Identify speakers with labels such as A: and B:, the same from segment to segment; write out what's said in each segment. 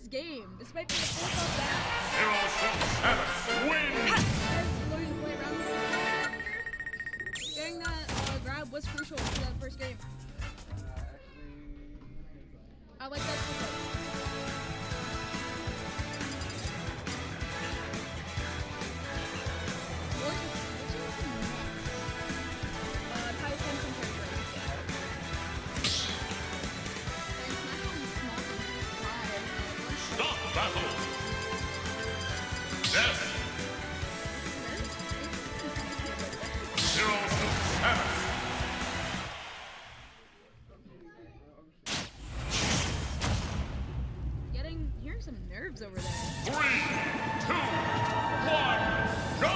A: first game. This might be the first of that.
B: Win!
A: Learning to play around here. Getting that grab was crucial for that first game. I like that.
B: Stop battle! Death! Zero to Samus!
A: Hearing some nerves over there.
B: 3, 2, 1, go!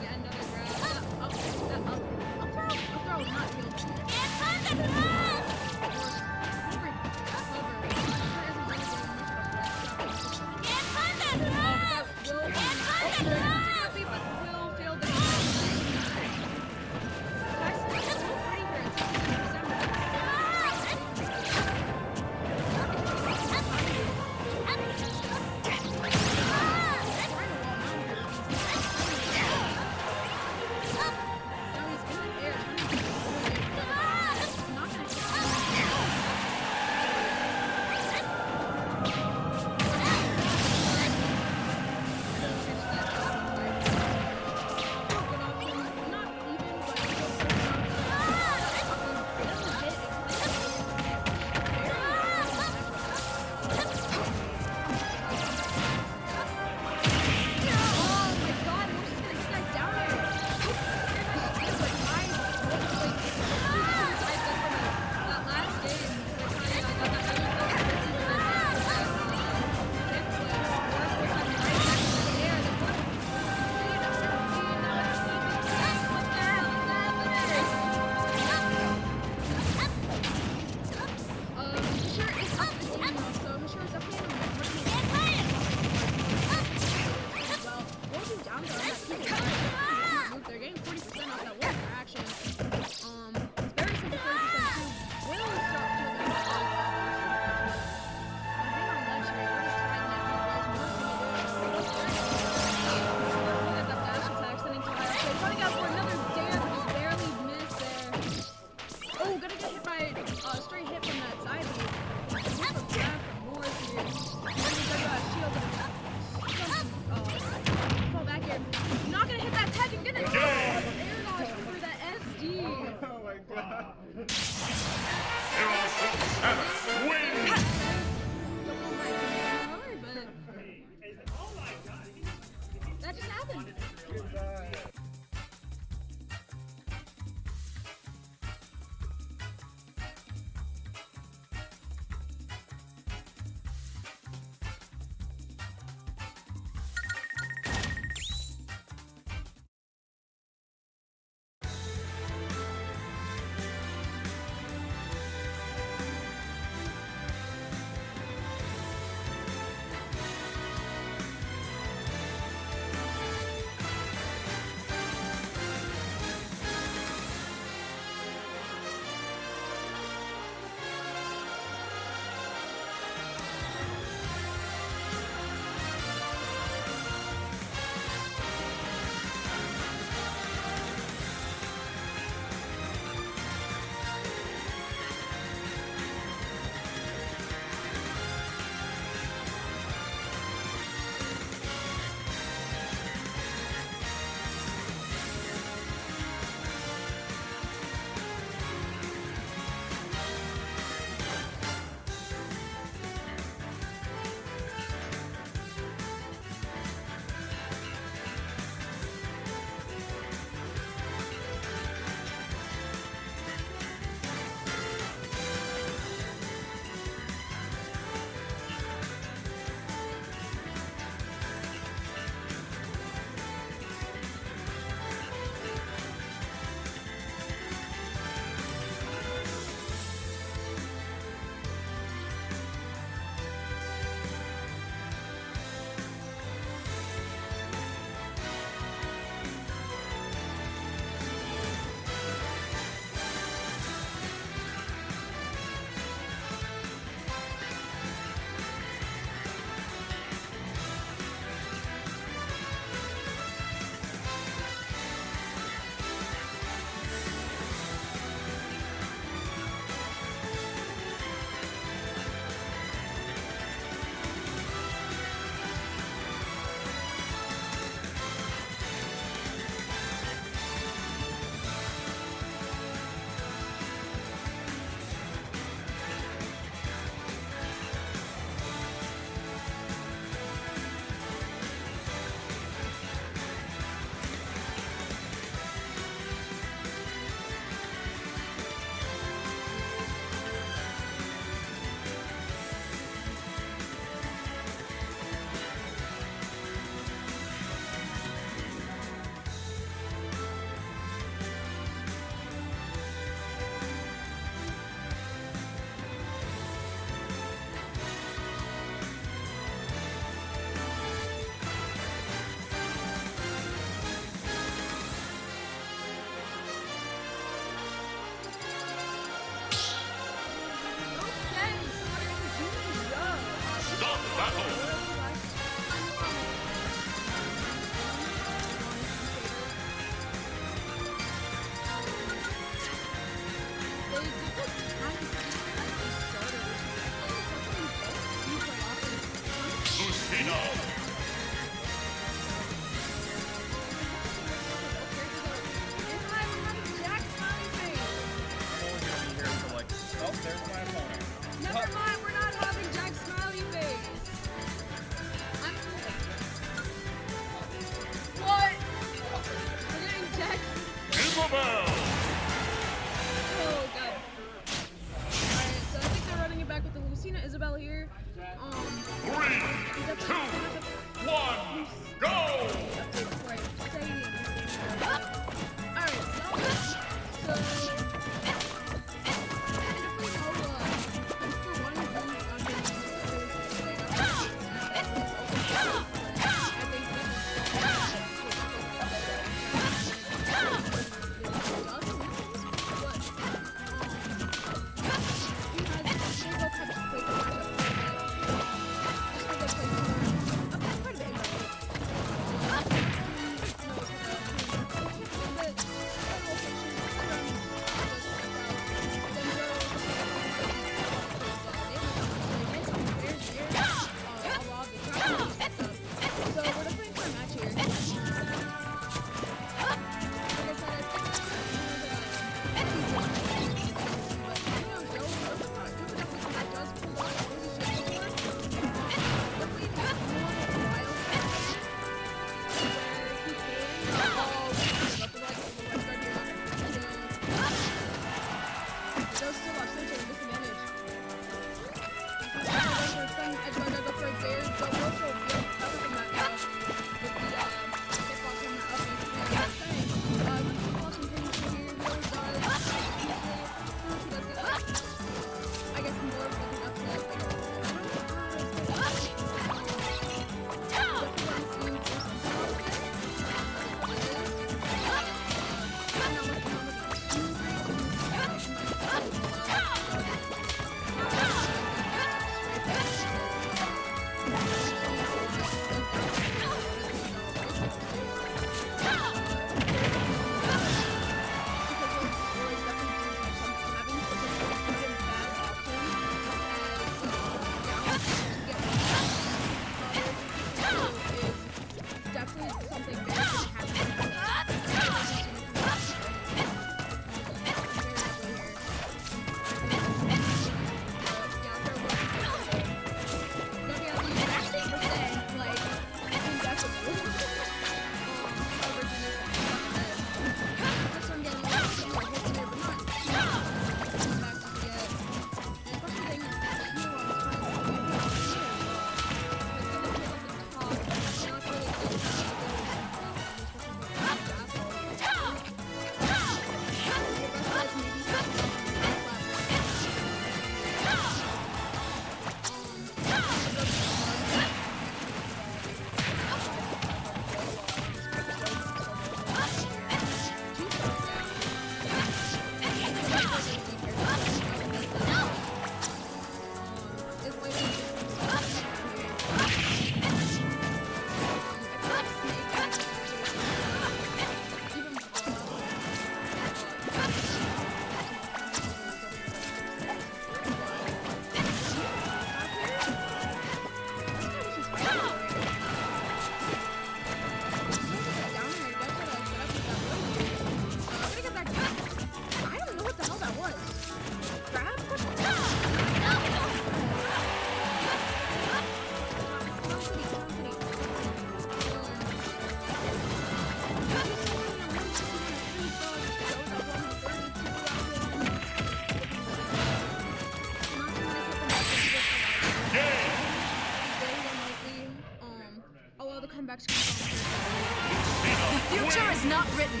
C: not written.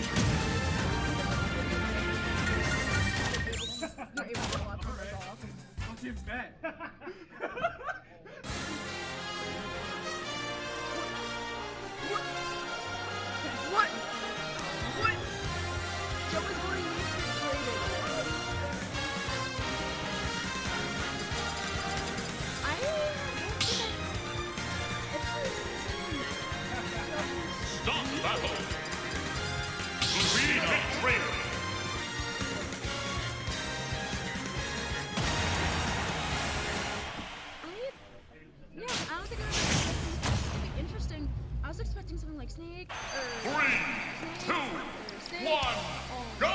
A: You're able to watch them, that's all.
D: I'll give bet.
A: What? What? Joe is going to get traded. I don't think
B: Stop battle. Arena traitor.
A: Yeah, I don't think I was expecting something interesting. I was expecting something like Snake or
B: 3, 2,
A: Snake.
B: 1, go!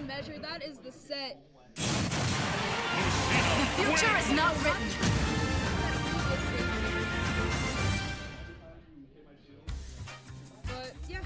B: Measure. That is the set.
C: The future is not written.
A: But yeah.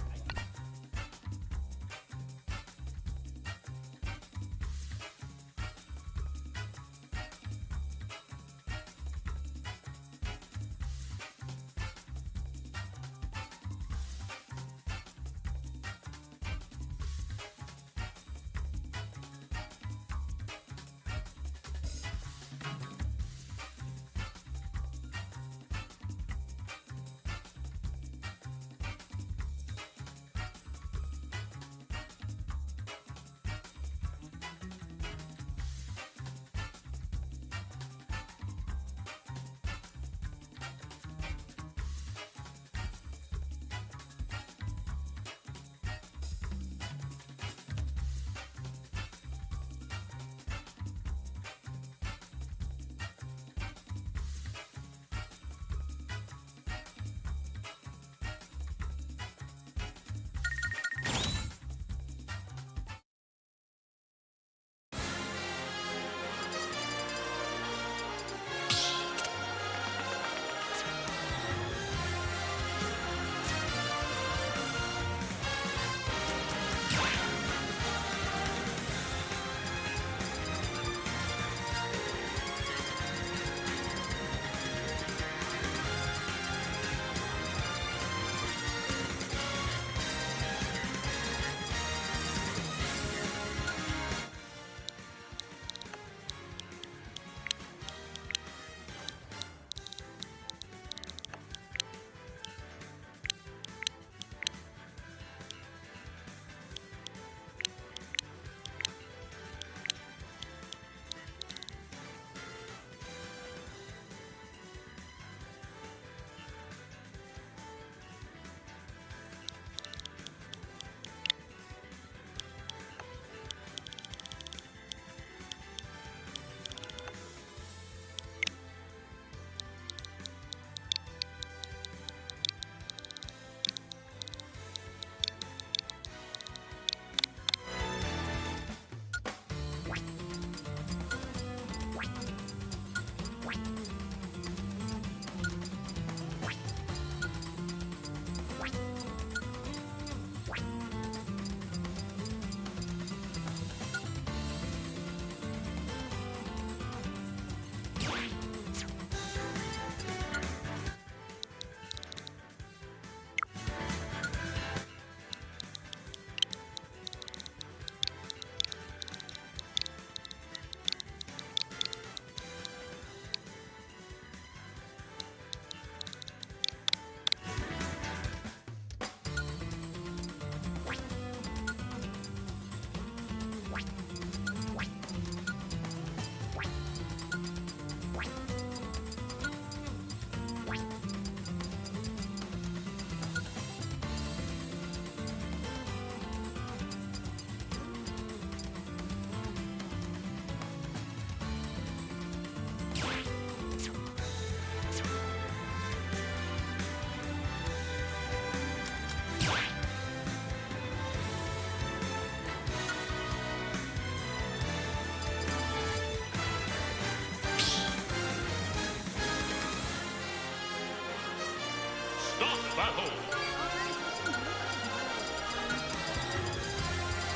D: battle.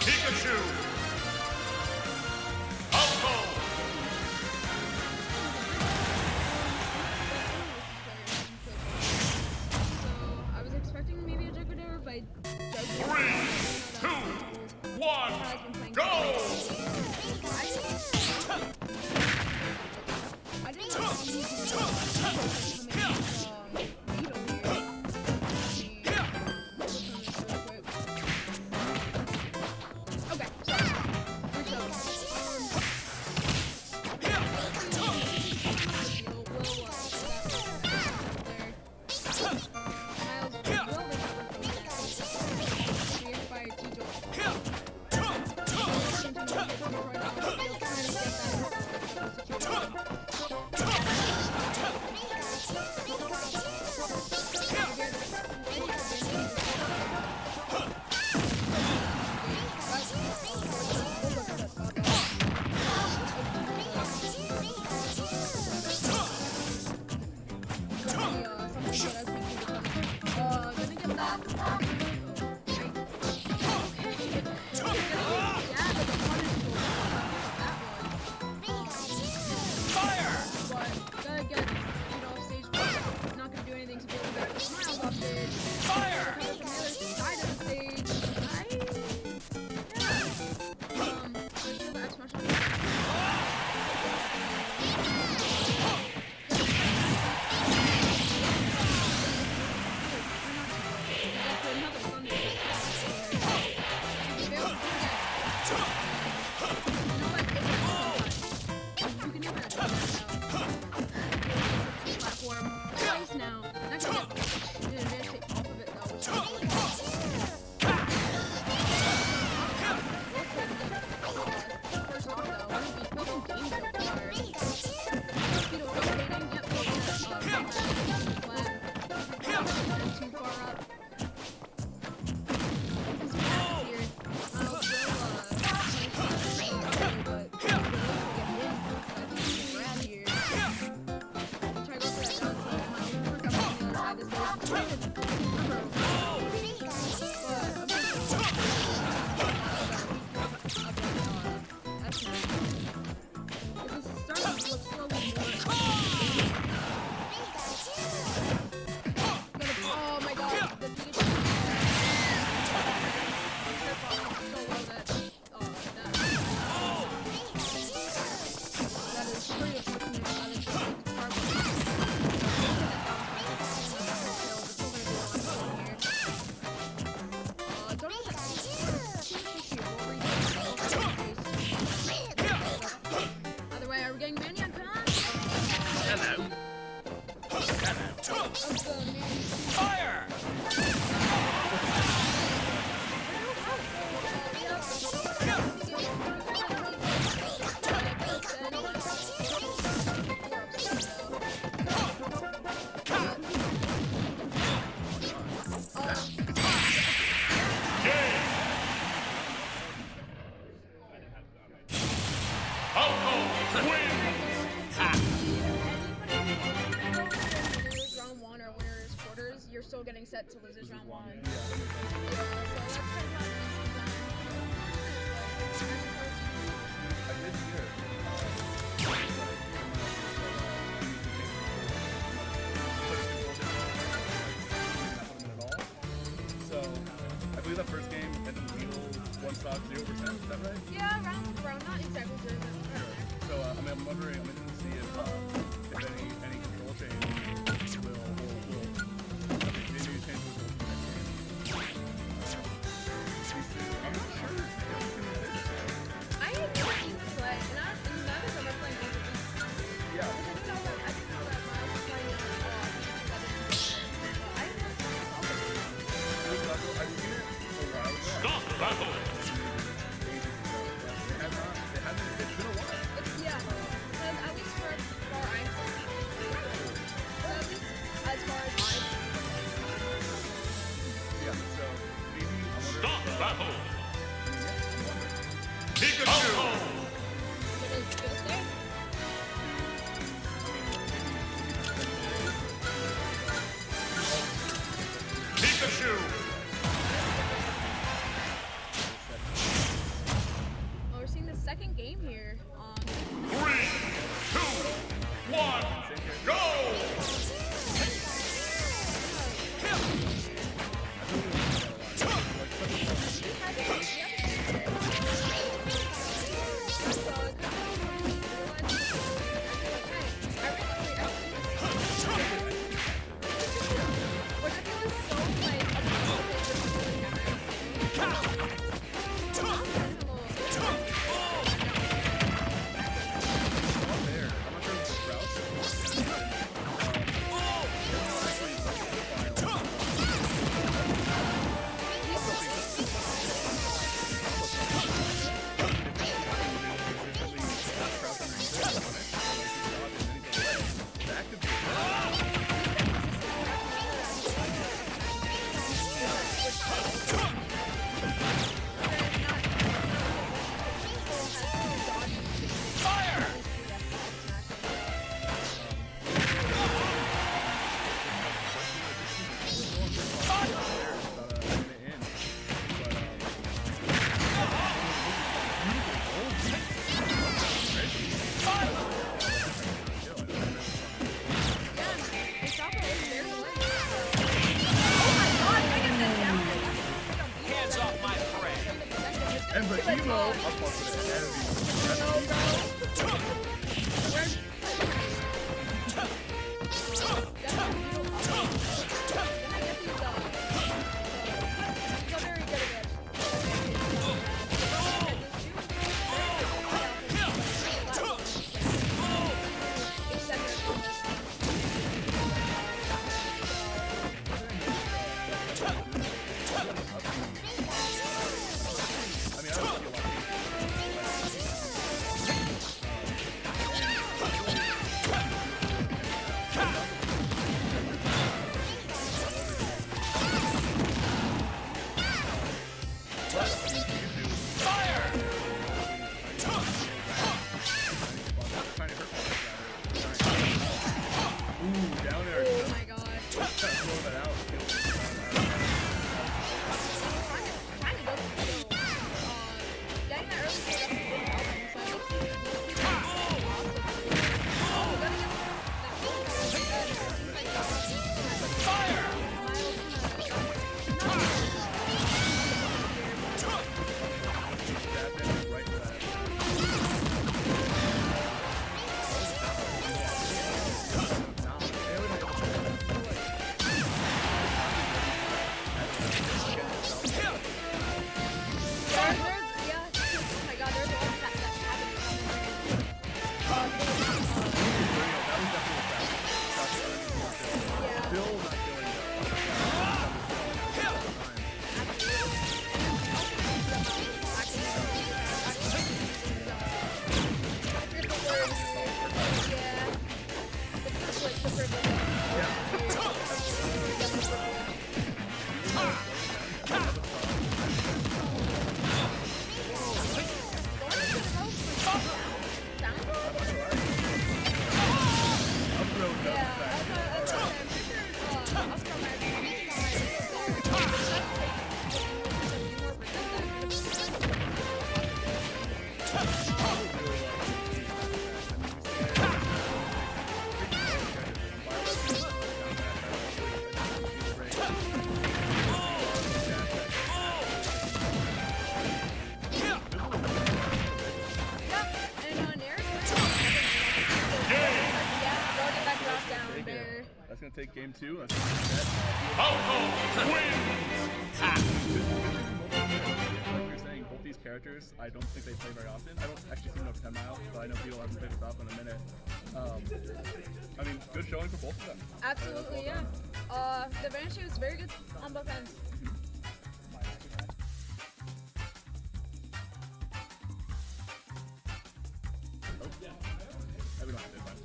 D: Pikachu. Alto.
A: So I was expecting maybe a Juggernaut, but
D: Three, two, one, go!
A: I didn't know he was okay, sorry. You're still getting set to losers round one. Yeah, so that's kind of how
E: I did hear. So, I believe that first game ended the Beetle one stock 0%, is that right?
A: yeah, round not exactly 0, but around there.
E: So, I'm wondering, I'm interested to see if any control change will maybe change the rules for next game. I'm not sure.
A: I had never seen this play, and neither of them are playing games.
E: Yeah.
A: I didn't know that Miles was playing I've never seen this all.
E: I've seen it a while ago.
D: Stop battle.
E: It's been a while.
A: Yeah, at least for far I
E: Trying to hurt Ooh, down there.
A: Oh my god.
E: Trying to throw that out.
A: Kind of doesn't feel. Getting that early kill definitely didn't help him, so I think he gotta get that goal that seems like
C: Fire!
E: Right to that. That's gonna take game 2. That's
D: Falco wins.
E: like you're saying, both these characters, I don't think they play very often. I don't actually see them over 10 miles, but I know Beetle hasn't picked up in a minute. I mean, good showing for both of them.
A: Absolutely, yeah. The Banshee was very good on both ends.
E: We don't have to, but.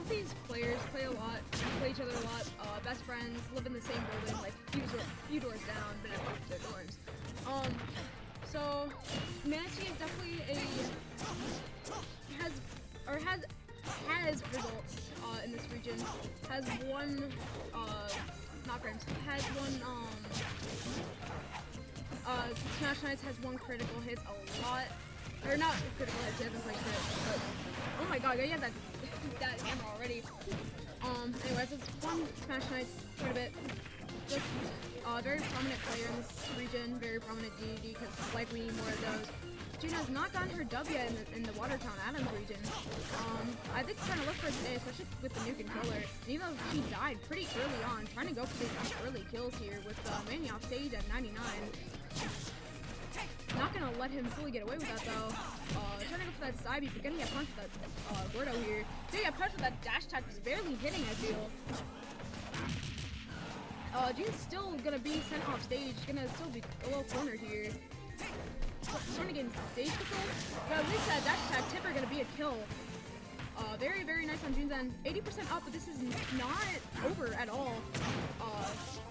A: both these players play a lot, play each other a lot, best friends, live in the same building, like few doors down, but at their dorms. So Manatee is definitely has results in this region. Has one Smash Knights has one critical hit a lot. Or not critical hits, he hasn't played crit, but oh my god, yeah, that hammer already. Anyways, it's one Smash Knights quite a bit. Just very prominent player in this region, very prominent DD, because like we need more of those. June has not gotten her W yet in the Watertown Adams region. I think trying to look for it today, especially with the new controller. And even though she died pretty early on, trying to go for these early kills here with Manny off stage at 99. Not gonna let him fully get away with that though. Trying to go for that side beat, but getting a punch with that Gordo here. Getting a punch with that dash attack is barely hitting, I feel. June's still gonna be sent off stage, gonna still be a little cornered here. Trying to get stage control, but at least that dash attack tip are gonna be a kill. Very, very nice on June's end. 80% up, but this is not over at all.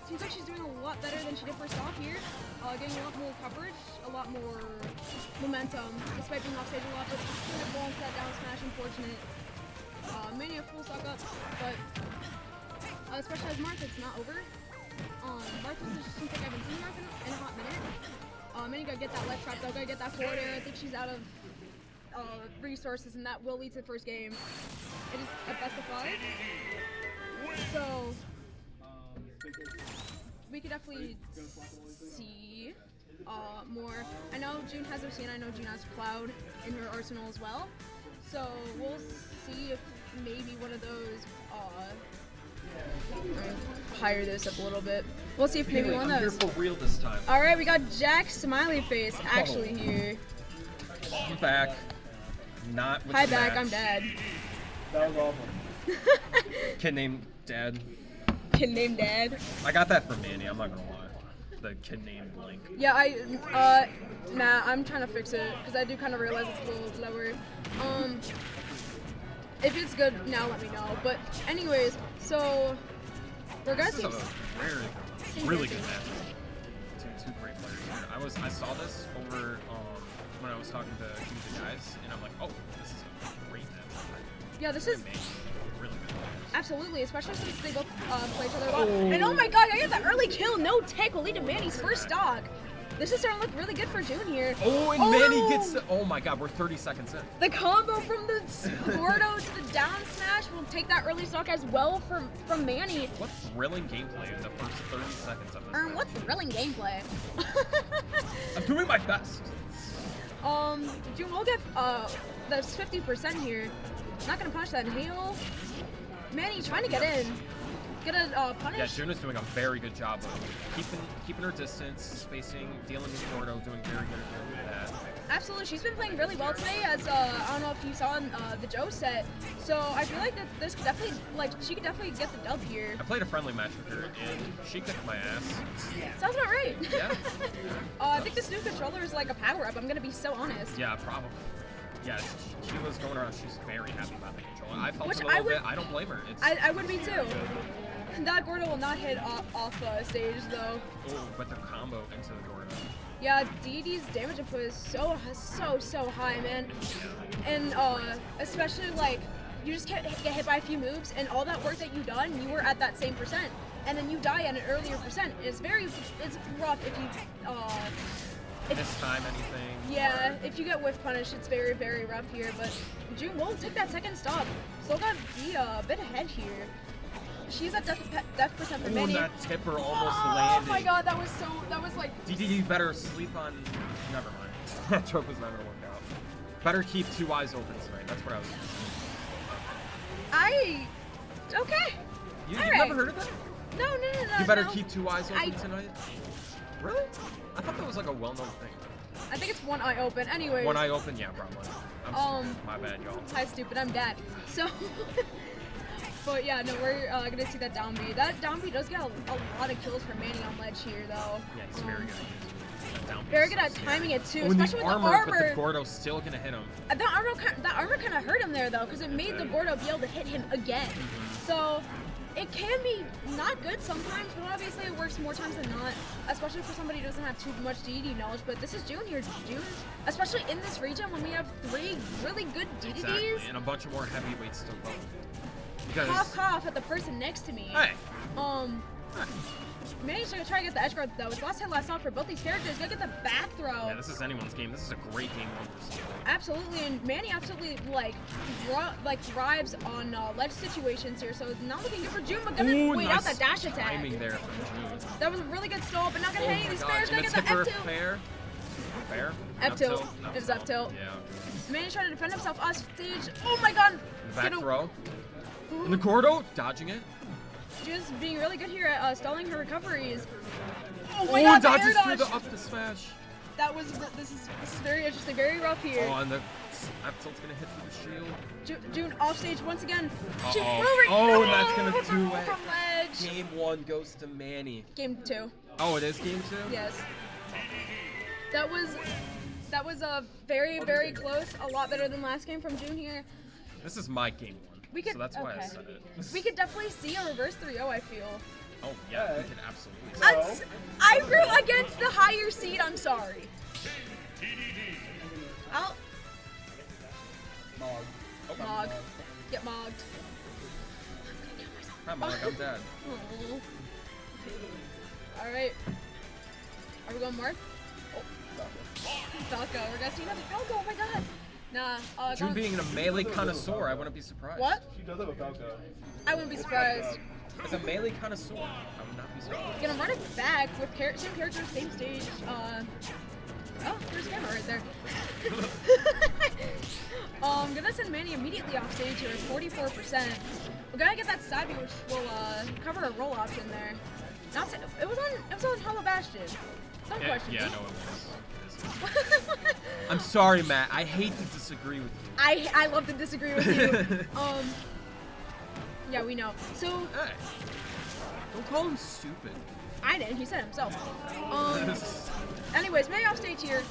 A: Seems like she's doing a lot better than she did first off here. Getting a lot more coverage, a lot more momentum, despite being off stage a lot, but kind of balls that down smash, unfortunate. Mania full stock up, but especially as Martha, it's not over. Martha just seems like I haven't seen Martha in a hot minute. Mania gotta get that left trap though, gotta get that forward air. I think she's out of resources, and that will lead to the first game. It is a best of 5. So we could definitely see more. I know June has OC, I know June has Cloud in her arsenal as well. So we'll see if maybe one of those higher this up a little bit. We'll see if maybe one of those.
C: I'm here for real this time.
A: All right, we got Jack Smiley Face actually here.
C: I'm back. Not with
A: Hi,
C: the
A: back.
C: match.
A: I'm Dad.
E: That was awful.
C: Kid named Dad.
A: Kid named Dad.
C: I got that from Manny, I'm not gonna lie. The kid named Blink.
A: Yeah, nah, I'm trying to fix it because I do kind of realize it's a little lower. If it's good now, let me know. But anyways, so we're gonna
C: This is
A: see.
C: a really good match. Two great players here. I saw this over when I was talking to two of the guys, and I'm like, oh, this is a great match.
A: Yeah, this is
C: Really good players.
A: absolutely, especially since they both play each other a lot. And oh my god, I got that early kill, no tech will lead to Manny's first stock. This is starting to look really good for June here.
C: Oh, and Manny gets the, oh my god, we're 30 seconds in.
A: The combo from the Gordo to the down smash will take that early stock as well from Manny.
C: What thrilling gameplay in the first 30 seconds of this
A: Earn,
C: match.
A: what thrilling gameplay.
C: I'm doing my best.
A: June will get that's 50% here. Not gonna punish that hail. Manny trying to get in. Gonna punish.
C: Yeah, June is doing a very good job of keeping her distance, spacing, dealing with Gordo, doing very good with that.
A: Absolutely, she's been playing really well today. As I don't know if you saw in the Joe set. So I feel like that this definitely, she could definitely get the dub here.
C: I played a friendly match with her, and she kicked my ass.
A: Sounds about right.
C: Yeah.
A: I think this new controller is like a power up. I'm gonna be so honest.
C: Yeah, probably. Yeah, she was going around. She's very happy about the controller. I felt
A: Which
C: it a little
A: I would-
C: bit. I don't blame her. It's
A: I would be too. That Gordo will not hit off stage though.
C: oh, but the combo into the Gordo.
A: Yeah, DD's damage input is so high, man. And especially like you just get hit by a few moves, and all that work that you done, you were at that same percent, and then you die at an earlier percent. It's rough if you
C: This time anything.
A: yeah, if you get whiff punished, it's very rough here. But June will take that second stop. Still got to be a bit ahead here. She's at death percent for
C: Oh,
A: Manny.
C: and that tipper almost
A: Oh
C: landed.
A: my god, that was like.
C: DDD better sleep on. Never mind. That joke was not gonna work out. Better keep 2 eyes open tonight. That's what I was.
A: Okay.
C: You've
A: Alright.
C: never heard of that?
A: No.
C: You better
A: no.
C: keep 2 eyes open
A: I-
C: tonight. Really? I thought that was like a well-known thing.
A: I think it's one eye open. Anyways.
C: One eye open, yeah, probably. I'm stupid. My bad, y'all.
A: Hi, stupid. I'm Dad. So. But yeah, no, we're gonna see that down B. That down B does get a lot of kills for Manny on ledge here, though.
C: Yeah, he's very good at using down.
A: Very good at timing it too,
C: Oh, and
A: especially
C: the
A: with
C: armor,
A: the armor.
C: but the Gordo's still gonna hit him.
A: That armor kind of hurt him there though, because it made the Gordo be able to hit him again. So it can be not good sometimes, but obviously it works more times than not, especially for somebody who doesn't have too much DD knowledge. But this is June here. June, especially in this region when we have 3 really good DDDs.
C: Exactly, and a bunch of more heavyweights to go. Because
A: Cough, cough at the person next to me.
C: hey,
A: Managed to try to get the edge guard though. It's last hit, last off for both these characters. Gotta get the back throw.
C: yeah, this is anyone's game. This is a great game one versus the other.
A: Absolutely, and Manny absolutely thrives on ledge situations here. So not looking good for June, but gonna
C: Ooh,
A: wait
C: nice
A: out that dash attack.
C: timing there from June.
A: That was a really good stall, but not gonna hit any of these
C: God,
A: spares. Gonna
C: and
A: get the
C: tipper
A: F2.
C: fair. Fair?
A: F tilt. It was F tilt.
C: Yeah.
A: Manny trying to defend himself off stage. Oh my god.
C: Back
A: Gonna-
C: throw. And the Gordo dodging it.
A: June's being really good here at stalling her recoveries. Oh
C: Oh,
A: my god, the air
C: dodges through
A: dodge.
C: the up to smash.
A: That was this is very interesting, very rough here.
C: Oh, and the F tilt's gonna hit through the shield.
A: June off stage once again. She
C: Uh-oh.
A: threw it.
C: Oh,
A: No,
C: and that's gonna do it.
A: From ledge.
C: Game 1 goes to Manny.
A: Game 2.
C: Oh, it is game 2?
A: Yes. That was a very, very close. A lot better than last game from June here.
C: This is my game 1.
A: We could-
C: so that's why I
A: okay.
C: said it.
A: We could definitely see a reverse 3-0, I feel.
C: Oh, yeah, we could absolutely.
A: I root against the higher seed, I'm sorry. I'll Mog. Get mogged.
C: Hi, Mog, I'm dead.
A: Oh. Alright. Are we going Marth? Oh. Falco. We're gonna see another Falco, oh my god. Nah,
C: June
A: going-
C: being a melee connoisseur, I wouldn't be surprised.
A: What?
E: She does have a Falco.
A: I wouldn't be surprised.
C: As a melee connoisseur, I would not be surprised.
A: Gonna run it back with same characters, same stage. Oh, there's Gamma right there. Gonna send Manny immediately off stage here at 44%. We're gonna get that side B, which will cover a roll option there. Not sa- it was on Hollow Bastion. No question.
C: Yeah, no, it was. I'm sorry, Matt. I hate to disagree with you.
A: I love to disagree with you. Yeah, we know. So
C: Hey, don't call him stupid.
A: I didn't. He said himself. Anyways, Manny off stage here.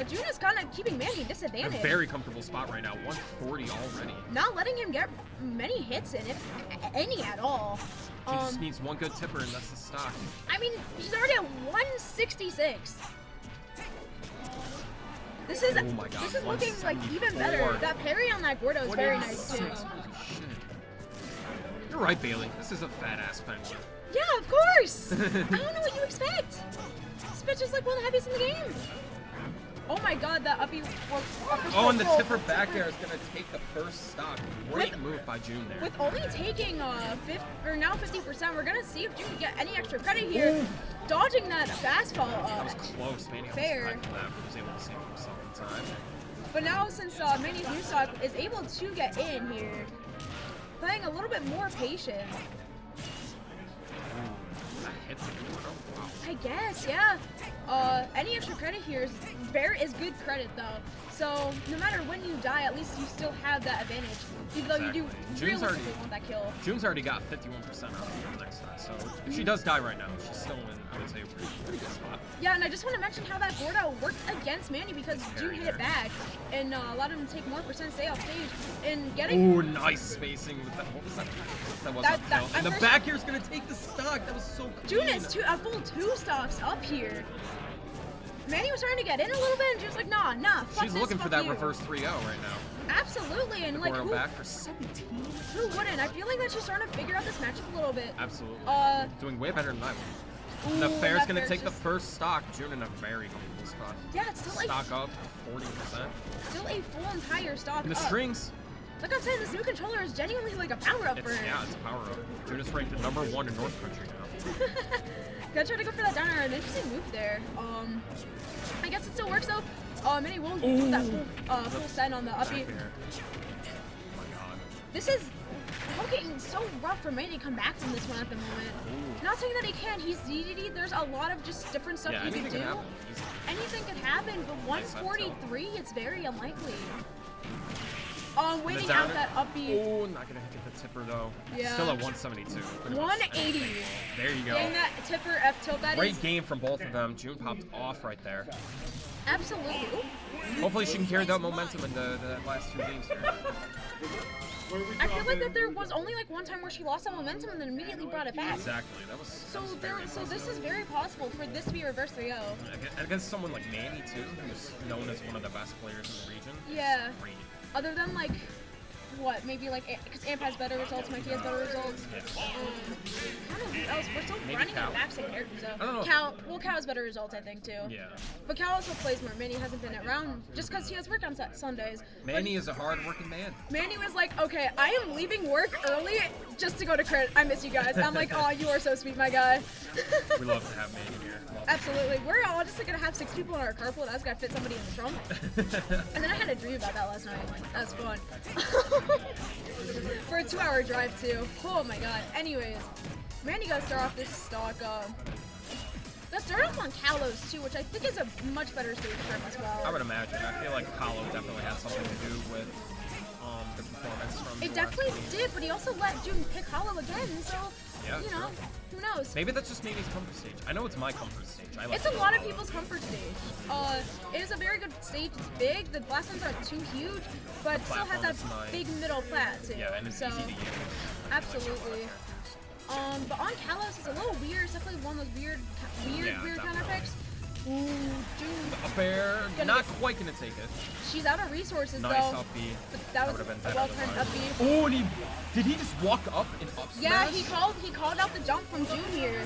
A: June is kind of keeping Manny
C: A
A: disadvantaged.
C: very comfortable spot right now. 140 already.
A: Not letting him get many hits in, if any at all.
C: He just needs one good tipper, and that's the stock.
A: I mean, she's already at 166. This is
C: Oh my God,
A: this is looking like even
C: 174.
A: better. That parry on that Gordo is very nice too.
C: 186, holy shit. You're right, Bailey. This is a fat ass penguin.
A: Yeah, of course. I don't know what you expect. This bitch is like one of the heaviest in the game. Oh my god, that uppy.
C: Oh, and the tipper back air is gonna take the first stock. Great
A: With-
C: move by June there.
A: With only taking now 50%, we're gonna see if June can get any extra credit here. Dodging that fastball.
C: That was close. Manny almost
A: Fair.
C: died for that, but was able to save himself in time.
A: But now since Manny's new stock is able to get in here, playing a little bit more patient.
C: That hit the Gordo. Wow.
A: I guess, yeah. Any extra credit here is good credit though. So no matter when you die, at least you still have that advantage. Even though you do
C: Exactly. June's
A: realistically
C: already-
A: want that kill.
C: June's already got 51% out of the next time, so if she does die right now, she's still in, I would say, a pretty good spot.
A: Yeah, and I just want to mention how that Gordo worked against Manny because June hit it back and allowed him to take more percent stay off stage and getting.
C: Oh, nice spacing with that. What was that? That wasn't
A: That-
C: kill.
A: I'm
C: And the
A: pretty
C: back air's gonna take the stock. That was so clean.
A: June is a full 2 stocks up here. Manny was trying to get in a little bit and she was like, nah, fuck
C: She's
A: this,
C: looking for
A: fuck
C: that
A: you.
C: reverse 3-0 right now.
A: Absolutely, and like
C: Gordo
A: who,
C: back for 17.
A: who wouldn't? I feel like that she's starting to figure out this matchup a little bit.
C: Absolutely.
A: Doing
C: way better than I would. And the
A: Ooh,
C: fair's
A: that
C: gonna
A: fair's
C: take the
A: just-
C: first stock. June in a very comfortable spot.
A: Yeah, it's still like
C: Stock up 40%.
A: still a full entire stock
C: And the
A: up.
C: strings.
A: Like I'm saying, this new controller is genuinely like a power up for her.
C: Yeah, it's a power up. June is ranked at #1 in North Country now.
A: Gotta try to go for that down air. An interesting move there. I guess it still works though. Manny won't
C: Ooh.
A: do that full send on the uppy.
C: Back air. Oh my god.
A: This is looking so rough for Manny to come back from this one at the moment.
C: Ooh.
A: Not saying that he can't. He's DDD. There's a lot of just different stuff
C: Yeah,
A: he
C: anything
A: can
C: can
A: do.
C: happen. Easy.
A: Anything could happen, but
C: Nice up tilt.
A: 143, it's very unlikely. Waiting
C: down
A: out that up B.
C: Oh, not gonna hit the tipper though.
A: Yeah.
C: Still at 172. pretty much.
A: 180.
C: There you go.
A: Getting that tipper F tilt, that
C: Great
A: is
C: game from both of them. June popped off right there.
A: absolutely. Ooh.
C: Hopefully she can carry that momentum in the last 2 games here.
A: I feel like that there was only like one time where she lost that momentum and then immediately brought it back.
C: Exactly. That was
A: So this is very possible for this to be reverse 3-0.
C: against someone like Manny too, who's known as one of the best players in the region.
A: Yeah.
C: Great.
A: Other than like, what, maybe like, because Amp has better results, Mikey has better results. Kind of who else? We're still
C: Maybe
A: running
C: Cal.
A: it back to characters
C: I don't know.
A: though. Cal has better results, I think, too.
C: Yeah.
A: But Cal also plays more. Manny hasn't been around just because he has work on Sundays.
C: Manny is a hard-working man.
A: Manny was like, okay, I am leaving work early just to go to crit. I miss you guys. I'm like, oh, you are so sweet, my guy.
C: We love to have Manny here.
A: Absolutely. We're honestly going to have 6 people in our carpool. I just got to fit somebody in the trunk. And then I had a dream about that last night. That was fun. For a 2-hour drive, too. Oh, my God. Anyways, Manny got to start off this stock. Let's start off on Kalos, too, which I think is a much better stage for him as well.
C: I would imagine. I feel like Kahlo definitely had something to do with the performance from
A: It
C: the
A: definitely
C: last game.
A: did, but he also let June pick Hollow again, so,
C: Yeah,
A: you know, who knows?
C: Maybe that's just Manny's comfort stage. I know it's my comfort stage. I like
A: It's a lot of people's comfort stage. It is a very good stage. It's big. The blast zones aren't too huge, but still has that
C: platform is nice.
A: big middle plat too.
C: Yeah, and it's
A: so,
C: easy to use.
A: absolutely. But on Kalos, it's a little weird. It's definitely one of those weird
C: definitely.
A: counter picks. Ooh, June.
C: Up air,
A: Gonna
C: not
A: get-
C: quite gonna take it.
A: She's out of resources
C: Nice
A: though.
C: up B.
A: But that was
C: would have been
A: a
C: better
A: well-timed
C: otherwise.
A: up B.
C: Oh, and did he just walk up and up
A: Yeah,
C: smash?
A: he called out the jump from June here.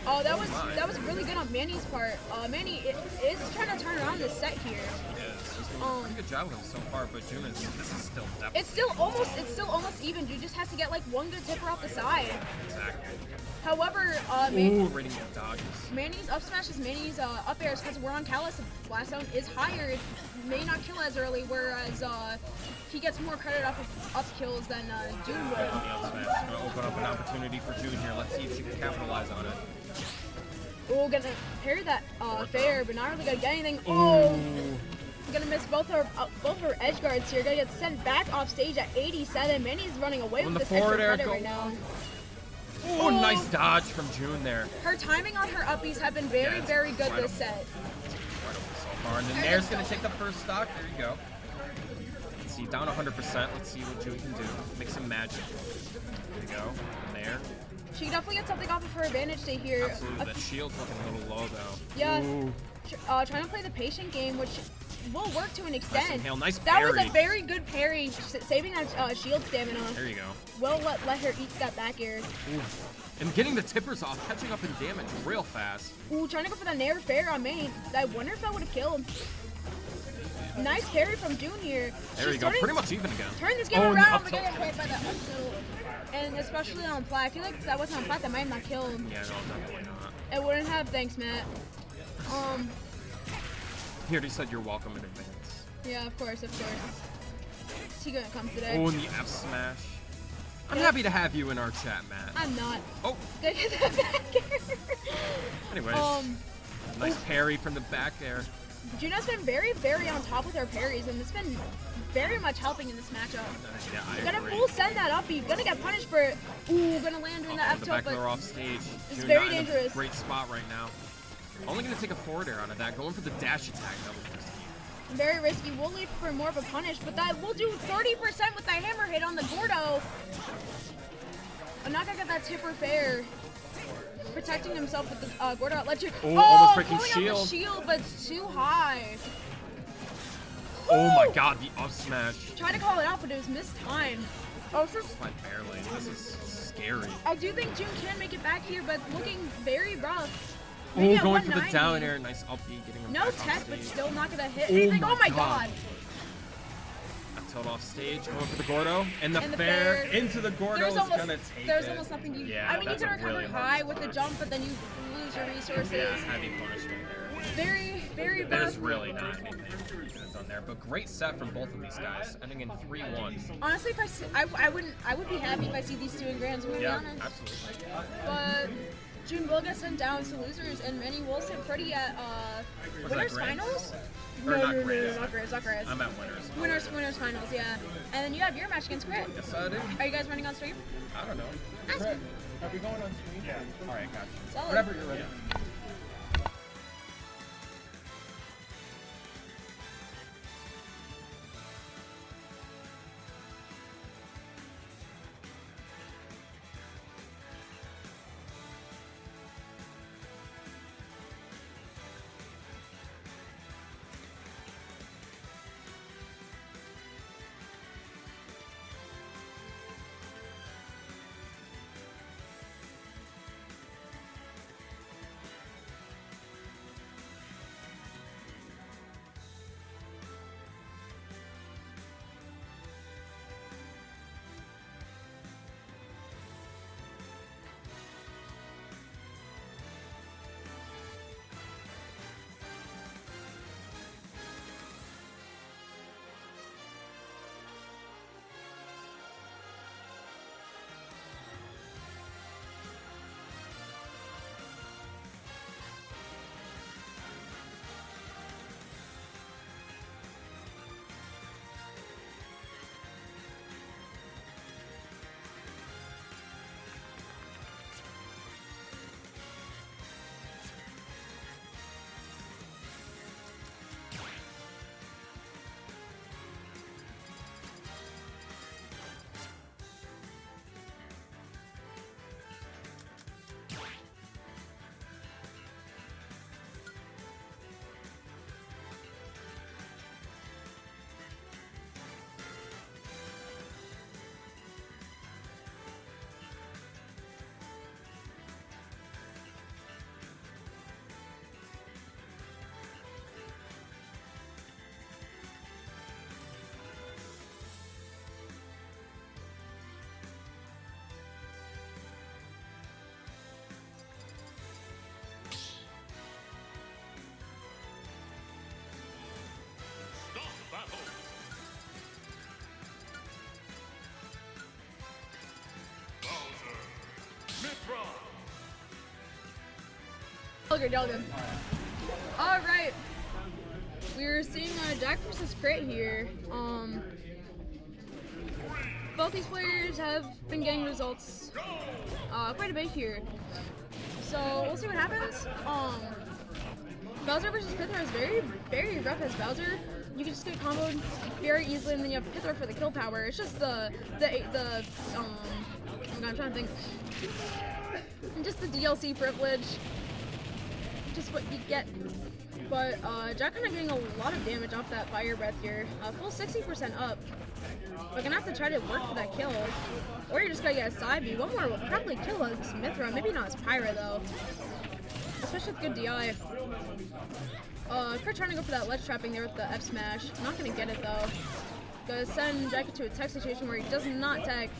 A: Oh, that was really good on Manny's part. Manny is trying to turn around this set here.
C: Yes, he's doing a pretty good job with him so far, but June is, this is still definitely.
A: It's still almost even. June just has to get like one good tipper off the side.
C: Exactly.
A: However,
C: Ooh, rating the dodges.
A: Manny's up smashes, Manny's up airs, because we're on Kalos, the blast zone is higher. It may not kill as early, whereas he gets more credit off of up kills than June would.
C: The up smash is gonna open up an opportunity for June here. Let's see if she can capitalize on it.
A: Oh, gonna parry that fair, but not really gonna get anything. Oh, gonna miss both her edge guards here. Gonna get sent back off stage at 87. Manny's running away
C: On
A: with
C: the
A: this extra
C: forward air,
A: credit
C: go
A: right now.
C: Oh, nice dodge from June there.
A: Her timing on her uppies have been very,
C: Yeah,
A: very good
C: right
A: this
C: up.
A: set.
C: Right over so far. And then Nair's gonna take the first stock. There you go. Let's see, down 100%. Let's see what June can do. Make some magic. There you go. Nair.
A: She can definitely get something off of her advantage state here.
C: Absolutely. That shield's looking a little low though.
A: Yeah.
C: Ooh.
A: Trying to play the patient game, which will work to an extent.
C: inhale, nice
A: That was
C: parry.
A: a very good parry, saving that shield stamina.
C: There you go.
A: Will let her eat that back air.
C: Ooh. And getting the tippers off, catching up in damage real fast.
A: Ooh, trying to go for that Nair fair on main. I wonder if that would have killed. Nice parry from June here.
C: There you go. Pretty much even again.
A: Turn this game
C: Oh, and
A: around.
C: up
A: We're
C: tilt.
A: getting hit by the up tilt. And especially on plat. I feel like if that wasn't on plat, that might have not killed.
C: Yeah, no, definitely not.
A: It wouldn't have. Thanks, Matt.
C: He already said you're welcome in advance.
A: Yeah, of course, of course. Is he gonna come today?
C: Oh, and the F smash. I'm happy to have you in our chat, Matt.
A: I'm not.
C: Oh,
A: Gonna get that back air.
C: anyways. Nice parry from the back there.
A: Juno's been very, very on top with her parries, and it's been very much helping in this matchup.
C: Yeah, I
A: Gonna
C: agree.
A: full send that up. He's gonna get punished for it. Ooh, gonna land during that
C: The
A: F
C: back
A: tilt,
C: throw
A: but
C: off stage.
A: it's
C: June
A: very
C: not in a
A: dangerous.
C: great spot right now. Only gonna take a forward air onto that. Going for the dash attack. That was risky.
A: very risky. We'll leave for more of a punish, but that will do 30% with that hammer hit on the Gordo. I'm not gonna get that tipper fair. Protecting himself with the Gordo outlet.
C: Oh, almost breaking
A: pulling out the shield, but it's too high.
C: Oh my
A: Woo!
C: god, the up smash.
A: Tried to call it out, but it was mistimed. Oh, this is,
C: Like barely. This is scary.
A: I do think June can make it back here, but looking very rough.
C: Oh,
A: Maybe at
C: going for the
A: 190.
C: down air. Nice up B, getting him
A: No
C: back off
A: tech, but
C: stage.
A: still not gonna hit
C: Oh
A: anything.
C: my
A: Oh my
C: God.
A: god.
C: Up tilt off stage, going for the Gordo. And the
A: And the
C: fair
A: fair.
C: into the Gordo is gonna take
A: there's
C: it.
A: almost nothing you.
C: Yeah,
A: I mean, you
C: that's
A: can
C: a
A: recover
C: really hard
A: high with the
C: start.
A: jump, but then you lose your resources.
C: Yeah, heavy punishment there.
A: Very, very
C: There's
A: rough.
C: really not anything you could have done there. But great set from both of these guys, ending in 3-1.
A: Honestly, if I would be happy if I see these two in grands. To be
C: Yeah,
A: honest.
C: absolutely.
A: But June will get sent down to losers, and Manny will sit pretty at
C: Was that
A: winners
C: Grizz?
A: finals.
C: Or
A: No,
C: not
A: no, no,
C: Grizz.
A: no, not Grizz, not Grizz.
C: I'm at winners.
A: Winners finals, yeah. And then you have your match against Grit.
C: Yes, I do.
A: Are you guys running on stream?
C: I don't know.
A: Ask
E: Brett,
A: me.
E: are we going on stream?
C: Yeah. All right, gotcha.
A: Solid.
E: Whenever you're ready.
D: Start battle. Bowser. Mithra.
A: All good, all good. All right. We're seeing Jack versus Crit here. Both these players have been getting results quite a bit here. So we'll see what happens. Bowser versus Pithra is very rough as Bowser. You can just get comboed very easily, and then you have Pithra for the kill power. It's just oh my God, I'm trying to think. Just the DLC privilege. Just what you get. But Jack kind of getting a lot of damage off that fire breath here. Full 60% up. We're gonna have to try to work for that kill. Or you're just gonna get a side B. One more will probably kill us Mithra. Maybe not as Pyra though. Especially with good DI. Crit trying to go for that ledge trapping there with the F smash. Not gonna get it though. Gonna send Jack into a tech situation where he does not tech.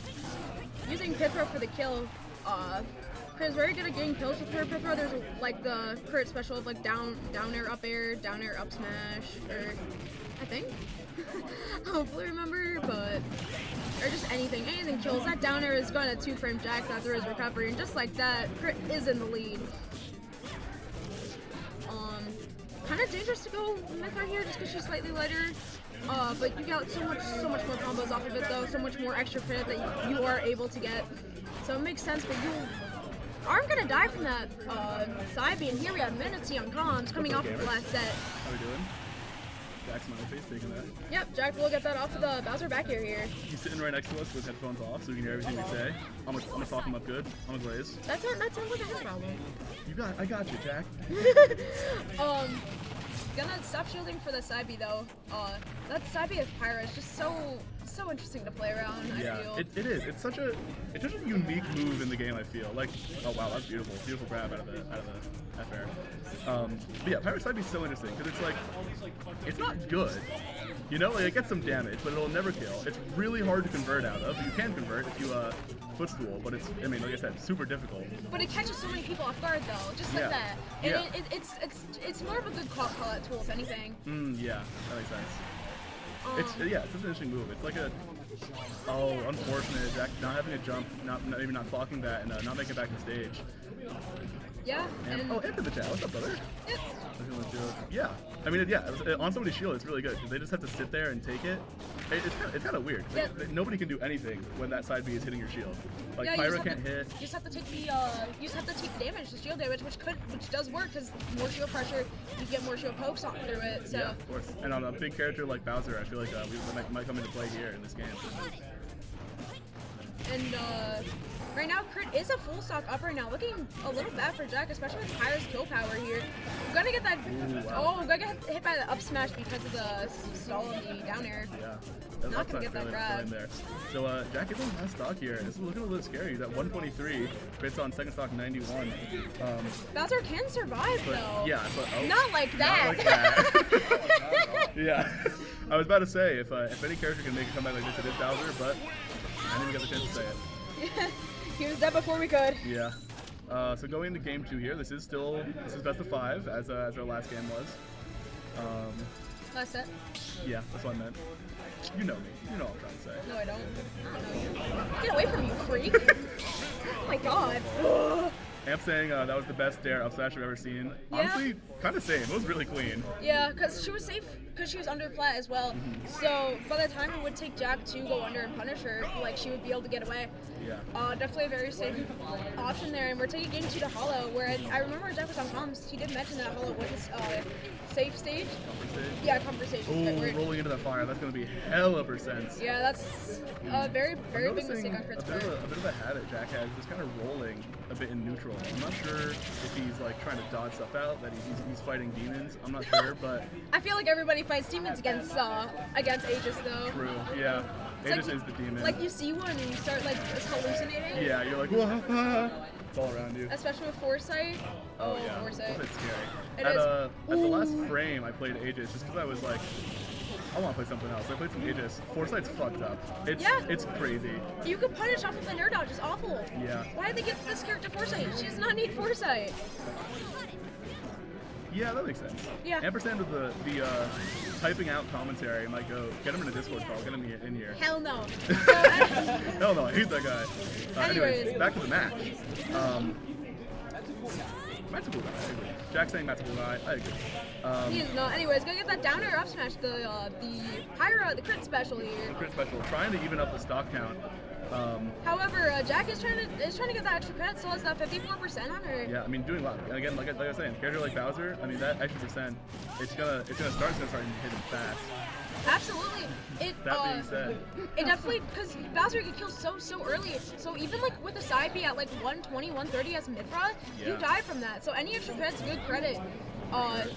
A: Using Pithra for the kill. Crit is very good at getting kills with her Pithra. There's like the crit special of like down air, up smash, or I think. Hopefully remember, but or just anything kills. That down air is going to 2-frame Jack after his recovery, and just like that, Crit is in the lead. Kind of dangerous to go Mithra here just because she's slightly lighter. But you got so much more combos off of it though, so much more extra credit that you are able to get. So it makes sense, but you aren't gonna die from that side B. And here we have Minity on comms coming off of the last set.
E: How we doing? Jack's my face taking that.
A: Yep, Jack will get that off of the Bowser back air here.
E: He's sitting right next to us with headphones off, so we can hear everything we say. I'm gonna talk him up good. I'm gonna glaze.
A: That sounds like a his problem.
E: I got you, Jack.
A: Gonna stop shielding for the side B though. That side B of Pyra is just so interesting to play around. I feel.
E: It is. It's such a unique move in the game. I feel like, oh wow, that's beautiful. Beautiful grab out of the F air. But yeah, Pyra side B is so interesting because it's like, it's not good. You know, like it gets some damage, but it'll never kill. It's really hard to convert out of. You can convert if you footstool, but it's, I mean, like I said, super difficult.
A: But it catches so many people off guard though, just like that. And it's more of a good call out tool if anything.
E: Yeah, that makes sense. It's an interesting move. It's like Oh, unfortunate. Jack not having a jump, maybe not blocking that, and not making it back to stage.
A: Yeah, and
E: Oh, Ant in the chat. What's up, brother?
A: yeah.
E: Yeah, I mean, yeah, on somebody's shield, it's really good because they just have to sit there and take it. It's kind of weird.
A: Yeah.
E: Nobody can do anything when that side B is hitting your shield. Like
A: Yeah,
E: Pyro can't hit.
A: You just have to take the damage, the shield damage, which does work because more shield pressure, you get more shield pokes on through it. So
E: Yeah, of course. And on a big character like Bowser, I feel like we might come into play here in this game.
A: and right now Crit is a full stock up right now, looking a little bad for Jack, especially with Pyro's kill power here. We're gonna get that.
E: Ooh, wow.
A: Oh, we're gonna get hit by the up smash because of the stall on the down air.
E: Yeah.
A: Not gonna get that grab.
E: There. So Jack is on last stock here. This is looking a little scary. He's at 123. Crits on second stock 91.
A: Bowser can survive
E: But
A: though.
E: yeah, but
A: Not like that.
E: Not like that. Yeah. I was about to say if any character can make a comeback like this, it is Bowser, but I didn't even get the chance to say it.
A: He was dead before we could.
E: Yeah. So going into game 2 here, this is best of 5 as our last game was.
A: Last set.
E: Yeah, that's what I meant. You know me. You know what I'm trying to say.
A: No, I don't. I don't know you. Get away from me, freak. Oh my god.
E: Amp saying that was the best dare up smash I've ever seen.
A: Yeah.
E: Honestly, kind of same. It was really clean.
A: Yeah, because she was safe because she was under plat as well. So by the time it would take Jack to go under and punish her, like she would be able to get away.
E: Yeah.
A: Definitely a very safe option there. And we're taking game 2 to Hollow, where I remember Jack was on comms. He did mention that Hollow was safe stage. Yeah, conversation.
E: Oh, rolling into that fire. That's going to be hella percents.
A: Yeah, that's a very big mistake on Crit's
E: a bit
A: part.
E: of a habit Jack has, just kind of rolling a bit in neutral. I'm not sure if he's like trying to dodge stuff out, that he's fighting demons. I'm not sure, but
A: I feel like everybody fights demons against Aegis though.
E: true. Yeah,
A: It's
E: Aegis
A: like
E: is the demon.
A: Like you see one and you start like hallucinating.
E: Yeah, you're like, whoa, it's all around you.
A: Especially with Foresight.
E: Oh yeah,
A: Foresight.
E: it's a bit scary.
A: It
E: At
A: is.
E: the last
A: Ooh.
E: frame, I played Aegis just because I was like, I want to play something else. I played some Aegis. Foresight's fucked up. It's crazy.
A: You can punish off of the nerd dodge. It's awful.
E: Yeah.
A: Why did they give this character Foresight? She does not need Foresight.
E: Yeah, that makes sense.
A: Yeah.
E: Ampersand with the typing out commentary might go get him in a Discord call, get him in here.
A: Hell no.
E: Hell no, I hate that guy. Anyways, back to the match. Matt's a cool guy. I agree. Jack saying Matt's a cool guy. I agree.
A: He is not. Anyways, gonna get that down air up smash. The Pyra, the crit special here.
E: Crit special, trying to even up the stock count.
A: However, Jack is trying to get that extra crit. Still has that 54% on her.
E: Yeah, I mean, doing a lot. And again, like I was saying, character like Bowser, I mean, that extra percent, it's gonna start hitting fast.
A: Absolutely.
E: That being said,
A: it definitely, because Bowser get killed so early. So even like with a side B at like 120, 130 as Mithra, you
E: Yeah.
A: die from that. So any extra credit's good credit.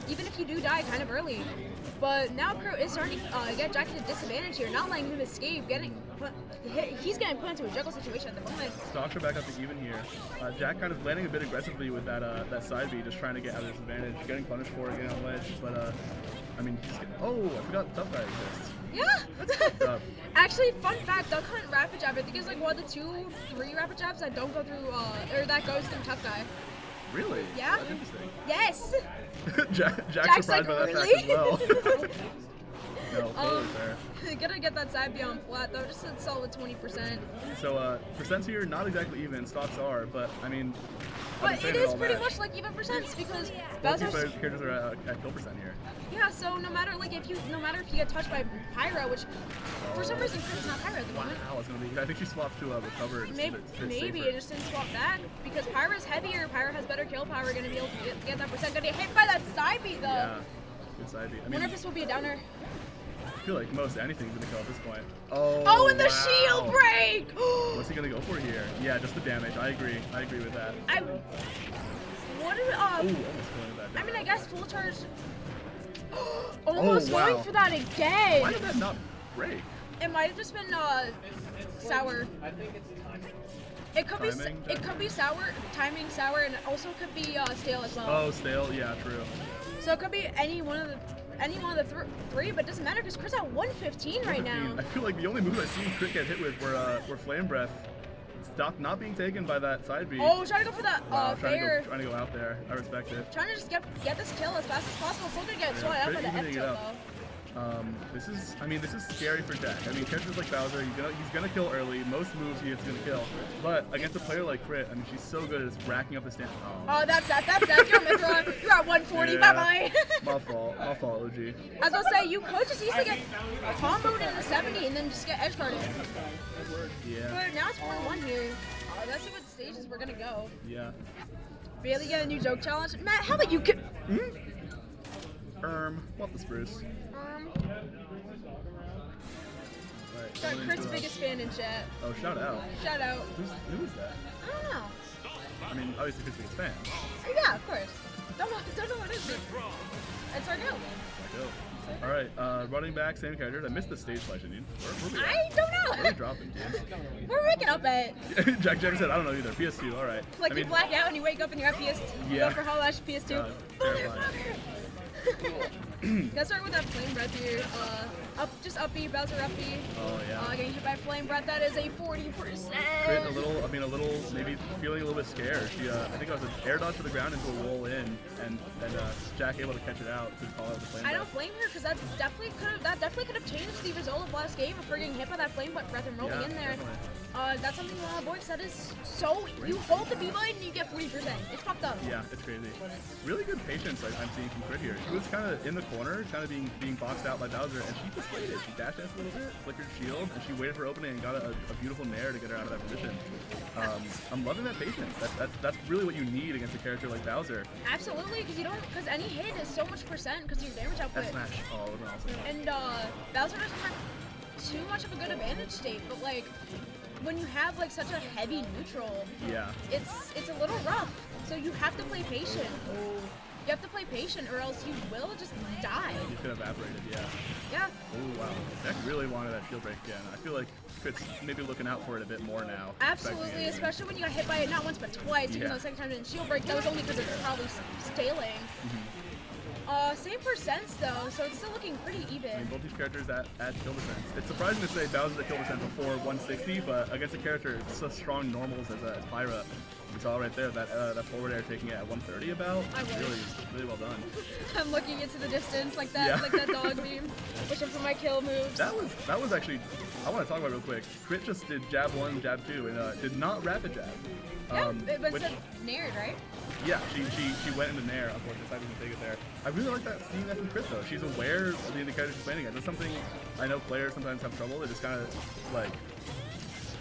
A: Even if you do die kind of early. But now Crow is starting to get Jack at a disadvantage here, not letting him escape, he's getting put into a juggle situation at the moment.
E: stocks are back up to even here. Jack kind of landing a bit aggressively with that side B, just trying to get out of this advantage, getting punished for it, getting on ledge, but I mean, oh, I forgot Tough Guy exists.
A: Yeah!
E: up.
A: Actually, fun fact, Duck Hunt Rapid Jab, I think it's like one of the 2-3 Rapid Jabs that don't go through, or that goes through Tough Guy.
E: Really?
A: Yeah.
E: That's interesting.
A: Yes!
E: Jack's surprised
A: like,
E: by that
A: really?
E: fact as well. No, totally fair.
A: Gonna get that side beyond flat though, just a solid 20%.
E: So, percents here, not exactly even, stocks are, but I mean,
A: But it is pretty much like even percents because
E: both these
A: Bowser's,
E: characters are at kill percent here.
A: yeah, so no matter if you get touched by Pyra, which for some reason Crit's not Pyra at the moment.
E: Wow, it's gonna be. I think she swapped to recover.
A: Maybe it just didn't swap back because Pyra's heavier. Pyra has better kill power. Gonna be able to get that percent. Gonna get hit by that side beat though.
E: Yeah, good side B. I mean,
A: Wonder if this will be a downer.
E: I feel like most anything's gonna kill at this point. Oh.
A: Oh, and the
E: wow.
A: shield break.
E: What's he gonna go for here? Yeah, just the damage. I agree with that.
A: What is
E: Ooh, almost killing that.
A: I mean, I guess full charge. Almost
E: wow.
A: going for that again.
E: Why did that not break?
A: It might have just been sour. It could
E: Timing,
A: be it could be sour, timing sour, and it also could be stale as well.
E: Oh, stale. Yeah, true.
A: So it could be any one of the three, but it doesn't matter because Chris at 115 right now.
E: I feel like the only moves I've seen Crit get hit with were Flame Breath. Stop not being taken by that side B.
A: Oh, trying to go for that fair.
E: Trying to go out there. I respect it.
A: Trying to just get this kill as fast as possible. Still gonna get swatted up by the
E: Crit
A: F
E: evening it
A: tilt
E: up.
A: though.
E: This is scary for Jack. I mean, characters like Bowser, he's gonna kill early. Most moves he's gonna kill. But against a player like Crit, I mean, she's so good at just racking up the stamina.
A: Oh, that's that. You're Mithra. You're at 140.
E: Yeah.
A: Bye-bye.
E: My fault, OG.
A: I was gonna say, you could just easily get comboed in the 70 and then just get edge guarded.
E: Yeah.
A: But now it's 4-1 here. Let's see what stages we're gonna go.
E: Yeah.
A: Bailey get a new joke challenge. Matt, how about you get...
E: What the spruce? Right,
A: Got Crit's biggest fan in chat.
E: Oh, shout out.
A: Shout out.
E: Who is that?
A: I don't know.
E: I mean, obviously Crit's biggest fan.
A: Yeah, of course. Don't know what it is. It's our girl.
E: All right, running back, same characters. I missed the stage selection, dude. Where we
A: I don't know.
E: Where are we dropping, dude?
A: We're waking up at...
E: Jack said, I don't know either. PS2, all right.
A: Like,
E: I mean,
A: you black out and you wake up and you're at PS2. You
E: Yeah.
A: go for Hollow Ash PS2.
E: God, terrifying.
A: Let's start with that Flame Breath here. Just up B, Bowser up B.
E: Oh, yeah.
A: Getting hit by Flame Breath, that is a 40%.
E: Crit maybe feeling a little bit scared. She, I think it was an air dodge to the ground into a roll in, and Jack able to catch it out to call out the flame.
A: I don't blame her because that definitely could have changed the result of last game if we're getting hit by that Flame Breath and rolling in there.
E: Definitely.
A: That's something Boy said is so you hold the B button and you get 40%. It's fucked up.
E: Yeah, it's crazy. Really good patience I'm seeing from Crit here. She was kind of in the corner, kind of being boxed out by Bowser, and she just waited. She dash danced a little bit, flickered shield, and she waited for opening and got a beautiful nair to get her out of that position. I'm loving that patience. That's really what you need against a character like Bowser.
A: Absolutely, because any hit is so much percent because of your damage output.
E: That smash. Oh, it was awesome.
A: And Bowser doesn't have too much of a good advantage state, but like when you have like such a heavy neutral,
E: Yeah.
A: it's a little rough. So you have to play patient. You have to play patient, or else you will just die.
E: You could have evaporated, yeah.
A: Yeah.
E: Oh, wow. Jack really wanted that shield break again. I feel like Crit's maybe looking out for it a bit more now.
A: Absolutely, especially when you got hit by it not once but twice. Even though the second time it didn't shield break, that was only because it was probably staling. Same percents though, so it's still looking pretty even.
E: I mean, both these characters at kill defense. It's surprising to say Bowser's at kill defense before 160, but against a character so strong normals as Pyra, we saw right there that forward air taking it at 130 about. Really well done.
A: I'm looking into the distance like that,
E: Yeah.
A: like that dog meme, wishing for my kill moves.
E: That was actually, I want to talk about it real quick. Crit just did jab 1, jab 2, and did not rapid jab.
A: Yeah, but instead nared, right?
E: Yeah, she went into Nair, unfortunately decided to take it there. I really like seeing that from Crit though. She's aware of the character she's playing against. That's something I know players sometimes have trouble. They just kind of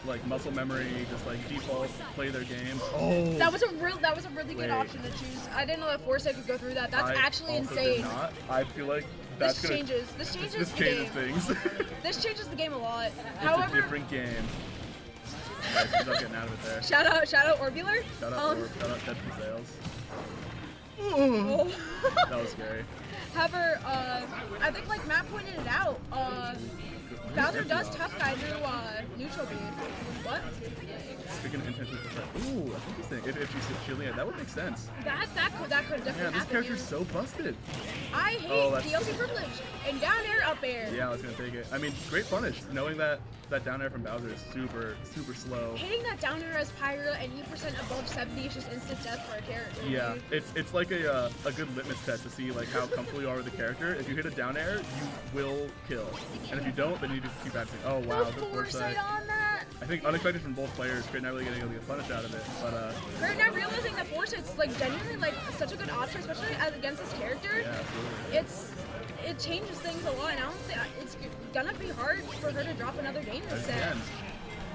E: like muscle memory, just like default play their game. Oh,
A: that was a really good option to choose. I didn't know that Foresight could go through that. That's actually
E: also
A: insane.
E: Did not. I feel like that's
A: This changes the
E: changes
A: game.
E: things.
A: This changes the game a lot.
E: It's
A: However,
E: a different game. Right, she's not getting out of it there.
A: shout out Orbular.
E: Shout out Dead for Sales.
A: Oh.
E: That was scary.
A: However, I think like Matt pointed it out, Bowser does tough guy through neutral B. What?
E: Speaking of intention percent. Ooh, that's interesting. If she's shielding it, that would make sense.
A: That could definitely
E: Yeah, this
A: happen.
E: character's so busted.
A: I hate DLC privilege and down air, up air.
E: Yeah, I was gonna take it. I mean, great punish. Knowing that down air from Bowser is super slow.
A: Hitting that down air as Pyra and E% above 70 is just instant death for a character.
E: Yeah, it's like a good litmus test to see like how comfortable you are with the character. If you hit a down air, you will kill, and if you don't, then you just keep practicing. Oh wow,
A: The foresight on that.
E: I think unexpected from both players. Crit not really getting able to get punished out of it, but
A: We're not realizing that foresight's like genuinely like such a good option, especially as against this character.
E: yeah, absolutely.
A: It changes things a lot, and I don't think it's gonna be hard for her to drop another game this set.
E: Again,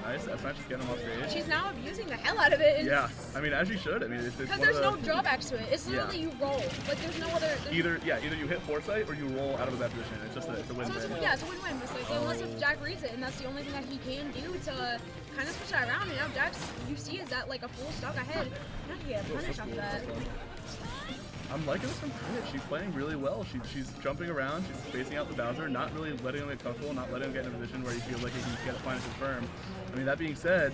E: nice. That's not just getting him off stage.
A: She's now abusing the hell out of it.
E: Yeah, I mean, as you should. I mean, it's
A: Because
E: one
A: there's
E: of
A: no
E: the,
A: drawbacks to it. It's literally you roll. Like there's no other.
E: either you hit foresight or you roll out of a bad position. It's just it's a
A: So
E: win-win.
A: it's a win-win. It's like, unless if Jack reads it, and that's the only thing that he can do to kind of switch that around. And now Jack's, you see, is that like a full stock ahead. Not to get a punish off that.
E: I'm liking this from Crit. She's playing really well. She's jumping around. She's spacing out the Bowser, not really letting him get comfortable, not letting him get in a position where he feels like he can get a final confirm. I mean, that being said,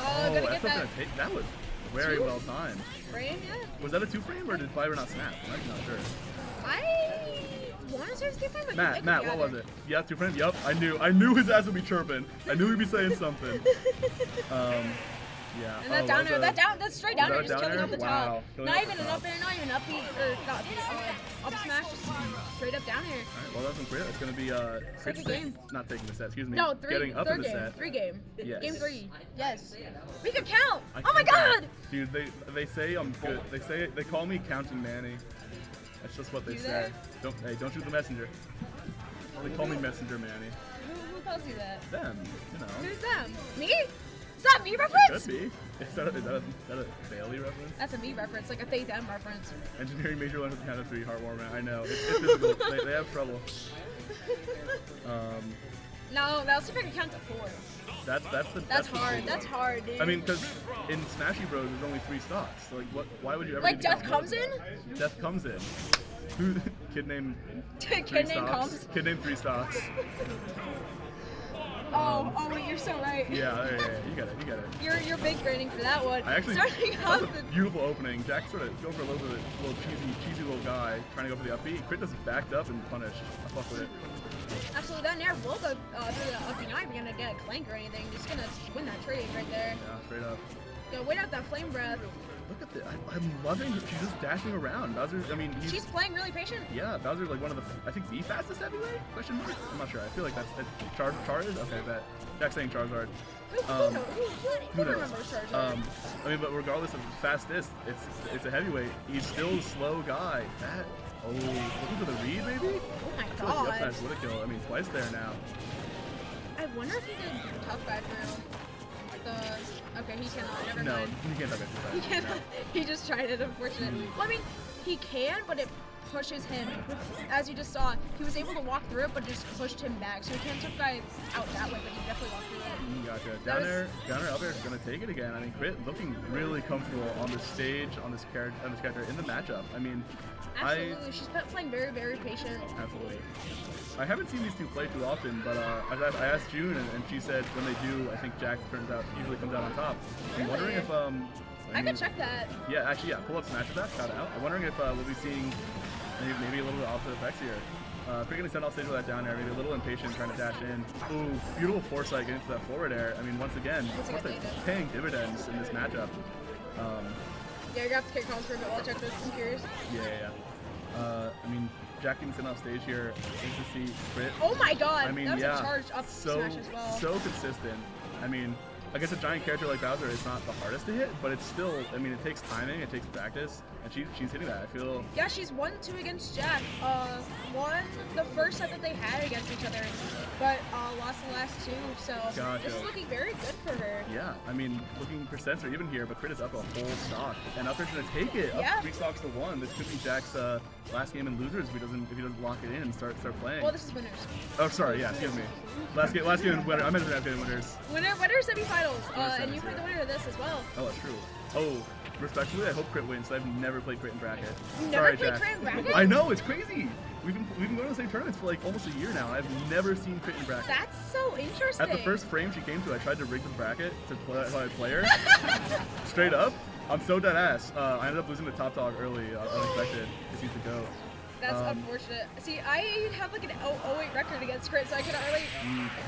A: Gonna get
E: that's
A: that
E: gonna take. That was very
A: two?
E: well timed.
A: frame, yeah.
E: Was that a 2-frame or did Fiber not snap? I'm actually not sure.
A: I want to say it's 2-frame, but
E: Matt, what was it? Yeah, 2-frame. Yup, I knew his ass would be chirping. I knew he'd be saying something. Yeah.
A: And that
E: Oh,
A: down
E: that
A: air,
E: was a-
A: that's straight down air,
E: that
A: just
E: down
A: killing
E: air?
A: off the
E: Wow,
A: top.
E: killing
A: Not
E: off
A: even
E: the
A: an
E: top.
A: up air, not even up B, or not, up smash, just straight up down air.
E: Alright, well, that's from Crit. It's going to be Crit's
A: game.
E: not taking the set, excuse me.
A: No, three,
E: Getting up in
A: third
E: the
A: game,
E: set.
A: 3 game.
E: Yes.
A: Game 3, yes. We could count!
E: I
A: Oh my
E: can't count.
A: god!
E: Dude, they say I'm good. They call me Counting Manny. That's just what they
A: You
E: say.
A: there?
E: Don't shoot the messenger. They call me Messenger Manny.
A: Who calls you that?
E: Them, you know.
A: Who's them? Me? Is that me reference?
E: Could be. Is that a Bailey reference?
A: That's a me reference, like a they them reference.
E: Engineering major learns at the count of 3, heartwarming. I know. It's difficult. they have trouble.
A: No, let's see if I can count to 4.
E: That's the
A: hard.
E: tricky
A: That's
E: one.
A: hard, dude.
E: I mean, because in Smashy Bros, there's only 3 stocks. So, like, why would you ever?
A: like
E: need to
A: Death
E: count more
A: comes
E: than
A: in?
E: that? Death comes in. Who? Kid named.
A: Kid
E: 3
A: name
E: stocks.
A: comes.
E: Kid named 3 stocks.
A: Oh wait, you're so right.
E: Yeah, you get it.
A: You're big grading for that one.
E: I actually.
A: Starting
E: That
A: off
E: was a
A: the
E: beautiful opening. Jack sort of going for a little cheesy little guy trying to go for the up B. Crit just backed up and punished. I fuck with it.
A: Actually, that Nair will go through the up and not even gonna get a clank or anything. Just gonna win that trade right there.
E: Yeah, straight up.
A: Go wait out that flame breath.
E: Look at this. I'm loving her. She's just dashing around. Bowser, I mean, he's...
A: She's playing really patient.
E: Yeah, Bowser's like one of the, I think the fastest heavyweight? Question mark? I'm not sure. I feel like that's Char is? Okay, bet. Jack's saying Charizard.
A: Who
E: knows?
A: remembers Charizard?
E: I mean, but regardless of fastest, it's a heavyweight. He's still a slow guy. Looking for the read, maybe?
A: Oh my
E: I feel like the up
A: god.
E: smash would have killed. I mean, twice there now.
A: I wonder if he did tough guy through the. Okay, he cannot. Never
E: No,
A: mind.
E: you can't have it.
A: He cannot. He just tried it, unfortunately. Well, I mean, he can, but it pushes him. As you just saw, he was able to walk through it, but it just pushed him back. So he can't tough guy out that way, but he definitely walked through it.
E: Gotcha.
A: That was-
E: Down air, up air is gonna take it again. I mean, Crit looking really comfortable on this stage, on this character in the matchup. I mean,
A: Absolutely, she's playing very, very patient.
E: Absolutely. I haven't seen these two play too often, but I asked June, and she said when they do, I think Jack usually comes out on top. I'm wondering if
A: I could check that.
E: Yeah, actually, yeah. Pull up Smash Attack, shout out. I'm wondering if we'll be seeing maybe a little bit of opposite effects here. Pretty gonna send off stage with that down air, maybe a little impatient trying to dash in. Ooh, beautiful foresight getting into that forward air. I mean, once again,
A: Foresight
E: paying dividends in this matchup.
A: Yeah, you're gonna have to kick calls for a bit while I check this. I'm curious.
E: Yeah. I mean, Jack getting sent off stage here. Interesting to see Crit.
A: Oh my god!
E: I mean,
A: that was
E: yeah,
A: a charged up smash as well.
E: so consistent. I mean, against a giant character like Bowser, it's not the hardest to hit, but it's still, I mean, it takes timing, it takes practice, and she's hitting that. I feel.
A: Yeah, she's 1-2 against Jack. Won the first set that they had against each other, but lost the last 2. So
E: Gotcha.
A: this is looking very good for her.
E: Yeah, I mean, looking percents are even here, but Crit is up a whole stock, and up there's gonna take it. Up
A: Yeah.
E: 3 stocks to 1. This could be Jack's last game in losers if he doesn't lock it in and start playing.
A: Well, this is winners.
E: Oh, sorry. Yeah, excuse me. Last game in winner. I meant to have been winners.
A: Winner semifinals. And you
E: semis,
A: played the
E: yeah.
A: winner of this as well.
E: Oh, that's true. Oh, respectfully, I hope Crit wins. I've never played Crit in bracket.
A: You never
E: Sorry,
A: played
E: Jack.
A: Crit in bracket?
E: I know, it's crazy. We've been going to the same tournaments for like almost a year now. I've never seen Crit in bracket.
A: That's so interesting.
E: At the first frame she came to, I tried to rig the bracket to play her. Straight up. I'm so dead ass. I ended up losing to Top Dog early, unexpected. Because he's the GOAT.
A: That's unfortunate. See, I have like an 0-8 record against Crit, so I could really.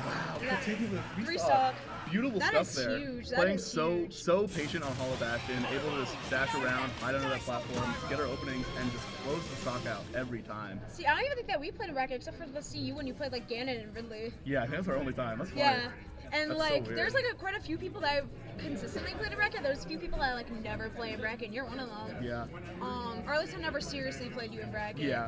E: Wow,
A: Yeah.
E: taking the
A: Three
E: stock.
A: stock.
E: Beautiful
A: That
E: stuff
A: is
E: there.
A: huge. That
E: Playing
A: is
E: so
A: huge.
E: patient on Hollow Bastion, able to just dash around, hide under that platform, get our openings, and just close the stock out every time.
A: See, I don't even think that we played a bracket except for the CU when you played like Ganon and Ridley.
E: Yeah, I think that's our only time. That's fine.
A: Yeah. And
E: That's so
A: like,
E: weird.
A: there's like quite a few people that I've consistently played a bracket. There's a few people that like never play in bracket, and you're one of them.
E: Yeah.
A: Or at least I've never seriously played you in bracket.
E: Yeah.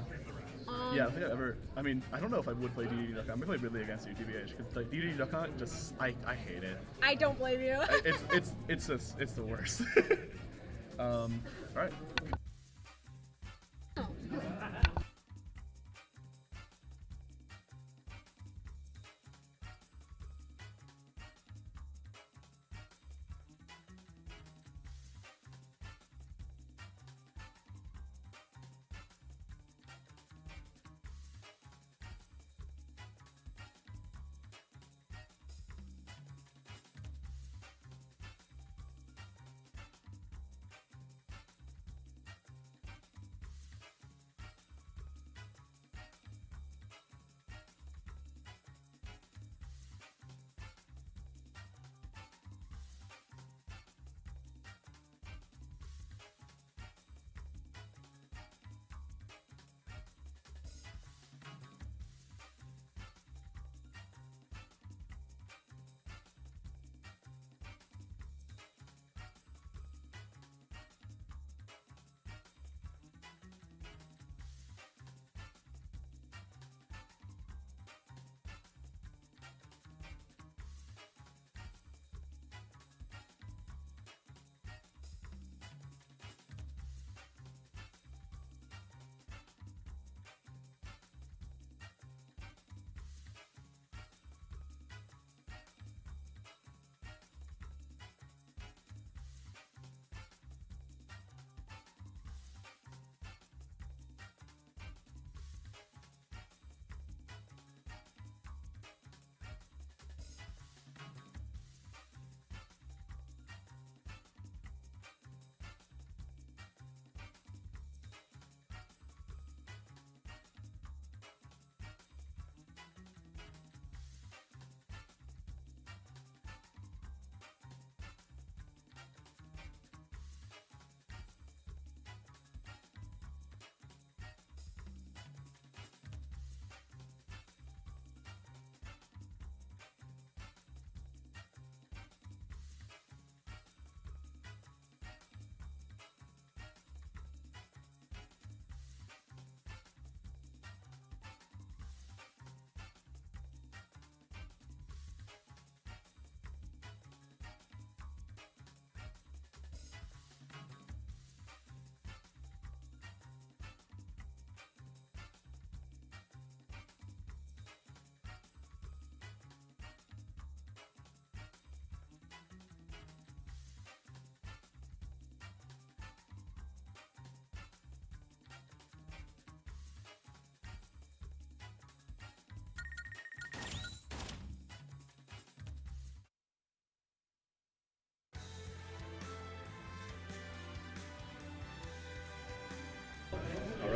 A: Um,
E: Yeah, I don't think I've ever. I mean, I don't know if I would play DDD Duck Hunt. I'm gonna play Ridley against you, TBH, because like DDD Duck Hunt, just I hate it.
A: I don't blame you.
E: It's the worst. All right.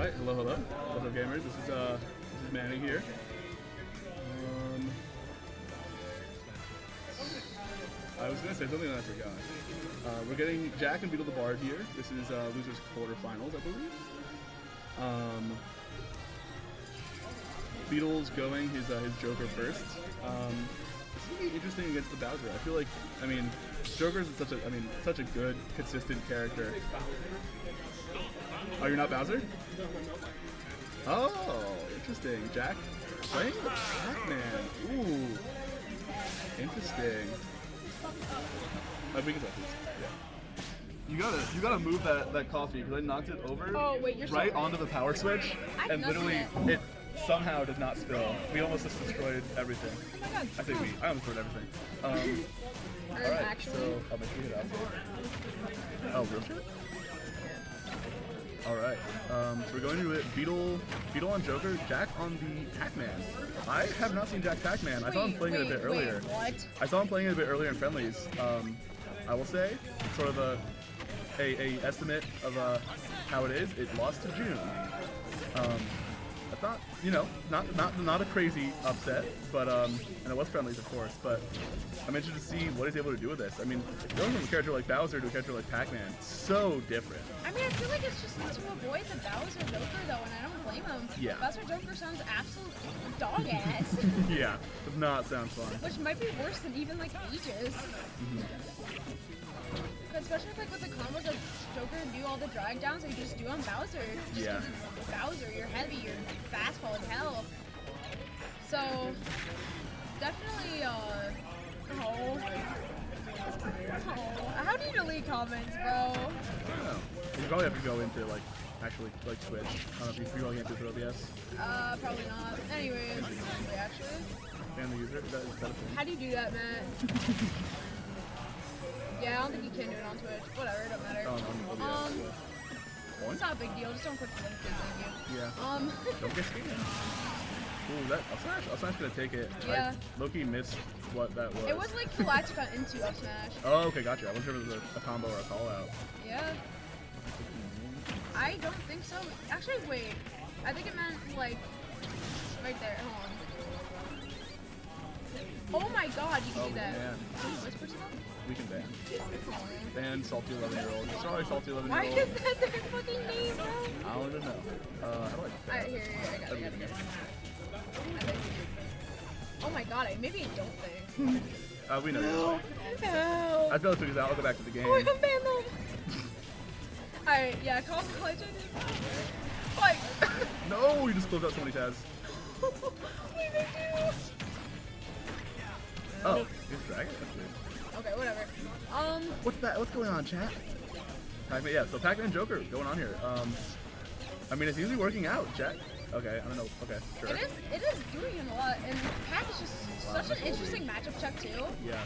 E: right, hello, hello. What's up, gamers? This is Manny here. I was gonna say something and I forgot. We're getting Jack and Beetle the Bard here. This is losers quarterfinals, I believe. Beetle's going his Joker first. This is gonna be interesting against the Bowser. I feel like, I mean, Joker's such a good, consistent character. Oh, you're not Bowser? Oh, interesting. Jack playing the Pac-Man. Ooh, interesting. We can talk this. Yeah. You gotta move that coffee because I knocked it over
A: Oh, wait, you're
E: right
A: so
E: onto the power switch,
A: I've
E: and
A: noticed
E: literally it somehow did not spill. We almost just destroyed everything.
A: Oh my god.
E: I think I almost destroyed everything.
A: Or
E: All right,
A: actually.
E: so I'll make sure you hit up. Oh, real shit? All right, so we're going to it. Beetle on Joker, Jack on the Pac-Man. I have not seen Jack Pac-Man. I saw him playing it a bit earlier.
A: What?
E: I saw him playing it a bit earlier in friendlies. I will say, sort of a estimate of how it is. It lost to June. That's not, you know, not a crazy upset, but and it was friendlies, of course. But I'm interested to see what he's able to do with this. I mean, going from a character like Bowser to a character like Pac-Man, so different.
A: I mean, I feel like it's just to avoid the Bowser Joker though, and I don't blame him.
E: Yeah.
A: Bowser Joker sounds absolute dog ass.
E: Yeah, does not sound fun.
A: Which might be worse than even like Aegis. Especially with the combos that Joker do all the drag downs that you just do on Bowser. Just 'cause it's Bowser, you're heavy, you're fastball as hell. So definitely how do you delete comments, bro?
E: I don't know. You probably have to go into actually Twitch. I don't know if you really can't do it through OBS.
A: Probably not. Anyways, wait, actually.
E: Ban the user. Is that a thing?
A: How do you do that, Matt? Yeah, I don't think you can do it on Twitch. Whatever, it don't matter.
E: Oh, on OBS.
A: It's not a big deal. Just don't click the link, thank you.
E: Yeah. Don't get scared. Ooh, that Up Smash gonna take it.
A: Yeah.
E: Loki missed what that was.
A: It was like Galactica into Up Smash.
E: Oh, okay, gotcha. I wasn't sure if it was a combo or a call out.
A: Yeah. I don't think so. Actually, wait. I think it meant like right there. Hold on. Oh my god, you can do that.
E: Man.
A: Can you whisper to them?
E: We can ban. Ban salty 11-year-old. Sorry, salty 11-year-old.
A: Why is that their fucking name, bro?
E: I don't even know. How do I?
A: Alright, here, I got it. Oh my god, maybe I don't think.
E: We know.
A: No.
E: I feel like figures out. I'll go back to the game.
A: Oh, I can ban them. Alright, yeah, call the legend. Like.
E: No, you just closed out so many tabs.
A: What did I do?
E: Oh, he's dragging. That's weird.
A: Okay, whatever.
E: What's that? What's going on, chat? Pac-Man, yeah. So Pac-Man Joker going on here. I mean, it's usually working out, Jack. Okay, I don't know. Okay, sure.
A: It is doing him a lot, and Pac is just such an interesting matchup check too.
E: Yeah.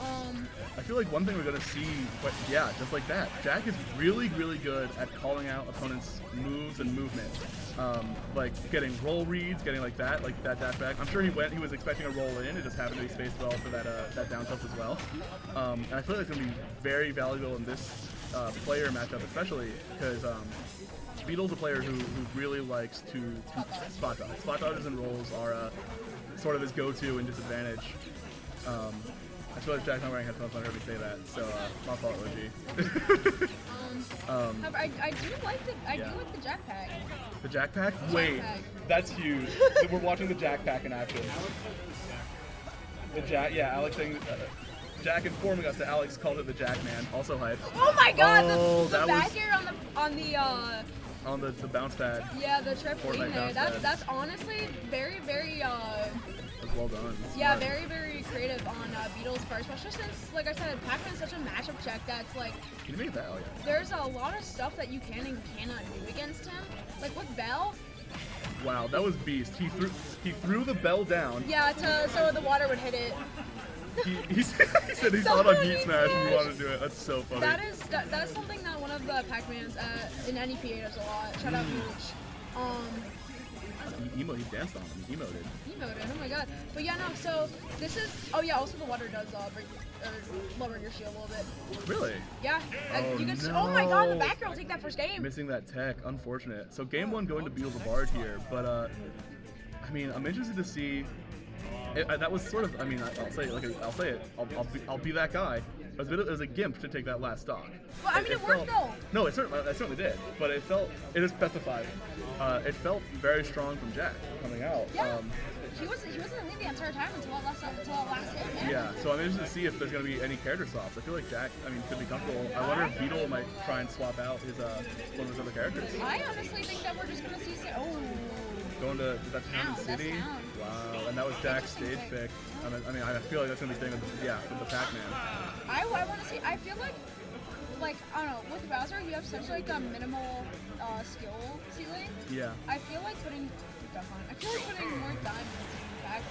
A: Um,
E: I feel like one thing we're gonna see, but yeah, just like that. Jack is really, really good at calling out opponents' moves and movement. Like getting roll reads, getting like that dash back. I'm sure he was expecting a roll in. It just happened to be spaced well for that down tilt as well. And I feel like it's gonna be very valuable in this player matchup, especially because Beetle's a player who really likes to spot dodge. Spot dodges and rolls are sort of his go-to and disadvantage. I feel like Jack's not wearing headphones when I heard me say that, so my fault, OG.
A: I do like the Jack Pack.
E: The Jack Pack? Wait,
A: Pack.
E: that's huge. We're watching the Jack Pack in action. The Jack, yeah, Alex saying, Jack informing us that Alex called it the Jack Man. Also hype.
A: Oh my god,
E: Oh,
A: the
E: that
A: back
E: was-
A: air
E: On the bounce pad.
A: yeah, the trampoline
E: Fortnite
A: there.
E: bounce pad.
A: That's honestly very
E: It was well done.
A: yeah,
E: Smart.
A: very creative on Beetle's part, especially since, like I said, Pac-Man's such a matchup check that's like,
E: Can you make that? Oh, yeah.
A: there's a lot of stuff that you can and cannot do against him. Like with Bell,
E: Wow, that was beast. He threw the bell down.
A: yeah, so the water would hit it.
E: He said he saw it on Heat Smash and he wanted to do it. That's so funny.
A: That is something that one of the Pac-Mans in NEPA does a lot. Shout out Mooch.
E: He danced on him. He emoted.
A: Emoted. Oh my god. But yeah, no. So this is. Oh yeah. Also, the water does break or lower your shield a little bit.
E: Really?
A: Yeah.
E: Oh,
A: you can. Oh my god. The
E: no.
A: back row will take that first game.
E: Missing that tech. Unfortunate. So game one going to Beetle the Bard here, but I mean, I'm interested to see. That was sort of. I mean, I'll say it. I'll be that guy. It was a gimp to take that last stock.
A: Well, I mean, it worked though.
E: No, it certainly did. But it is specified. It felt very strong from Jack coming out.
A: Yeah. He wasn't in the lead the entire time until that last hit. Man.
E: Yeah. So I'm interested to see if there's going to be any character swaps. I feel like Jack, I mean, could be comfortable. I wonder if Beetle might try and swap out his one of his other characters.
A: I honestly think that we're just gonna see.
E: Going to is that Town City?
A: Town.
E: Wow. And that was Jack's stage pick. I mean, I feel like that's going to be staying with the Pac-Man.
A: I want to see. I feel like I don't know. With Bowser, you have such like a minimal skill ceiling.
E: Yeah.
A: I feel like putting more diamonds in Pac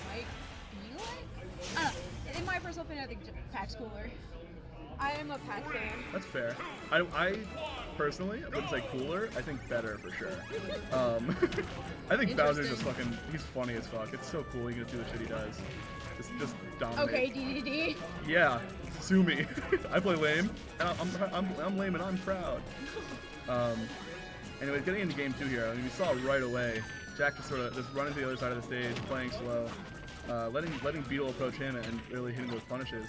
A: might be like. I don't know. In my personal opinion, I think Pac's cooler. I am a Pac fan.
E: That's fair. I personally wouldn't say cooler. I think better for sure. I think Bowser's just fucking. He's funny as fuck. It's so cool. You can do the shit he does. Just dominate.
A: Okay, DDD.
E: Yeah, sue me. I play lame, and I'm lame, and I'm proud. Anyways, getting into game two here. I mean, we saw right away Jack just sort of just running to the other side of the stage, playing slow. Letting Beetle approach him and really hitting those punishes.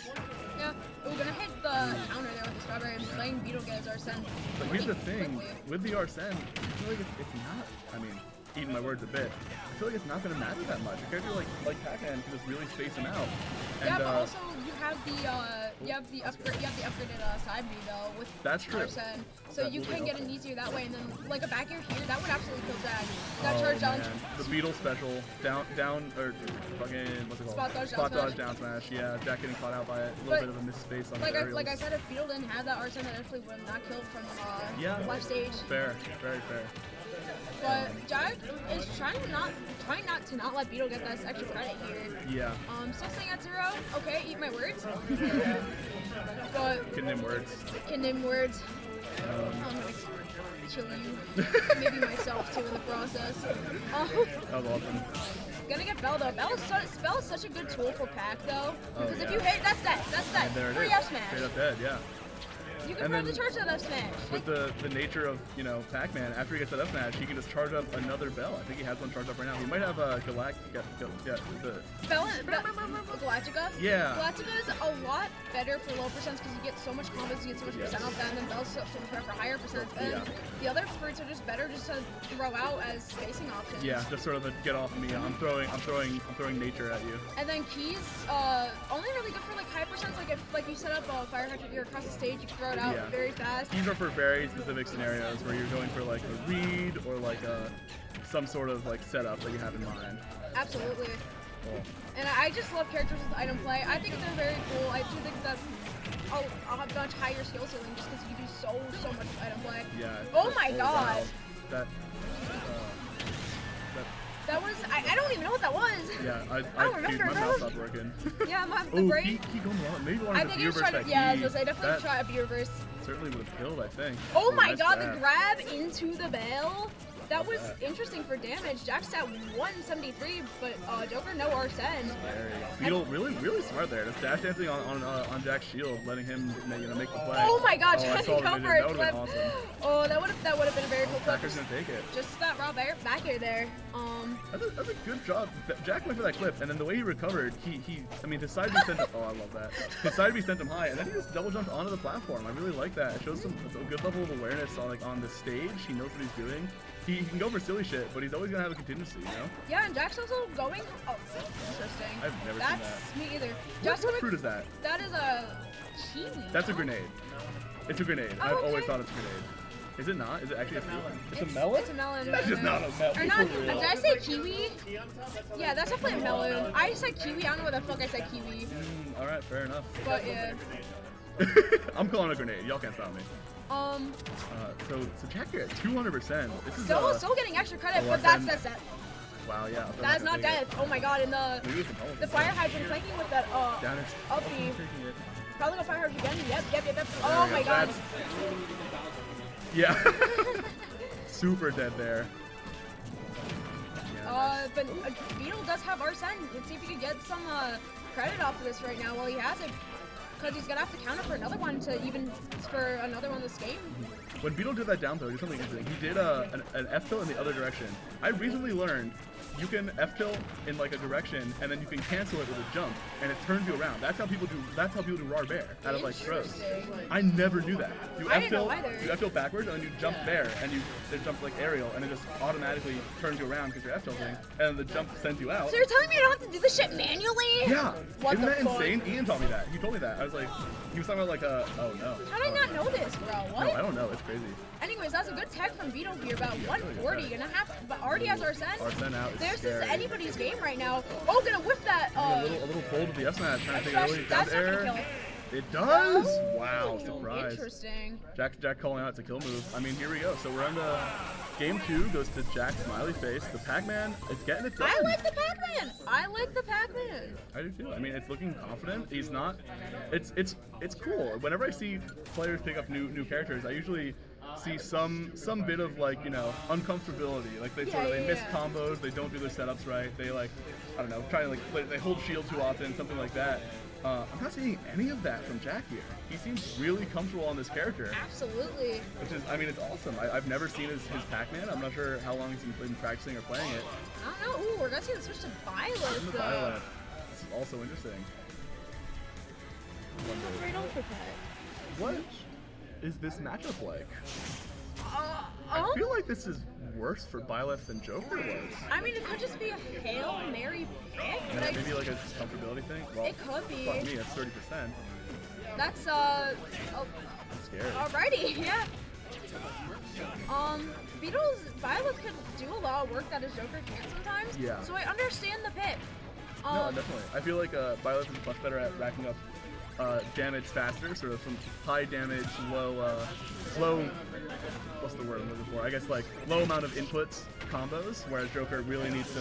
A: Yeah, we're gonna hit the counter there with the strawberry and letting Beetle get his Arsene.
E: But here's the thing, with the Arsene, I feel like it's not, I mean, eating my words a bit, I feel like it's not gonna matter that much. A character like Pac-Man can just really space him out. And,
A: yeah, but also you have the upgraded side B though with
E: that's true.
A: Arsene. So
E: That
A: you
E: will be
A: can get it
E: helpful.
A: easier that way, and then like a back air here, that would absolutely kill Jack. That
E: Oh,
A: charge down.
E: man. The Beetle special, down, or fucking, what's it called?
A: Spot dodge,
E: down smash. Yeah, Jack getting caught out by it. A little
A: But,
E: bit of a missed space on
A: Like
E: the
A: I
E: aerials.
A: said, if Beetle didn't have that Arsene, that definitely would have not killed from
E: Yeah.
A: left stage.
E: Fair, very fair.
A: But Jack is trying not to let Beetle get that extra credit here.
E: Yeah.
A: Still staying at 0. Okay, eat my words. But
E: Can name words.
A: can name words. I'm gonna kill you. Maybe myself too in the process.
E: That was awesome.
A: Gonna get Bell though. Bell is such a good tool for Pac though.
E: Oh,
A: Because if
E: yeah.
A: you hit, that's dead. That's dead.
E: And there it
A: Free
E: is.
A: F smash.
E: Straight up dead, yeah.
A: You can
E: And
A: probably
E: then-
A: charge that F smash.
E: With the nature of, Pac-Man, after he gets that up smash, he can just charge up another bell. I think he has one charged up right now. He might have a Galactica.
A: Galactica.
E: Yeah.
A: Galactica is a lot better for low percents because you get so much combos, you get so much percent off that, and then Bell's so much better for higher percents. And
E: Yeah.
A: the other fruits are just better just to throw out as spacing options.
E: Yeah, just sort of a get off me. I'm throwing nature at you.
A: And then keys, only really good for like high percents. Like if you set up a fire hydrant, you're across the stage, you can throw it out
E: Yeah.
A: very fast.
E: These are for very specific scenarios where you're going for like a read or like some sort of like setup that you have in mind.
A: Absolutely.
E: Cool.
A: And I just love characters with item play. I think they're very cool. I do think that I'll have much higher skill ceiling just because you can do so much item play.
E: Yeah.
A: Oh my
E: wow.
A: god.
E: That
A: That was, I don't even know what that was.
E: yeah,
A: I don't
E: dude,
A: remember.
E: my
A: That
E: mouth
A: was-
E: stopped working.
A: Yeah, the
E: Oh,
A: brain.
E: Key going on. Maybe one
A: I
E: of the
A: think he was
E: view
A: trying
E: versus
A: to, yeah, I was
E: Key.
A: gonna say, definitely
E: That
A: try a B reverse.
E: certainly would have killed, I think.
A: Oh
E: Ooh,
A: my
E: nice
A: god,
E: grab.
A: the grab into the bell. That was
E: that.
A: interesting for damage. Jack's at 173, but Joker no Arsene.
E: Beetle really smart there. Just dash dancing on Jack's shield, letting him make the play.
A: Oh my god,
E: I
A: trying
E: saw
A: to
E: the
A: go
E: video.
A: for a
E: That would've
A: clip.
E: been awesome.
A: Oh, that would have been a very cool clip.
E: Cracker's gonna take it.
A: Just that raw back air there.
E: That's a good job. Jack went for that clip, and then the way he recovered, I mean, his side B sent him. Oh, I love that. His side B sent him high, and then he just double jumped onto the platform. I really like that. It shows a good level of awareness on the stage. He knows what he's doing. He can go for silly shit, but he's always gonna have a contingency, you know?
A: Yeah, and Jack's also going. Oh, interesting.
E: I've never seen
A: That's
E: that.
A: me either.
E: What
A: Jack's going.
E: fruit is that?
A: That is a kiwi.
E: That's a grenade. It's a grenade.
A: Oh,
E: I've
A: okay.
E: always thought it's a grenade. Is it not? Is it actually a fruit? It's a melon?
A: It's a melon.
E: That's just not a melon.
A: Or not,
E: For real.
A: did I say kiwi? Yeah, that's definitely a melon. I said kiwi. I don't know what the fuck I said kiwi.
E: All right, fair enough.
A: But yeah.
E: I'm calling a grenade. Y'all can't stop me. So Jack here at 200%. This is
A: Still getting extra credit,
E: a
A: but that's
E: lesson.
A: that.
E: wow, yeah.
A: That is not death. Oh my god, and
E: Maybe we can hold
A: the
E: it.
A: fire hydrant flanking with that
E: Down it.
A: up
E: Oh,
A: B.
E: taking it.
A: Probably gonna fire hydrant again. Yep.
E: There
A: Oh
E: we
A: my
E: go.
A: god.
E: That's- Yeah. Super dead there.
A: But Beetle does have Arsene. Let's see if he can get some credit off of this right now while he has it. Because he's going to have to counter for another one to even for another one this game.
E: When Beetle did that down throw, he did something interesting. He did an F tilt in the other direction. I recently learned you can F tilt in like a direction, and then you can cancel it with a jump, and it turns you around. That's how people do. That's how people do raw bear out of like throws.
A: Interesting.
E: I never knew that. You
A: I
E: F
A: didn't know
E: tilt,
A: either.
E: you F tilt backwards, and then you jump bear, and you jump like aerial, and it just automatically turns you around because you're F tilting, and then the jump sends you out.
A: So you're telling me I don't have to do this shit manually?
E: Yeah.
A: What
E: Isn't
A: the
E: that
A: fuck?
E: insane? Ian told me that. He told me that. I was like, he was talking about like oh no.
A: How did I not know this, bro? What?
E: No, I don't know. It's crazy.
A: Anyways, that's a good tech from Beetle here, about
E: Yeah,
A: 140.
E: really good
A: Gonna have, but already has Arsene.
E: Arsene out is
A: This
E: scary.
A: is anybody's game right now. Oh, gonna whiff that.
E: A little fold of the F smash, trying to take
A: That's
E: early
A: not
E: down
A: gonna
E: air.
A: kill.
E: It does!
A: Oh,
E: Wow, surprise.
A: Interesting.
E: Jack calling out it's a kill move. I mean, here we go. So we're on to game 2, goes to Jack's smiley face. The Pac-Man, it's getting it done.
A: I like the Pac-Man. I like the Pac-Man.
E: I do too. I mean, it's looking confident. He's not. It's cool. Whenever I see players pick up new characters, I usually see some bit of like, you know, uncomfortability. Like they they miss combos, they don't do their setups right. They like, I don't know, try to like they hold shield too often, something like that. I'm not seeing any of that from Jack here. He seems really comfortable on this character,
A: Absolutely.
E: which is, I mean, it's awesome. I've never seen his Pac-Man. I'm not sure how long he's been practicing or playing it.
A: I don't know. Ooh, we're gonna see the switch to Violet.
E: In the Violet. This is also interesting.
B: Right on for that.
E: What is this matchup like?
A: Uh,
E: I feel like this is worse for Byleth than Joker was.
A: I mean, it could just be a Hail Mary pick, but
E: Maybe like a comfortability thing? Well,
A: it could be.
E: fuck me, that's 30%.
A: That's
E: I'm scared.
A: alrighty, yeah. Beetle's Violet could do a lot of work that his Joker can't sometimes.
E: Yeah.
A: So I understand the pick.
E: No, definitely. I feel like Byleth is much better at racking up damage faster, sort of from high damage, low, what's the word I'm looking for? I guess like low amount of inputs combos, whereas Joker really needs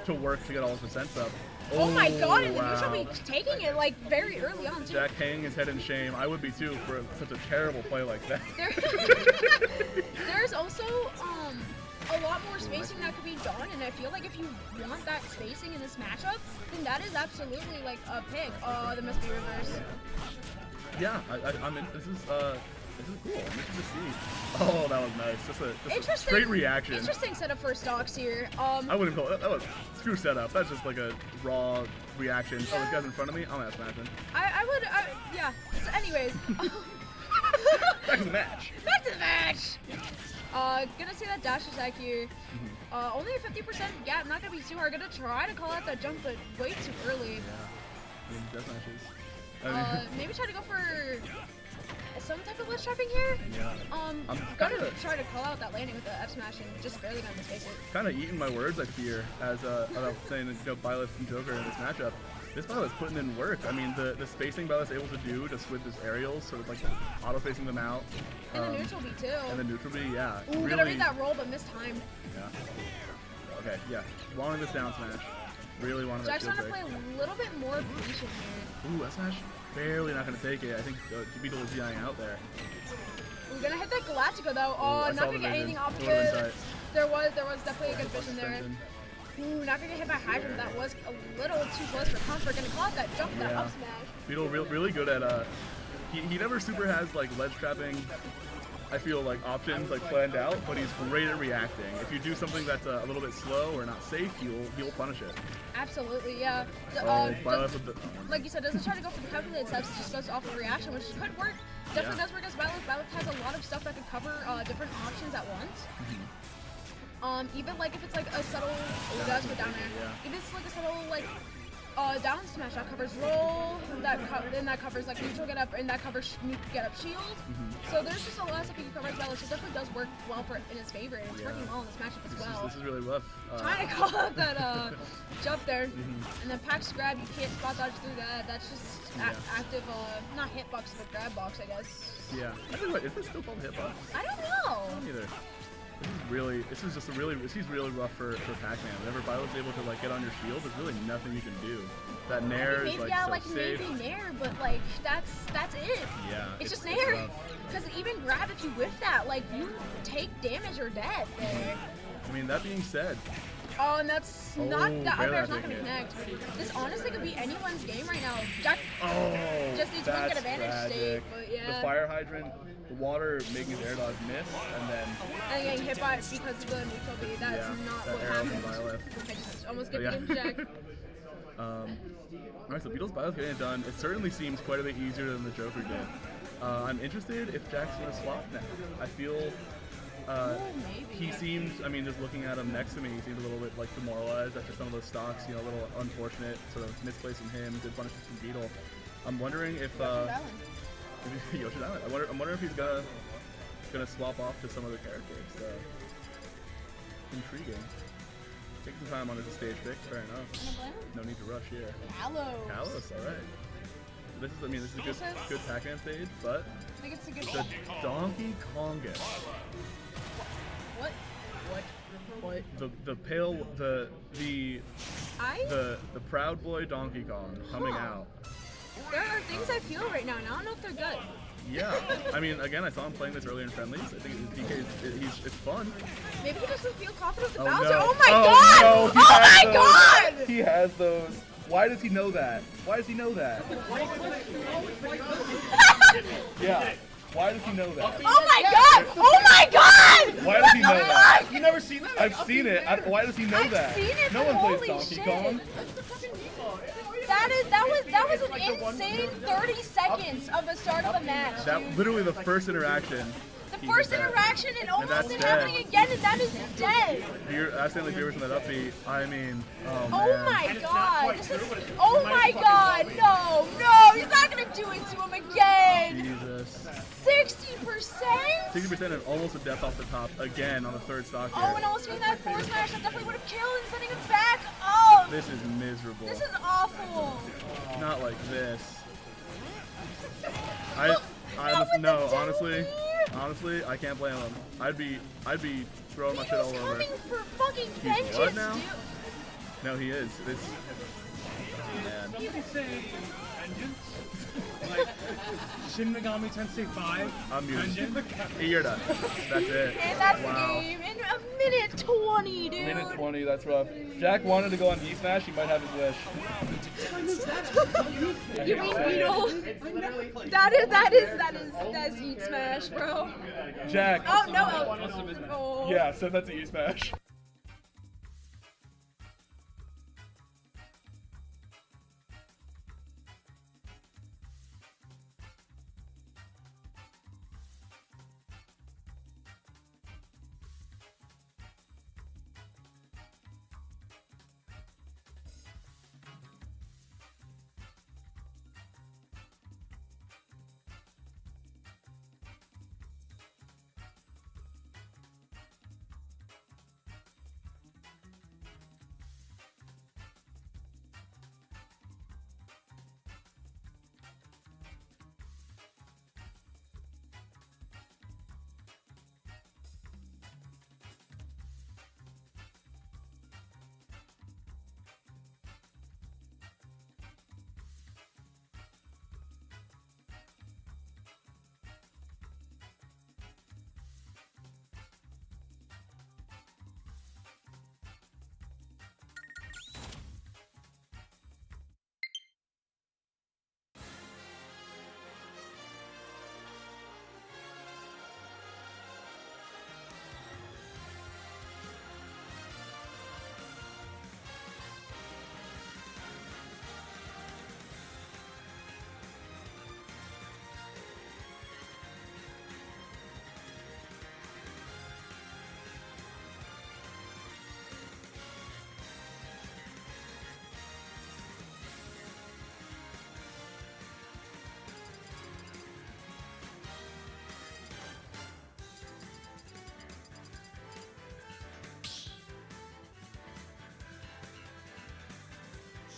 E: to work to get all his percents up.
A: Oh my god, and the
E: wow.
A: neutral be taking it like very early on too.
E: Jack hanging his head in shame. I would be too for such a terrible play like that.
A: There's also a lot more spacing that could be done, and I feel like if you want that spacing in this matchup, then that is absolutely like a pick. Oh, the must be reverse.
E: Yeah, I'm in. This is cool. I'm interested to see. Oh, that was nice. Just a straight reaction.
A: Interesting setup for stocks here.
E: I wouldn't call it. That was screw setup. That's just like a raw reaction. Oh, this guy's in front of me. I'm gonna smash him.
A: I would, yeah. So anyways,
E: Back to the match.
A: back to the match. Gonna see that dash attack here. Only a 50% gap. Not gonna be too hard. Gonna try to call out that jump, but way too early.
E: I mean, death matches. I mean,
A: Maybe try to go for some type of ledge trapping here.
E: yeah.
A: I'm
E: kinda-
A: gonna try to call out that landing with the F smash and just barely gonna mispace it.
E: Kind of eating my words, I fear, as I'm saying, you know, Byleth and Joker in this matchup. This Byleth's putting in work. I mean, the spacing Byleth's able to do just with his aerials, sort of like auto-facing them out.
A: And the neutral B too.
E: And the neutral B, yeah.
A: Ooh,
E: really,
A: gonna read that roll, but missed time.
E: Yeah. Okay, yeah. Wanting this down smash. Really wanted that
A: Jack's
E: shield
A: trying to
E: break.
A: play a little bit more patient here.
E: Ooh, that smash barely not gonna take it. I think Beetle is DIing out there.
A: We're gonna hit that Galactica though.
E: Ooh,
A: Oh,
E: I
A: not
E: saw
A: gonna
E: the
A: get
E: vision.
A: anything off of
E: Would've
A: it.
E: been tight.
A: There was definitely a good vision there.
E: Suspension.
A: Ooh, not gonna get hit by Hydrant. That was a little too close for comfort. Gonna call out that jump, that
E: Yeah.
A: up smash.
E: Beetle really good at he never super has like ledge trapping. I feel like options like planned out, but he's great at reacting. If you do something that's a little bit slow or not safe, he'll punish it.
A: Absolutely, yeah.
E: Byleth with the
A: Like you said, doesn't try to go for the calculated steps, it just goes off of reaction, which could work. Definitely
E: Yeah.
A: does work as Violet. Violet has a lot of stuff that could cover different options at once. Even like if it's like a subtle, oh, that's for down air.
E: Yeah.
A: If it's like a subtle like down smash that covers roll, then that covers like neutral get up, and that covers get up shield. So there's just a lot of stuff you can cover as well. So it definitely does work well in his favor, and it's working well in this matchup as well.
E: This is really rough.
A: Trying to call out that jump there, and then Pax grab, you can't spot dodge through that. That's just active, not hitbox, but grab box, I guess.
E: Yeah. I think what is this still called hitbox?
A: I don't know.
E: I don't either. This is really rough for Pac-Man. Whenever Violet's able to like get on your shield, there's really nothing you can do. That nair is
A: Maybe,
E: like so
A: like
E: safe.
A: maybe nair, but like that's it.
E: Yeah.
A: It's just nair.
E: rough.
A: Because even grab, if you whiff that, like you take damage or death there.
E: I mean, that being said,
A: Oh, and that's
E: Oh,
A: not that
E: barely
A: upper's not
E: taking
A: gonna
E: it.
A: connect. This honestly could be anyone's game right now. Jack
E: Oh,
A: just needs one
E: that's
A: good advantage
E: tragic.
A: state, but yeah.
E: The fire hydrant, the water making his air dodge miss, and then
A: And getting hit by it because of the neutral B. That's
E: yeah,
A: not
E: that
A: what
E: arrow
A: happened.
E: from Byleth.
A: I just almost get
E: Yeah.
A: the game check.
E: Alright, so Beatles Byleth getting it done. It certainly seems quite a bit easier than the Joker did. I'm interested if Jack's gonna swap now. I feel he seems, I mean, just looking at him next to me, he seems a little bit like demoralized after some of those stocks, you know, a little unfortunate, sort of misplacing him, good punishment from Beetle. I'm wondering if Yoshi's Island. I'm wondering if he's gonna swap off to some other characters. Intriguing. Take some time on his stage pick, fair enough. No need to rush here. Kalos, alright. This is, I mean, this is a good Pac-Man stage, but
A: I think it's a good
E: the Donkey Kongus.
A: What?
E: The pale, the Proud Boy Donkey Kong coming
A: Huh.
E: out.
A: There are things I feel right now, and I don't know if they're good.
E: Yeah, I mean, again, I saw him playing this earlier in friendlies. I think it's fun.
A: Maybe he doesn't feel confident with
E: Oh,
A: Bowser.
E: no.
A: Oh my
E: Oh,
A: god!
E: no, he
A: Oh
E: has
A: my
E: those.
A: god!
E: He has those. Why does he know that? Why does he know that? Yeah. Why does he know that?
A: Oh my god! Oh my god!
E: Why does he know that?
C: You never seen that?
E: I've seen it. Why does he know
A: I've
E: that?
A: seen it,
E: No
A: but
E: one
A: holy
E: plays Donkey
A: shit.
E: Kong.
A: That was an insane 30 seconds of the start of a match.
E: That literally the first interaction.
A: The
E: he
A: first
E: did that.
A: interaction and almost
E: that's
A: it
E: dead.
A: happening again, and that is dead.
E: You're accidentally viewers from that upbeat. I mean, oh man.
A: Oh my god! This is, oh my god! No, no, he's not gonna do it to him again.
E: Jesus.
A: 60%.
E: 60% and almost a death off the top again on the third stock here.
A: Oh, and almost getting that force smash that definitely would have killed and sending him back. Oh,
E: This is miserable.
A: this is awful.
E: Not like this.
A: Not with
E: No,
A: the
E: honestly, I can't blame him. I'd be throwing my shit all
A: He's
E: over.
A: coming for fucking
E: He's
A: vengeance,
E: what now?
A: dude.
E: No, he is. It's man.
C: You can say vengeance. Like Shin Megami Tensei 5.
E: I'm muted.
C: Vengeance.
E: You're done. That's it.
A: And that's
E: wow.
A: the game in a minute 20, dude.
E: Minute 20, that's rough. Jack wanted to go on D-Smash, he might have his wish.
A: You mean Beetle? That's Eat Smash, bro.
E: Jack.
A: Oh no. Oh.
E: Yeah, so that's an E-Smash.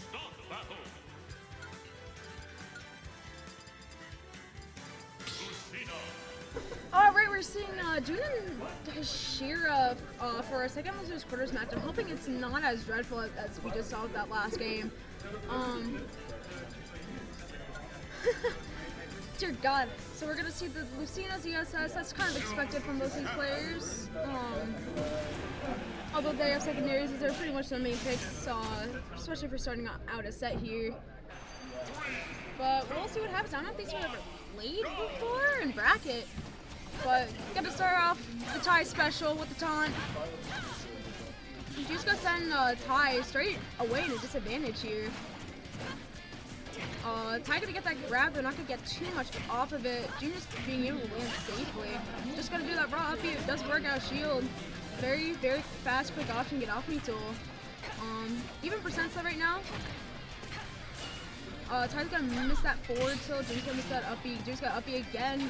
D: Start battle. Lucina.
A: Alright, we're seeing Jun and Hashira for a second losers quarters match. I'm hoping it's not as dreadful as we just saw with that last game. dear God. So we're gonna see the Lucina's ESS. That's kind of expected from most of these players. Although they have secondaries, they're pretty much the main picks, especially for starting out a set here. But we'll see what happens. I don't think these were ever played before in bracket. But gotta start off the Ty special with the taunt. You just gotta send Ty straight away in a disadvantage here. Ty gonna get that grab, they're not gonna get too much off of it. June just being able to land safely. Just gotta do that raw up. It does work out shield. Very, very fast, quick option, get off me tool. Even percent set right now. Ty's gonna miss that forward tilt, June's gonna miss that up B. June's got up B again.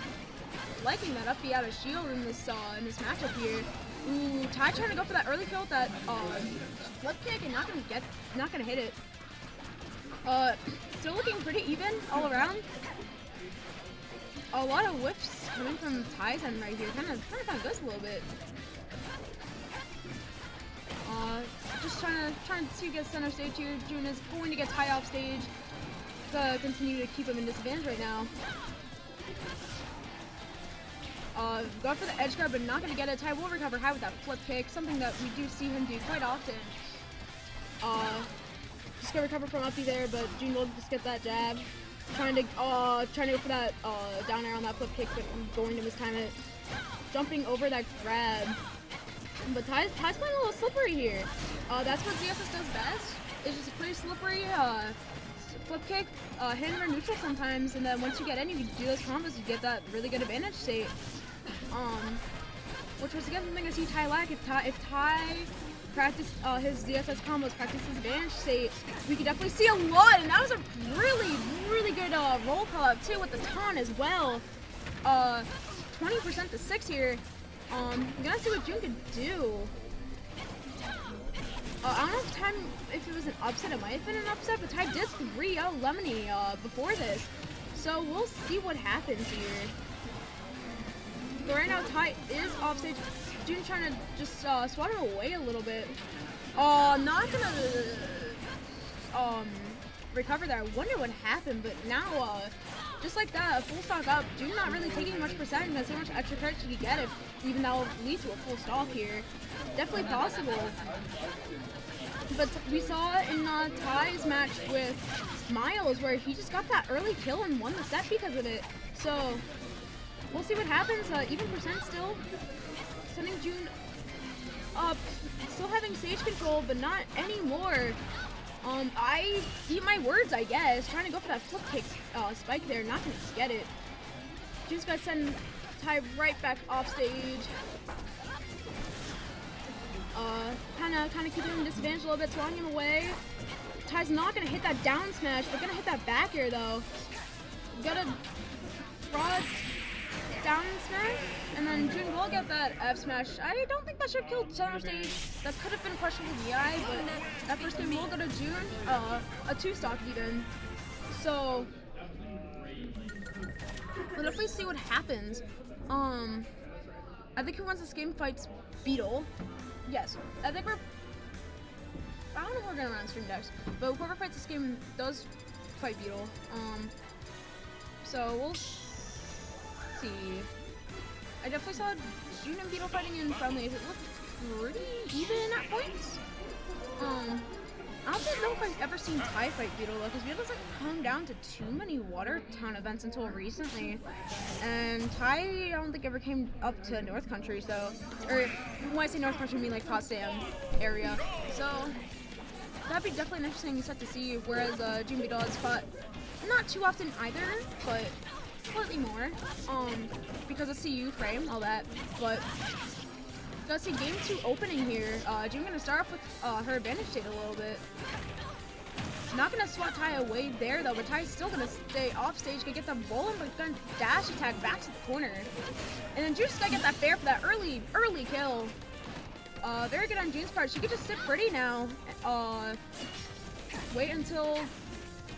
A: Liking that up B out of shield in this matchup here. Ooh, Ty trying to go for that early kill with that flip kick and not gonna hit it. Still looking pretty even all around. A lot of whiffs coming from Ty's end right here. Kind of goes a little bit. Just trying to see who gets center stage here. June is going to get Ty off stage to continue to keep him in disadvantage right now. Go for the edge guard, but not gonna get it. Ty will recover high with that flip kick, something that we do see him do quite often. Just gonna recover from uppy there, but June will just get that jab. Trying to go for that down air on that flip kick, but going to mistime it. Jumping over that grab. But Ty's playing a little slippery here. That's what ZSS does best. It's just a pretty slippery flip kick, hit under neutral sometimes, and then once you get in, you can do those combos, you get that really good advantage state. Which was again something I see Ty lack. If Ty practice his ZSS combos, practice his advantage state, we could definitely see a lot, and that was a really, really good roll call out too with the taunt as well. 20% to 6 here. You gotta see what June could do. I don't know if it was an upset. It might have been an upset, but Ty did 3-0 Lemony before this. So we'll see what happens here. But right now, Ty is off stage. June trying to just swat him away a little bit. Not gonna recover there. I wonder what happened, but now, just like that, a full stock up. June not really taking much percent. That's how much extra credit she could get if even that will lead to a full stock here. Definitely possible. But we saw in Ty's match with Miles where he just got that early kill and won the set because of it. So we'll see what happens. Even percent still. Sending June up. Still having stage control, but not anymore. I eat my words, I guess. Trying to go for that flip kick spike there. Not going to get it. June's got to send Ty right back off stage. Kind of keeping him in disadvantage a little bit, swatting him away. Ty's not gonna hit that down smash, but gonna hit that back air though. Gotta broad down smash, and then June will get that F smash. I don't think that should have killed center stage. That could have been questionable DI, but that first game will go to June, a 2-stock even. So we'll definitely see what happens. I think who wins this game fights Beetle. Yes, I think I don't know if we're gonna run Stream Decks, but whoever fights this game does fight Beetle. So we'll see. I definitely saw June and Beetle fighting in friendlies. It looked pretty even at points. I don't know if I've ever seen Ty fight Beetle though, because Beetle doesn't come down to too many water town events until recently. And Ty, I don't think ever came up to North Country, so, or when I say North Country, I mean like Potsdam area. So that'd be definitely an interesting set to see, whereas June Beetle has fought not too often either, but slightly more, because of CU frame, all that, but let's see, game 2 opening here. June gonna start off with her advantage state a little bit. Not gonna swat Ty away there though, but Ty's still gonna stay off stage, gonna get the bowling, but gonna dash attack back to the corner. And then June's gonna get that fair for that early kill. Very good on June's part. She could just sit pretty now. Wait until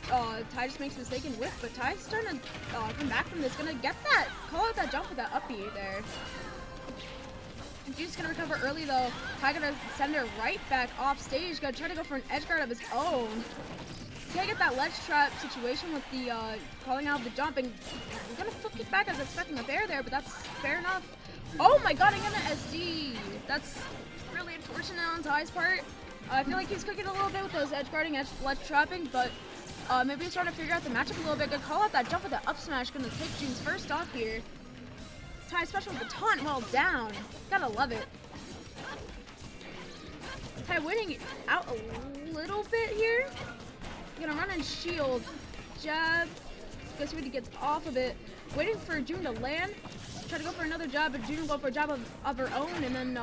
A: Ty just makes a mistake and whiff, but Ty's starting to come back from this. Gonna get that, call out that jump with that up B there. June's gonna recover early though. Ty gonna send her right back off stage. Gonna try to go for an edge guard of his own. can't get that ledge trap situation with the calling out of the jump, and we're gonna flip kick back as expecting a fair there, but that's fair enough. Oh my god, I'm gonna SD. That's really unfortunate on Ty's part. I feel like he's cooking a little bit with those edge guarding, ledge trapping, but maybe he's trying to figure out the matchup a little bit. Good call out that jump with the up smash, gonna take June's first stock here. Ty special with the taunt well down. Gotta love it. Ty winning out a little bit here. Gonna run and shield. Jab. Guess what, he gets off of it. Waiting for June to land. Try to go for another jab, but June will go for a jab of her own, and then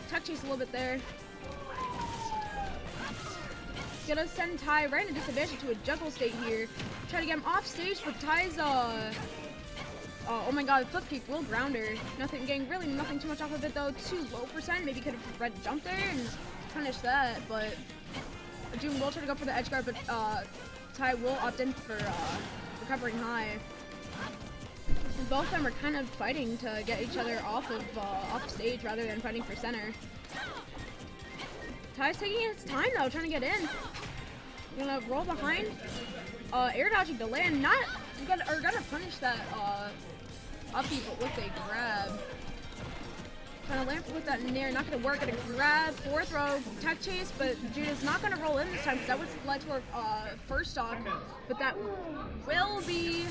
A: tech chase a little bit there. Gonna send Ty right into disadvantage to a juggle state here. Try to get him off stage, but Ty's oh my god, flip kick will ground her. Nothing, getting really nothing too much off of it though. Too low percent. Maybe could have red jump there and punish that, but June will try to go for the edge guard, but Ty will opt in for recovering high. And both of them are kind of fighting to get each other off stage rather than fighting for center. Ty's taking his time though, trying to get in. Gonna roll behind, air dodging to land. Gonna punish that uppy, but with a grab. Trying to land with that nair, not gonna work. Gonna grab, fourth row, tech chase, but Juda's not gonna roll in this time because that would led to our first stock. But that will be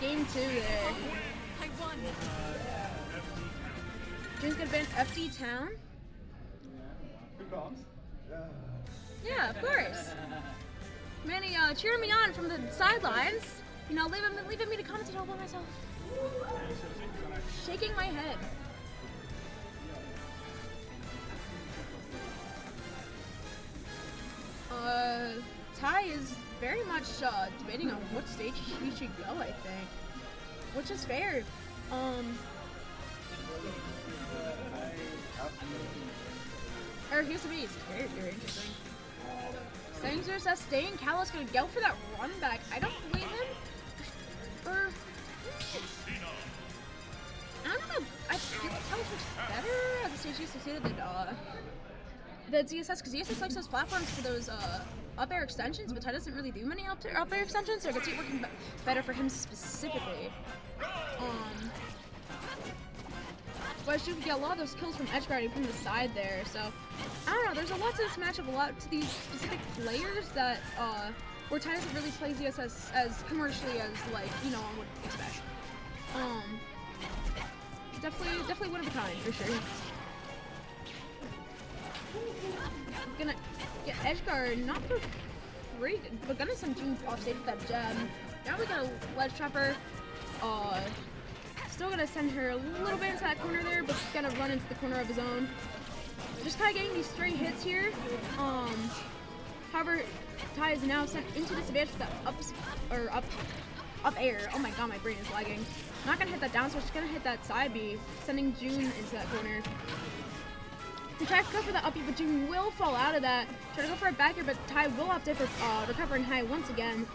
A: game 2 there. June's gonna ban FD Town. Yeah, of course. Manny cheering me on from the sidelines. You know, leaving me to commentate all by myself. Shaking my head. Ty is very much debating on what stage he should go, I think. Which is fair. Or he used to be. It's very, very interesting. Sanger says staying. Callus gonna go for that run back. I don't blame him. Or I don't know. I feel like Callus looks better at the stage he succeeded than the ZSS, because ZSS likes those platforms for those up air extensions, but Ty doesn't really do many up air extensions, so I could see it working better for him specifically. But you can get a lot of those kills from edge guarding from the side there, so I don't know, there's a lot to this matchup, a lot to these specific players that where Ty doesn't really play ZSS as commercially as, like, you know, I would expect. Definitely one of a kind for sure. Gonna get edge guard, not for free, but gonna send June off stage with that jab. Now we got a ledge trapper. Still gonna send her a little bit into that corner there, but she's gonna run into the corner of his own. Just kind of getting these straight hits here. However, Ty is now sent into disadvantage with that up air. Oh my god, my brain is lagging. Not gonna hit that down, so she's gonna hit that side B, sending June into that corner. He tries to go for the uppy, but June will fall out of that. Try to go for a back air, but Ty will opt in for recovering high once again.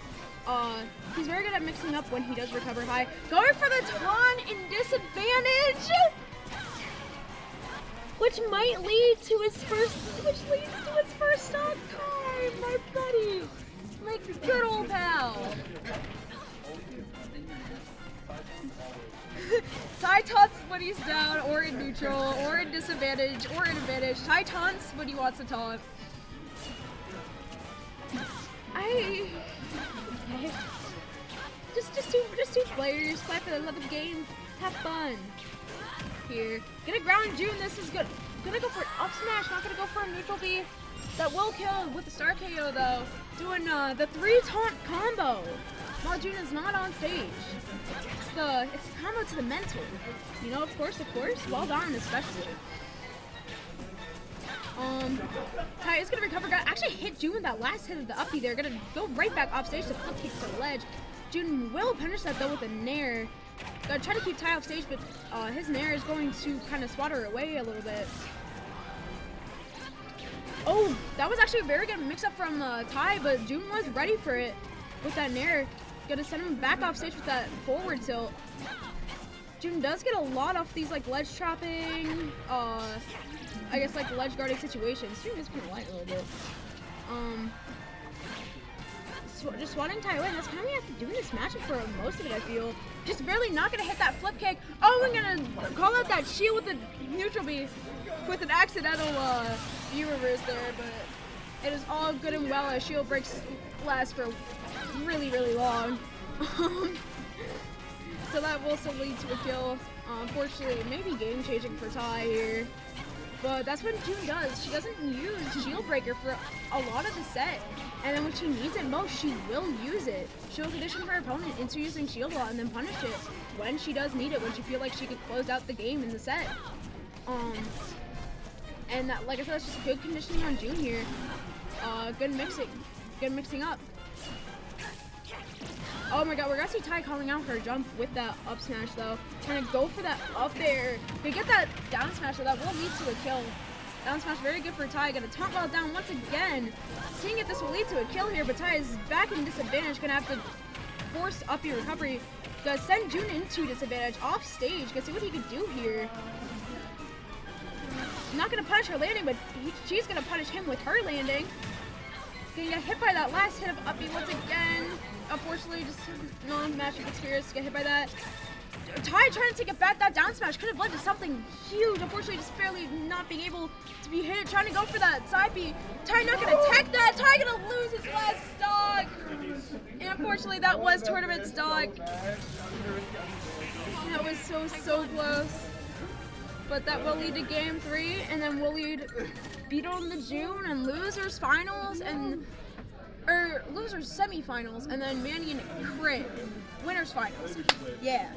A: He's very good at mixing up when he does recover high. Going for the taunt in disadvantage! Which might lead to his first stock time, my buddy! My good old pal! Ty taunts when he's down, or in neutral, or in disadvantage, or in advantage. Ty taunts when he wants to taunt. Just two players, play for the love of the game, have fun. Here, gonna ground June. This is good. Gonna go for an up smash, not gonna go for a neutral B. That will kill with the star KO though. Doing the 3 taunt combo while June is not on stage. It's the combo to the mental. You know, of course. Well done, especially. Ty is gonna recover. Got actually hit June with that last hit of the uppy there. Gonna go right back off stage to flip kick to the ledge. June will punish that though with a nair. Gonna try to keep Ty off stage, but his nair is going to kind of swat her away a little bit. Oh, that was actually a very good mix-up from Ty, but June was ready for it with that nair. Gonna send him back off stage with that forward tilt. June does get a lot off these like ledge trapping, I guess like ledge guarding situations. June is kind of light a little bit. just swatting Tai away. And that's kind of what you have to do in this matchup for most of it, I feel. Just barely not going to hit that flip kick. Oh, we're going to call out that shield with the neutral B with an accidental B reverse there, but it is all good and well as shield breaks last for really, really long. So that will still lead to a kill. Unfortunately, it may be game-changing for Tai here. But that's what June does. She doesn't use Shield Breaker for a lot of the set. And then when she needs it most, she will use it. She'll condition her opponent into using Shield Wall and then punish it when she does need it, when she feels like she could close out the game in the set. And that, like I said, that's just good conditioning on June here. Good mixing up. Oh my god, we're gonna see Tai calling out her jump with that up smash though. Trying to go for that up there. They get that down smash, so that will lead to a kill. Down smash, very good for Tai. Gonna taunt while down once again. Seeing if this will lead to a kill here, but Tai is back in disadvantage. Gonna have to force up your recovery. Gonna send June into disadvantage off stage. Gonna see what he can do here. Not gonna punish her landing, but she's gonna punish him with her landing. Gonna get hit by that last hit of up B once again. Unfortunately, just non-matchup experience to get hit by that. Tai trying to take it back. That down smash could have led to something huge. Unfortunately, just barely not being able to be hit. Trying to go for that side B. Tai not gonna tech that. Tai gonna lose his last stock. And unfortunately, that was tournament stock. That was so close. But that will lead to game 3, and then we'll lead Beetle in the June and losers finals and losers semifinals, and then Manny and Crit winners finals. Yeah.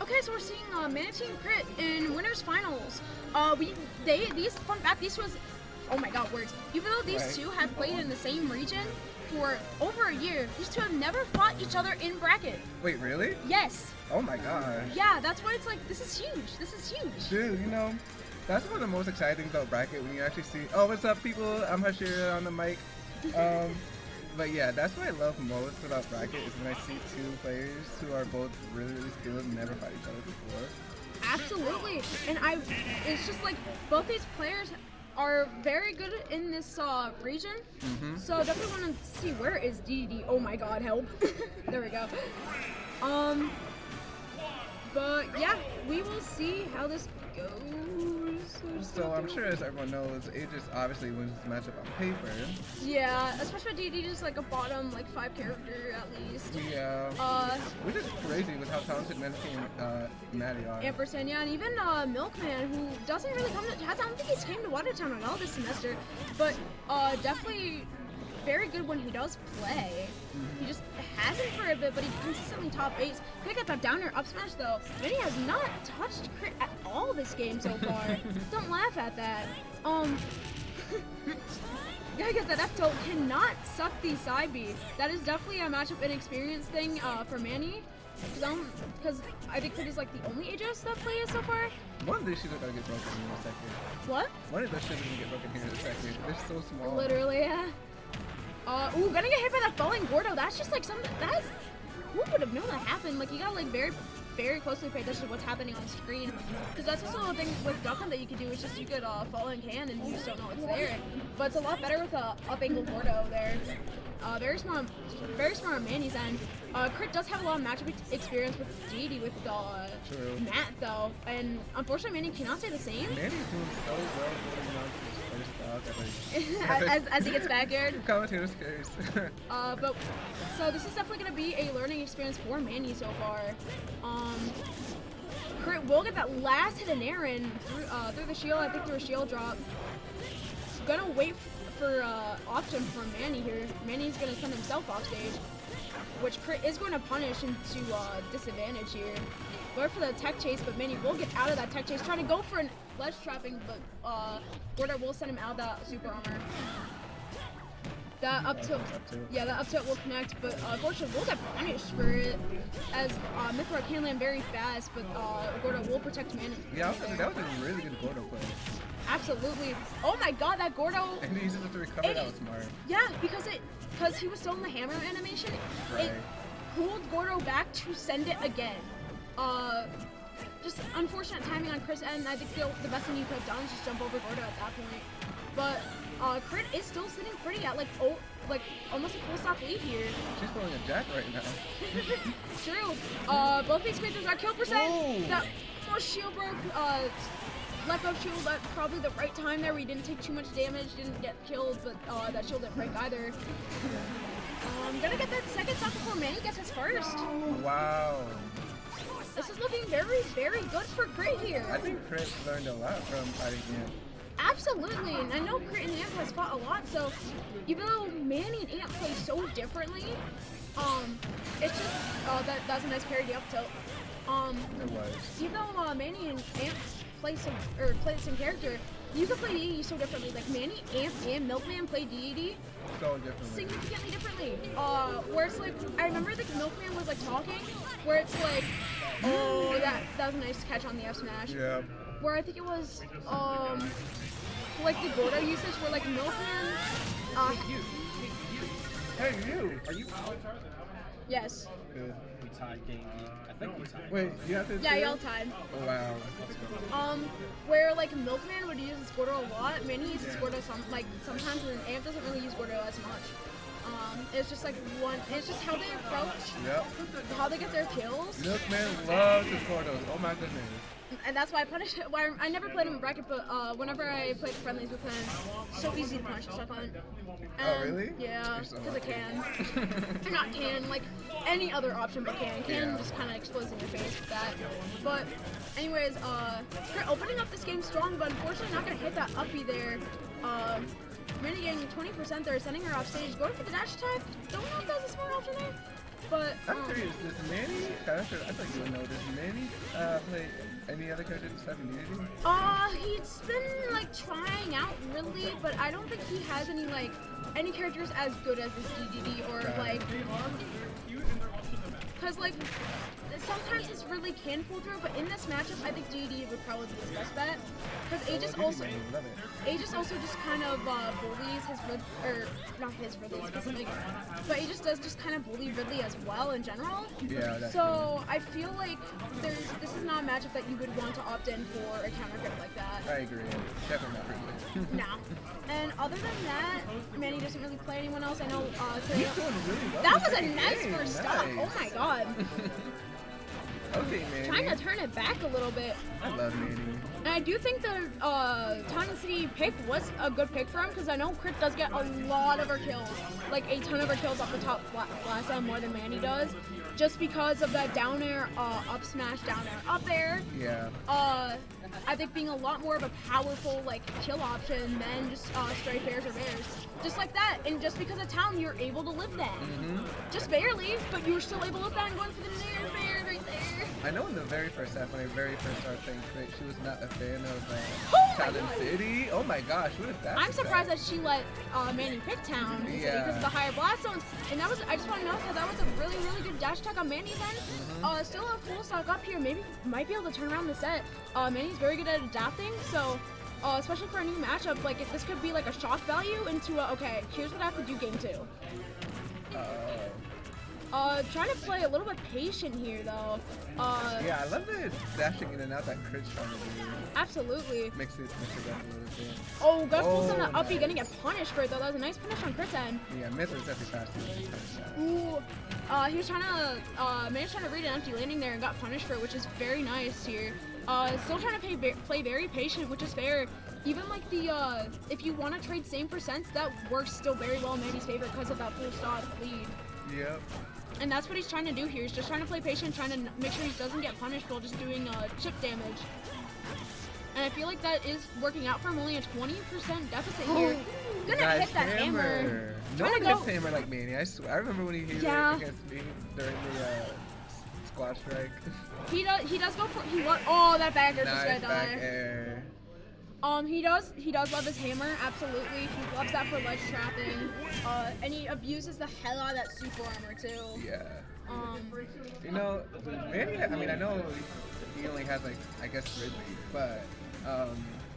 A: Okay, so we're seeing Manatee and Crit in winners finals. Fun fact, these was, oh my god, words. Even though these two have played in the same region for over a year, these two have never fought each other in bracket.
B: Wait, really?
A: Yes.
B: Oh my gosh.
A: Yeah, that's why it's like, this is huge. This is huge.
B: Dude, you know, that's one of the most exciting things about bracket when you actually see, oh, what's up, people? I'm Hashira on the mic. But yeah, that's what I love most about bracket is when I see two players who are both really, really skilled and never fought each other before.
A: Absolutely. And it's just like both these players are very good in this region. So definitely want to see where is DDD. Oh my god, help. There we go. But yeah, we will see how this goes.
B: So I'm sure, as everyone knows, Aegis obviously wins this matchup on paper.
A: Yeah, especially DD just like a bottom like 5 character at least.
B: Yeah. Which is crazy with how talented Manatee and Maddie are.
A: Ampersand, yeah, and even Milkman, who doesn't really come to, I don't think he's came to Watertown at all this semester, but definitely very good when he does play. He just hasn't for a bit, but he consistently top 8s. Pick up that downer up smash though. Manny has not touched Crit at all this game so far. Don't laugh at that. Gotta get that F tilt. Cannot suck the side B. That is definitely a matchup inexperience thing for Manny. Because I think Crit is like the only Aegis that plays so far.
B: One of these shoes are gonna get broken in a second.
A: What?
B: One of those shoes are gonna get broken here in a second. They're so small.
A: Literally, yeah. Ooh, gonna get hit by that falling Gordo. That's just like something, that's, who would have known that happened? Like, you gotta like very closely pay attention to what's happening on screen. Because that's also a thing with Duck Hunt that you could do, is just you could fall in can and you just don't know it's there. But it's a lot better with a up angle Gordo there. very smart on Manny's end. Crit does have a lot of matchup experience with Didi with
B: True.
A: Matt though, and unfortunately Manny cannot say the same.
B: Manny's doing so well holding on to his first stock.
A: as he gets backyard.
B: Commentator's case.
A: But so this is definitely gonna be a learning experience for Manny so far. Crit will get that last hit in Aaron through the shield. I think through a shield drop. Gonna wait for option from Manny here. Manny's gonna send himself off stage, which Crit is going to punish into disadvantage here. Go for the tech chase, but Manny will get out of that tech chase, trying to go for an ledge trapping, but Gordo will send him out of that super armor. That up tilt, yeah, that up tilt will connect, but unfortunately we'll get punished for it, as Mythra can land very fast, but Gordo will protect Manny.
B: Yeah, that was a really good Gordo play.
A: Absolutely. Oh my god, that Gordo.
B: And he uses it to recover, that was smart.
A: Yeah, because he was still in the hammer animation,
B: Right.
A: it pulled Gordo back to send it again. Just unfortunate timing on Chris' end. I think the best thing you could have done is just jump over Gordo at that point. But Crit is still sitting pretty at like almost a full stock lead here.
B: She's pulling a jack right now.
A: True. Both these creatures are kill percent.
B: Ooh.
A: That almost shield broke. Let go shield at probably the right time there. We didn't take too much damage, didn't get killed, but that shield didn't break either. Gonna get that second stock before Manny gets his first.
B: Wow.
A: This is looking very, very good for Crit here.
B: I think Chris learned a lot from fighting him.
A: Absolutely, and I know Crit and Amp has fought a lot, so even though Manny and Amp play so differently, it's just that's a nice parry up tilt.
B: It was.
A: Even though Manny and Amp play the same character, you can play Deity so differently. Like Manny, Amp, and Milkman play Deity
B: So differently.
A: significantly differently. Where it's like, I remember the Milkman was like talking, where it's like, oh, that was a nice catch on the F smash.
B: Yeah.
A: Where I think it was like the Gordo usage, where like Milkman.
B: Hey, you.
C: Are you out?
A: Yes.
B: Good.
C: We tied game. I think we tied.
B: Wait, you have to.
A: Yeah,
B: do
A: y'all
B: it?
A: tied.
B: Oh, wow.
A: Where like Milkman would use his Gordo a lot, Manny uses Gordo sometimes, and Amp doesn't really use Gordo as much. It's just like it's just how they approach,
B: Yep.
A: how they get their kills,
B: Milkman loves his Gordos. Oh my goodness.
A: and that's why I punish it. Why I never played him in bracket, but whenever I played friendlies with him, so easy to punish stuff on.
B: Oh, really?
A: Yeah,
B: You're so
A: because it
B: lucky.
A: can. Or not can, like any other option but can. Can
B: Yeah.
A: just kind of explodes in your face with that. But anyways, Crit opening up this game strong, but unfortunately not gonna hit that uppy there. Manny getting 20% there, sending her off stage, going for the dash attack. Don't know if that was a smart option there, but
B: I'm curious, does Manny, I thought you would know, does Manny play any other character besides Unity?
A: he's been like trying out really, but I don't think he has any characters as good as this DDD or like, cause like sometimes this really can pull through, but in this matchup, I think DDD would probably be his best bet, cause Aegis also.
B: Love it.
A: Aegis also just kind of bullies his or not his Ridley specific, but Aegis does just kind of bully Ridley as well in general.
B: Yeah, that's
A: So I feel like this is not a matchup that you would want to opt in for a counter grip like that.
B: I agree. Definitely not Ridley.
A: No. And other than that, Manny doesn't really play anyone else. I know
B: He's
A: today.
B: doing really well.
A: That
B: in
A: was a
B: second
A: nice
B: game.
A: first stop.
B: Nice.
A: Oh my god.
B: Okay, Manny.
A: Trying to turn it back a little bit.
B: I love Manny.
A: And I do think the Town and City pick was a good pick for him, because I know Crit does get a lot of her kills, like a ton of her kills off the top blast out more than Manny does, just because of that down air, up smash, down air, up air.
B: Yeah.
A: I think being a lot more of a powerful like kill option than just stray fairs or bears, just like that. And just because of Town, you're able to live that, just barely, but you were still able to live that and going for the nair fair right there.
B: I know in the very first half, when I very first started playing Crit, she was not a fan of
A: Oh my
B: Town and
A: God.
B: City. Oh my gosh, what is that?
A: I'm surprised that she let Manny pick Town and City because of the higher blast zones. And that was, I just want to note that was a really, really good dash attack on Manny's end. Still a full stock up here. Maybe might be able to turn around the set. Manny's very good at adapting, so especially for a new matchup, like if this could be like a shock value into a, okay, here's what I have to do game 2. Trying to play a little bit patient here, though.
B: Yeah, I love the dashing in and out that Crit's trying to do.
A: Absolutely.
B: Mix it up a little bit.
A: Oh, Gus pulls on the
B: Oh,
A: uppie, gonna
B: nice.
A: get punished for it, though. That was a nice punish on Crit's end.
B: Yeah, Mithra's definitely faster.
A: Ooh. He was trying to, managed trying to read an empty landing there and got punished for it, which is very nice here. Still trying to play very patient, which is fair. Even like the, if you want to trade same percents, that works still very well in Manny's favor because of that full stop lead.
B: Yep.
A: And that's what he's trying to do here. He's just trying to play patient, trying to make sure he doesn't get punished while just doing chip damage. And I feel like that is working out for him. Only a 20% deficit here. Gonna
B: Nice
A: hit that hammer.
B: No
A: Trying
B: one
A: to
B: hits
A: go.
B: the hammer like Manny. I swear. I remember when he hit
A: Yeah.
B: it against me during the squad strike.
A: He does go for oh, that backer just
B: Nice
A: got
B: back
A: die.
B: air.
A: He does love his hammer, absolutely. He loves that for ledge trapping. And he abuses the hell out of that super armor too.
B: Yeah.
A: You
B: Manny, I mean, I know he only has, like, I guess, Ridley, but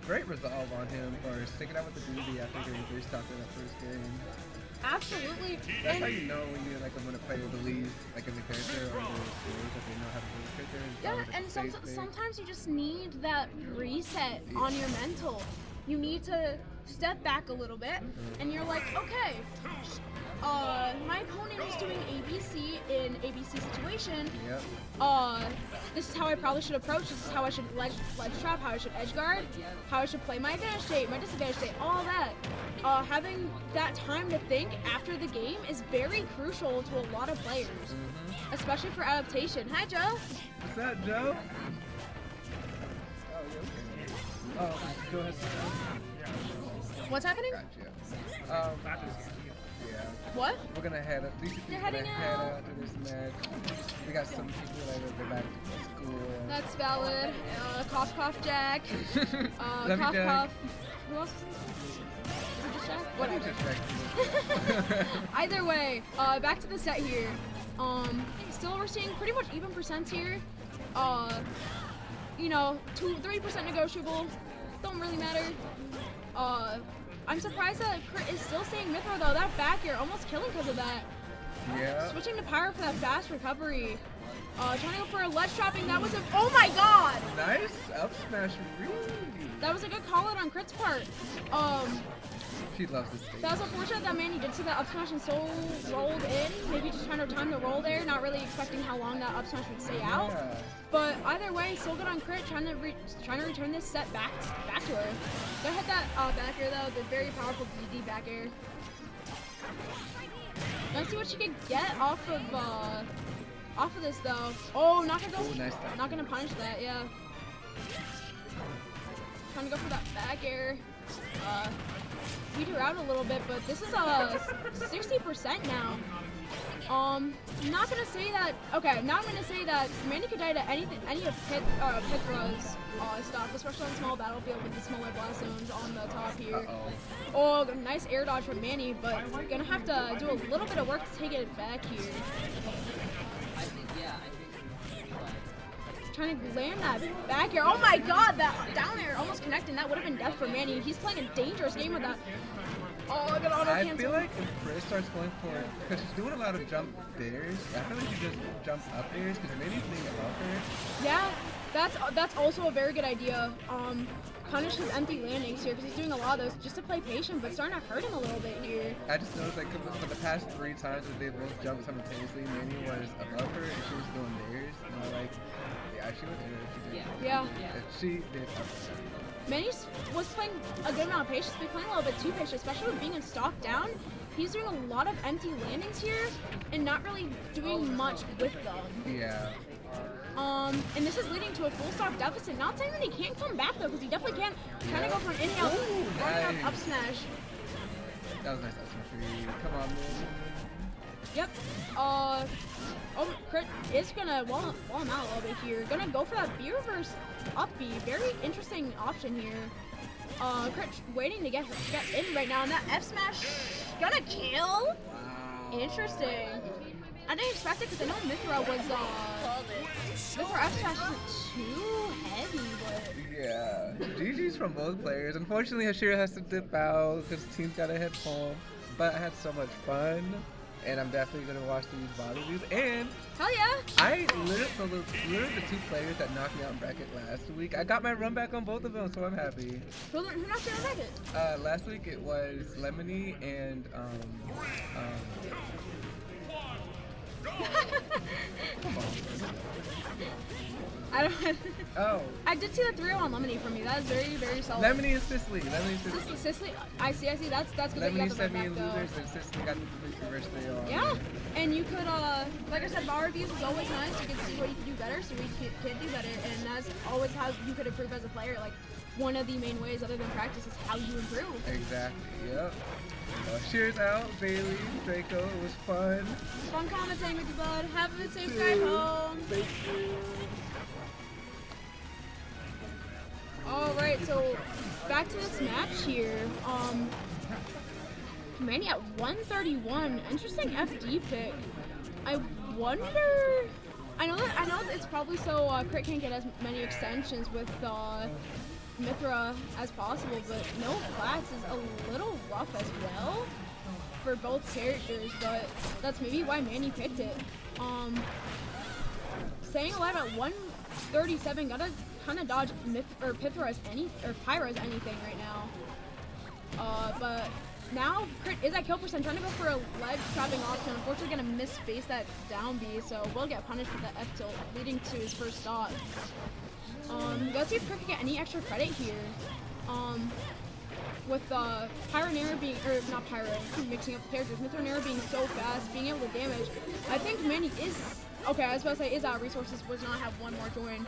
B: great resolve on him for sticking out with the BB after getting 3 stopped in that first game.
A: Absolutely.
B: That's how
A: And
B: you know when a player believes, like, in the character or the skills that they know how to play the character. It's
A: yeah,
B: always, like,
A: and
B: a safe thing.
A: sometimes you just need that reset on your mental. You need to step back a little bit, and you're like, okay, my opponent is doing ABC in ABC situation.
B: Yep.
A: This is how I probably should approach. This is how I should ledge trap, how I should edge guard, how I should play my advantage state, my disadvantage state, all that. Having that time to think after the game is very crucial to a lot of players, especially for adaptation. Hi, Joe.
B: What's up, Joe? Oh, yeah, okay. Oh, go ahead.
A: What's happening?
B: Gotcha. Yeah.
A: What?
B: We're gonna head up.
A: You're heading
B: head
A: out.
B: out to this match. We got some people that will go back to school.
A: That's valid. Cough, cough, Jack.
B: Love you,
A: Cough,
B: Jack.
A: cough. Who else is it? Just Jack? Whatever.
B: Just Jack.
A: Either way, back to the set here. Still we're seeing pretty much even percents here. 3% negotiable. Don't really matter. I'm surprised that Crit is still seeing Mithra though. That back air almost killing because of that.
B: Yeah.
A: Switching to Pyro for that fast recovery. Trying to go for a ledge trapping. That was a oh my god!
B: Nice up smash. Really.
A: That was a good call out on Crit's part.
B: She loves this stage.
A: That was unfortunate that Manny did see that up smash and so rolled in. Maybe just trying to time the roll there, not really expecting how long that up smash would stay out.
B: Yeah.
A: But either way, still good on Crit, trying to return this set back to her. Gonna hit that back air though, the very powerful DD back air. Let's see what she can get off of this though. Oh, not gonna go.
B: Oh, nice time.
A: Not gonna punish that, yeah. Trying to go for that back air. Beat her out a little bit, but this is 60% now. Not gonna say that. Okay, not gonna say that Manny could die to any of Petra's stuff, especially on small battlefield with the smaller blast zones on the top here. Oh, nice air dodge from Manny, but we're gonna have to do a little bit of work to take it back here. Trying to land that back air. Oh my god, that down air almost connecting. That would have been death for Manny. He's playing a dangerous game with that. Oh, look at auto
B: I
A: cancel.
B: feel like if Chris starts going for, because she's doing a lot of jump dares, I feel like she just jumps up dares because maybe being above her.
A: Yeah, that's also a very good idea. Punish his empty landings here because he's doing a lot of those just to play patient, but starting to hurt him a little bit here.
B: I just noticed like for the past 3 times that they both jumped simultaneously, Manny was above her and she was doing dares, and I like, yeah, she was there.
A: Yeah.
B: She did.
A: Manny was playing a good amount of patience, but playing a little bit too patient, especially with being in stock down. He's doing a lot of empty landings here and not really doing much with them.
B: Yeah.
A: And this is leading to a full stock deficit. Not saying that he can't come back though, because he definitely can. Trying to go for an in-out,
B: nice.
A: up smash.
B: That was nice up smash for you. Come on, man.
A: Yep. Crit is gonna wall him out a little bit here. Gonna go for that B reverse up B. Very interesting option here. Crit waiting to get in right now, and that F smash gonna kill.
B: Wow.
A: Interesting. I didn't expect it because I know Mithra was Mithra F smash isn't too heavy, but
B: Yeah. GG's from both players. Unfortunately, Hashira has to dip out because the team's gotta head home. But I had so much fun. and I'm definitely gonna watch these VOD reviews. And
A: Hell yeah!
B: literally the two players that knocked me out in bracket last week, I got my run back on both of them, so I'm happy.
A: Who knocked you out of bracket?
B: Last week it was Lemony and come on.
A: I don't.
B: Oh,
A: I did see the 3-0 on Lemony from you. That is very, very solid.
B: Lemony and Sicily. Lemony and Sicily.
A: Sicily. I see. That's good that you
B: Lemony
A: got the
B: sent me
A: back
B: in
A: though.
B: losers, and Sicily got the reverse 3-0.
A: Yeah, and you could, like I said, bar reviews is always nice. You can see what you can do better, so what you can do better, and that's always how you could improve as a player. Like, one of the main ways, other than practice, is how you improve.
B: Exactly. Yep. Cheers out, Bailey, Draco. It was fun.
A: Fun commentating with you, bud. Have a safe drive home.
B: Thank you.
A: Alright, so back to this match here. Manny at 131. Interesting FD pick. I wonder. I know it's probably so Crit can't get as many extensions with Mythra as possible, but no flats is a little rough as well for both characters, but that's maybe why Manny picked it. Staying alive at 137, gotta kind of dodge Pythra as Pyro as anything right now. But now Crit is at kill percent, trying to go for a ledge trapping option. Unfortunately, gonna miss space that down B, so will get punished with the F tilt, leading to his first stock. Let's see if Crit can get any extra credit here. With Pyronera being, or not Pyro, mixing up the characters, Mythronera being so fast, being able to damage. I think Manny is, okay, I was about to say is out of resources, does not have one more join.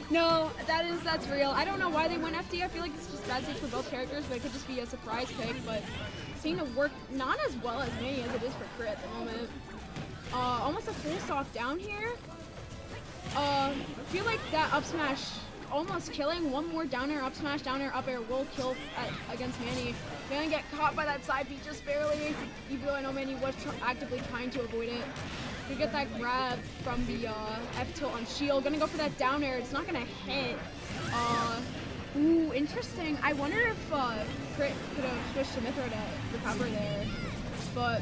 A: No, that's real. I don't know why they went FD. I feel like it's just bad take for both characters, but it could just be a surprise pick, but seeing to work not as well as Manny as it is for Crit at the moment. Almost a full stock down here. Feel like that up smash almost killing. One more down air, up smash, down air, up air will kill against Manny. Gonna get caught by that side beat just barely, even though I know Manny was actively trying to avoid it. Gonna get that grab from the F tilt on shield. Gonna go for that down air. It's not gonna hit. Ooh, interesting. I wonder if Crit could have switched to Mythra to recover there. But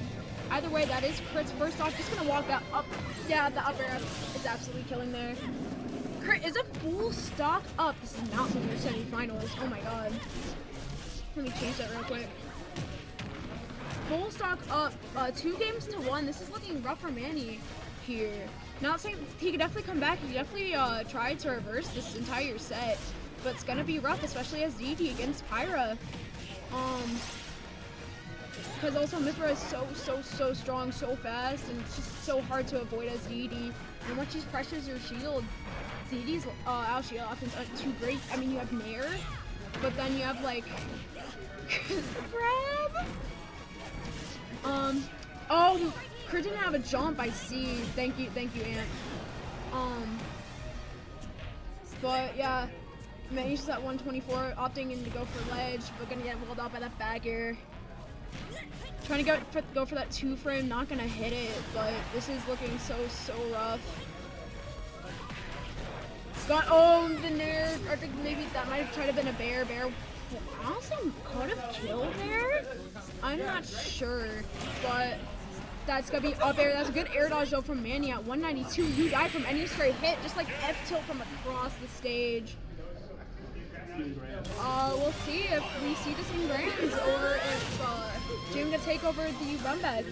A: either way, that is Crit's first off. Just gonna walk that up. Yeah, the up air is absolutely killing there. Crit is a full stock up. This is not Lunar semifinals. Oh my god. Let me change that real quick. Full stock up, 2-1. This is looking rough for Manny here. Not saying he could definitely come back. He definitely tried to reverse this entire set, but it's gonna be rough, especially as DD against Pyra. Because also Mythra is so strong, so fast, and it's just so hard to avoid as DD. And once she pressures your shield, DD's out shield options aren't too great. I mean, you have Nair, but then you have like grab. Oh, Crit didn't have a jump, I see. Thank you, Ant. But yeah, Manny's just at 124, opting in to go for ledge, but gonna get walled out by that back air. Trying to go for that 2-frame, not gonna hit it, but this is looking so rough. Got, oh, the Nair, I think maybe that might have tried to been a bear. Honestly, could have killed there? I'm not sure, but that's gonna be up air. That's a good air dodge though from Manny at 192. You die from any straight hit, just like F tilt from across the stage. We'll see if we see the same brands or if Jim gonna take over the run back.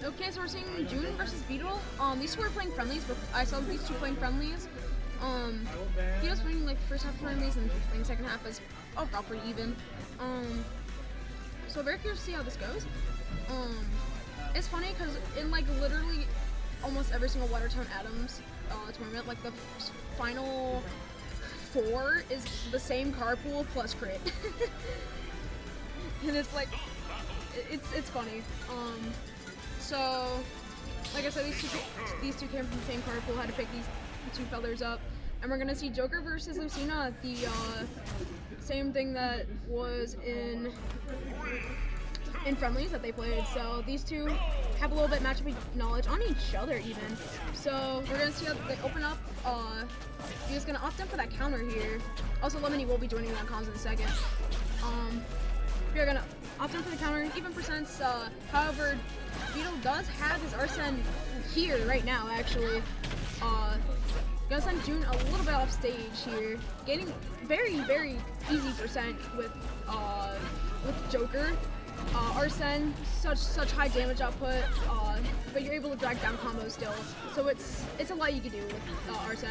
A: Okay, so we're seeing June versus Beetle. These two were playing friendlies, but I saw these two playing friendlies. Beetle's winning like first half friendlies and playing second half is overall pretty even. So very curious to see how this goes. It's funny because in like literally almost every single Watertown Adams tournament, like the final 4 is the same carpool plus crit. And it's like, it's funny. So, like I said, these two came from the same carpool, had to pick these two feathers up. And we're gonna see Joker versus Lucina, the same thing that was in friendlies that they played. So these two have a little bit matchup knowledge on each other even. So we're gonna see how they open up. He's gonna opt in for that counter here. Also, Lemony will be joining that comms in a second. We're gonna opt in for the counter, even percents. However, Beetle does have his Arsene here right now, actually. Gonna send June a little bit off stage here, gaining very, very easy percent with Joker. Arsene, such high damage output, but you're able to drag down combos still. So it's a lot you can do with Arsene.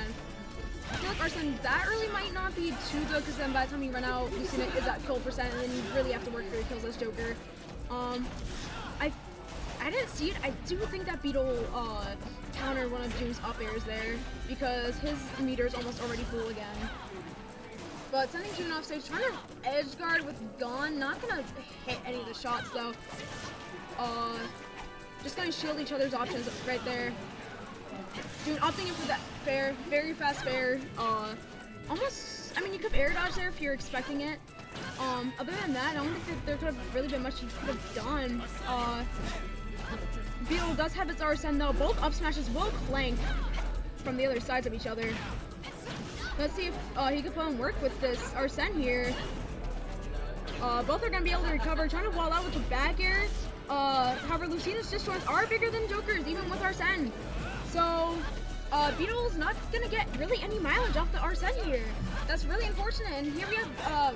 A: I feel like Arsene that early might not be too good because then by the time you run out, Lucina is at kill percent, and then you really have to work for your kills as Joker. I didn't see it. I do think that Beetle countered one of June's up airs there because his meter is almost already full again. But sending June off stage, trying to edge guard with Gone, not gonna hit any of the shots though. Just gonna shield each other's options right there. June opting in for that fair, very fast fair. Almost, I mean, you could air dodge there if you're expecting it. Other than that, I don't think that there could have really been much you could have done. Beetle does have its Arsene though. Both up smashes will flank from the other sides of each other. Let's see if he can put on work with this Arsene here. Both are going to be able to recover, trying to wall out with the back air. However, Lucina's disjoints are bigger than Joker's, even with Arsene. So, Beetle's not going to get really any mileage off the Arsene here. That's really unfortunate. And here we have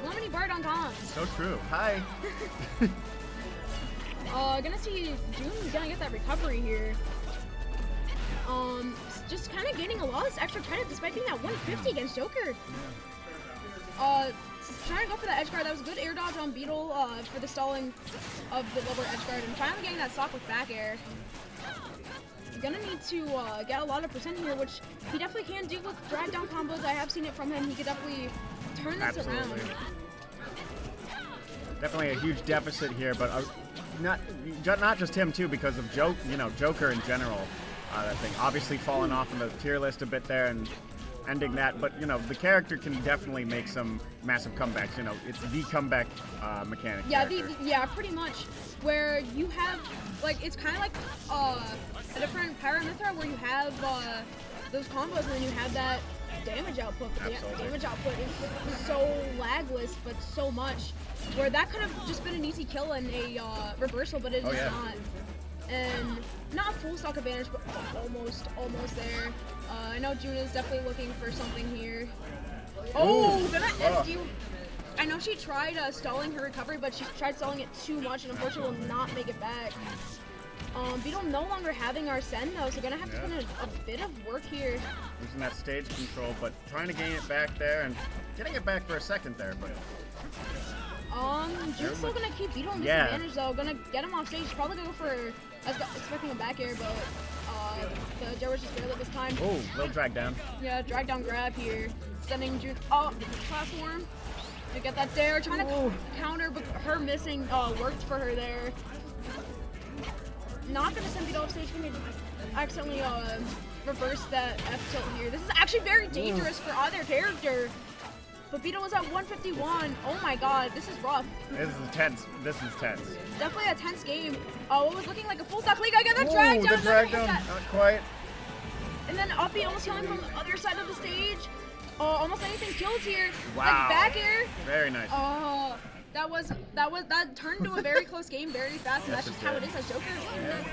A: Lemony Bard on comms.
E: So true. Hi.
A: Gonna see June gonna get that recovery here. Just kind of gaining a lot of this extra credit despite being that 150 against Joker. Trying to go for that edge guard. That was a good air dodge on Beetle for the stalling of the lower edge guard, and finally getting that stock with back air. Gonna need to get a lot of percent here, which he definitely can do with drag down combos. I have seen it from him. He could definitely turn this around.
F: Definitely a huge deficit here, but not just him too, because of Joker in general. I think obviously falling off in the tier list a bit there and ending that, but the character can definitely make some massive comebacks. It's the comeback mechanic.
A: Yeah, yeah, pretty much. Where you have like it's kind of like a different Pyramithra where you have those combos and then you have that damage output. But the damage output is so lagless, but so much. Where that could have just been an easy kill and a reversal, but it is not. And not full stock advantage, but almost there. I know June is definitely looking for something here. Oh, gonna SD. I know she tried stalling her recovery, but she tried stalling it too much and unfortunately will not make it back. Beetle no longer having Arsene though, so gonna have to put in a bit of work here.
F: Losing that stage control, but trying to gain it back there and getting it back for a second there, but.
A: June's still gonna keep Beetle in disadvantage though. Gonna get him off stage. Probably gonna go for. I was expecting a back air, but the Joe was just barely this time.
F: Oh, little drag down.
A: Yeah, drag down grab here. Sending June up platform to get that dare. Trying to counter, but her missing worked for her there. Not gonna send Beetle off stage. Gonna accidentally reverse that F tilt here. This is actually very dangerous for either character. But Beetle was at 151. Oh my god, this is rough.
F: This is tense.
A: Definitely a tense game. Oh, it was looking like a full stock league. I got that drag down.
F: The drag down, not quite.
A: And then Uppy almost killing from the other side of the stage. Almost anything kills here.
F: Wow.
A: Like back air.
F: Very nice.
A: That turned to a very close game very fast, and that's just how it is as Joker.
F: Yeah.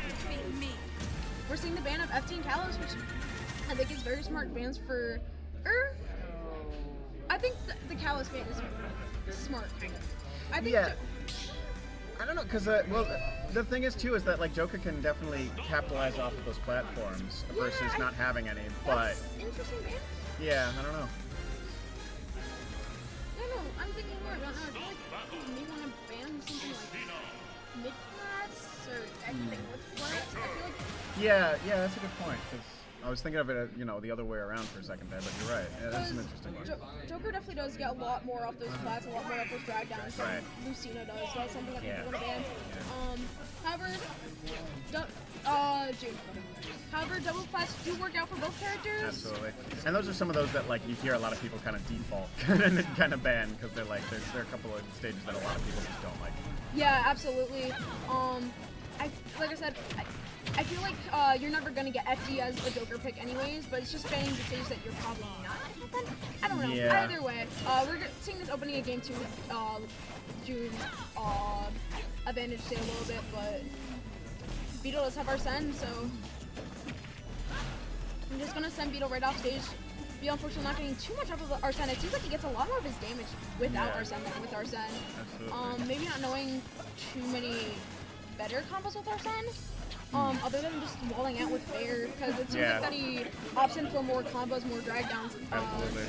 A: We're seeing the ban of FT and Kalos, which I think is very smart bans for. I think the Kalos ban is smart. I think.
F: Yeah. I don't know, because well, the thing is too is that like Joker can definitely capitalize off of those platforms versus
A: I-
F: not having any. But
A: That's interesting, man.
F: yeah, I don't know.
A: I don't know. I'm thinking more about now. I feel like you may want to ban something like mid-class or anything with flats. I feel like
F: Yeah, that's a good point. 'Cause I was thinking of it, the other way around for a second there, but you're right. Yeah, that's an interesting one.
A: Joker definitely does get a lot more off those flats, a lot more off those drag downs than
F: Right.
A: Lucina does. That's something that
F: Yeah.
A: people want to ban. However, June. However, double flats do work out for both characters.
F: Absolutely. And those are some of those that like you hear a lot of people kind of default kind of ban because they're like there are a couple of stages that a lot of people just don't like.
A: Yeah, absolutely. Like I said, I feel like you're never gonna get FD as a Joker pick anyways, but it's just banning the stage that you're probably not gonna get. I don't know.
F: Yeah.
A: Either way, we're seeing this opening of game 2 with June's advantage stay a little bit, but Beetle does have Arsene, so I'm just gonna send Beetle right off stage. Beetle unfortunately not getting too much off of Arsene. It seems like he gets a lot more of his damage without
F: Yeah.
A: Arsene than with Arsene.
F: Absolutely.
A: Maybe not knowing too many better combos with Arsene, other than just walling out with Bear, because it seems
F: Yeah.
A: like that he opts in for more combos, more drag downs.
F: Absolutely.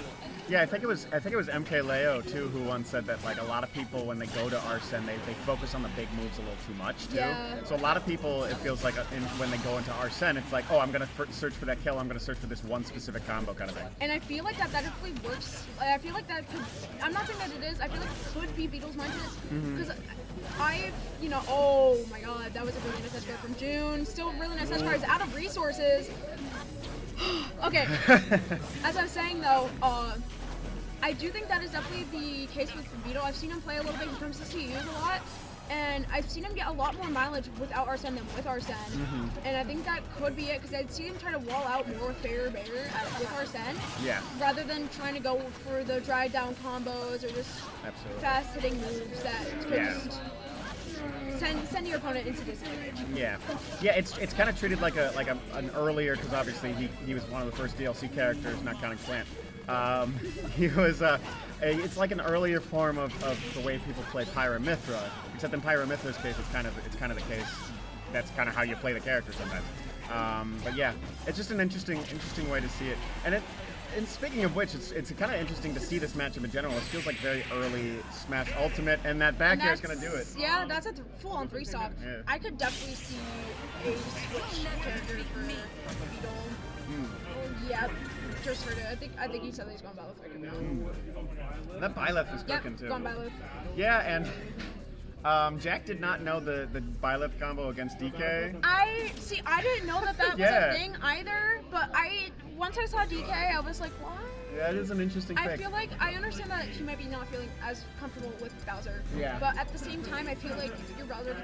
F: Yeah, I think it was MK Leo too who once said that like a lot of people when they go to Arsene they focus on the big moves a little too much too.
A: Yeah.
F: So a lot of people it feels like when they go into Arsene it's like, oh, I'm gonna search for that kill, I'm gonna search for this one specific combo kind of thing.
A: And I feel like that definitely works. I feel like that could. I'm not saying that it is. I feel like it could be Beetle's mindset because oh my god, that was a really nice edge guard from June. Still really nice edge guard. Is out of resources. Okay. As I was saying though, I do think that is definitely the case with Beetle. I've seen him play a little bit. He comes to CUs a lot. And I've seen him get a lot more mileage without Arsene than with Arsene. And I think that could be it, because I'd see him try to wall out more with with Arsene.
F: Yeah.
A: Rather than trying to go for the drag down combos or just
F: Absolutely.
A: fast hitting moves that could
F: Yeah.
A: just send your opponent into disadvantage.
F: Yeah, it's kind of treated like an earlier because obviously he was one of the first DLC characters, not counting Plant. He was it's like an earlier form of the way people play Pyramithra, except in Pyramithra's case it's kind of the case that's kind of how you play the character sometimes. But yeah, it's just an interesting way to see it, and speaking of which, it's kind of interesting to see this matchup in general. It feels like very early Smash Ultimate, and that back air is going to do it.
A: Yeah, that's a full-on 3-stock.
F: Yeah.
A: I could definitely see a switch character for Beetle. Yeah, just heard it. I think he said that he's going Byleth right now.
F: That Byleth is
A: Yep,
F: cooking too.
A: going Byleth.
F: Yeah, and Jack did not know the Byleth combo against DK.
A: I didn't know that was
F: Yeah.
A: a thing either, but once I saw DK, I was like, what?
F: Yeah, it is an interesting
A: I
F: pick.
A: feel like I understand that he might be not feeling as comfortable with Bowser.
F: Yeah.
A: But at the same time, I feel like your Bowser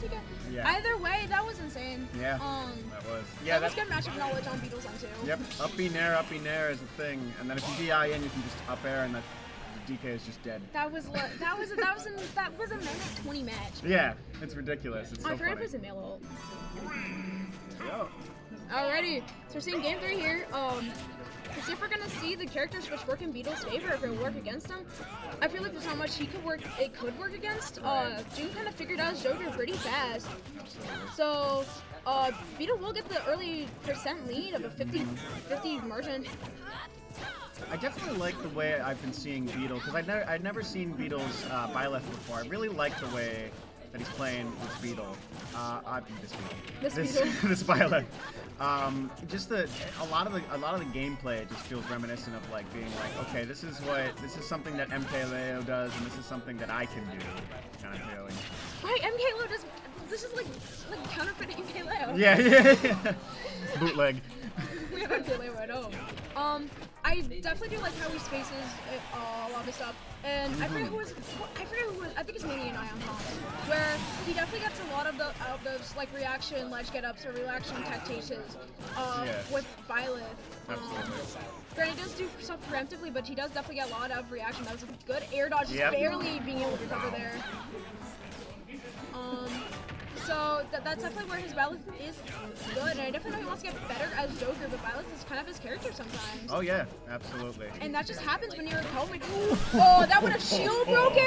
A: could
F: Yeah.
A: Either way, that was insane.
F: Yeah. That was. Yeah,
A: that was good matchup knowledge on Beetle's end too.
F: Yep. Up B nair is a thing, and then if you DI in, you can just up air, and the DK is just dead.
A: That was a minute 20 match.
F: Yeah, it's ridiculous. It's so
A: I forgot
F: funny.
A: it was a Milo.
F: Yo.
A: Alrighty, so we're seeing game 3 here. To see if we're gonna see the character switch work in Beetle's favor, if it will work against him. I feel like there's not much it could work against. June kind of figured out his Joker pretty fast. So, Beetle will get the early percent lead of a 50 margin.
F: I definitely like the way I've been seeing Beetle, because I'd never seen Beetle's Byleth before. I really like the way that he's playing with Beetle.
A: This Beetle.
F: This Byleth. Just a lot of the gameplay just feels reminiscent of like being like, okay, this is something that MK Leo does, and this is something that I can do, kind of feeling.
A: Right, MK Leo does. This is like counterfeit MK Leo.
F: Yeah. Bootleg.
A: We have MK Leo at home. I definitely do like how he spaces a lot of stuff, and I forget who was. I think it's Mania and Ion Comps, where he definitely gets a lot of those like reaction ledge get ups or reaction tech chases with Byleth. Granted, he does do stuff preemptively, but he does definitely get a lot of reaction. That was a good air dodge, just barely being able to recover there. So that's definitely where his balance is good, and I definitely know he wants to get better as Joker, but balance is kind of his character sometimes.
F: Oh yeah, absolutely.
A: And that just happens when you're a Coleman. Oh, that would have shield broken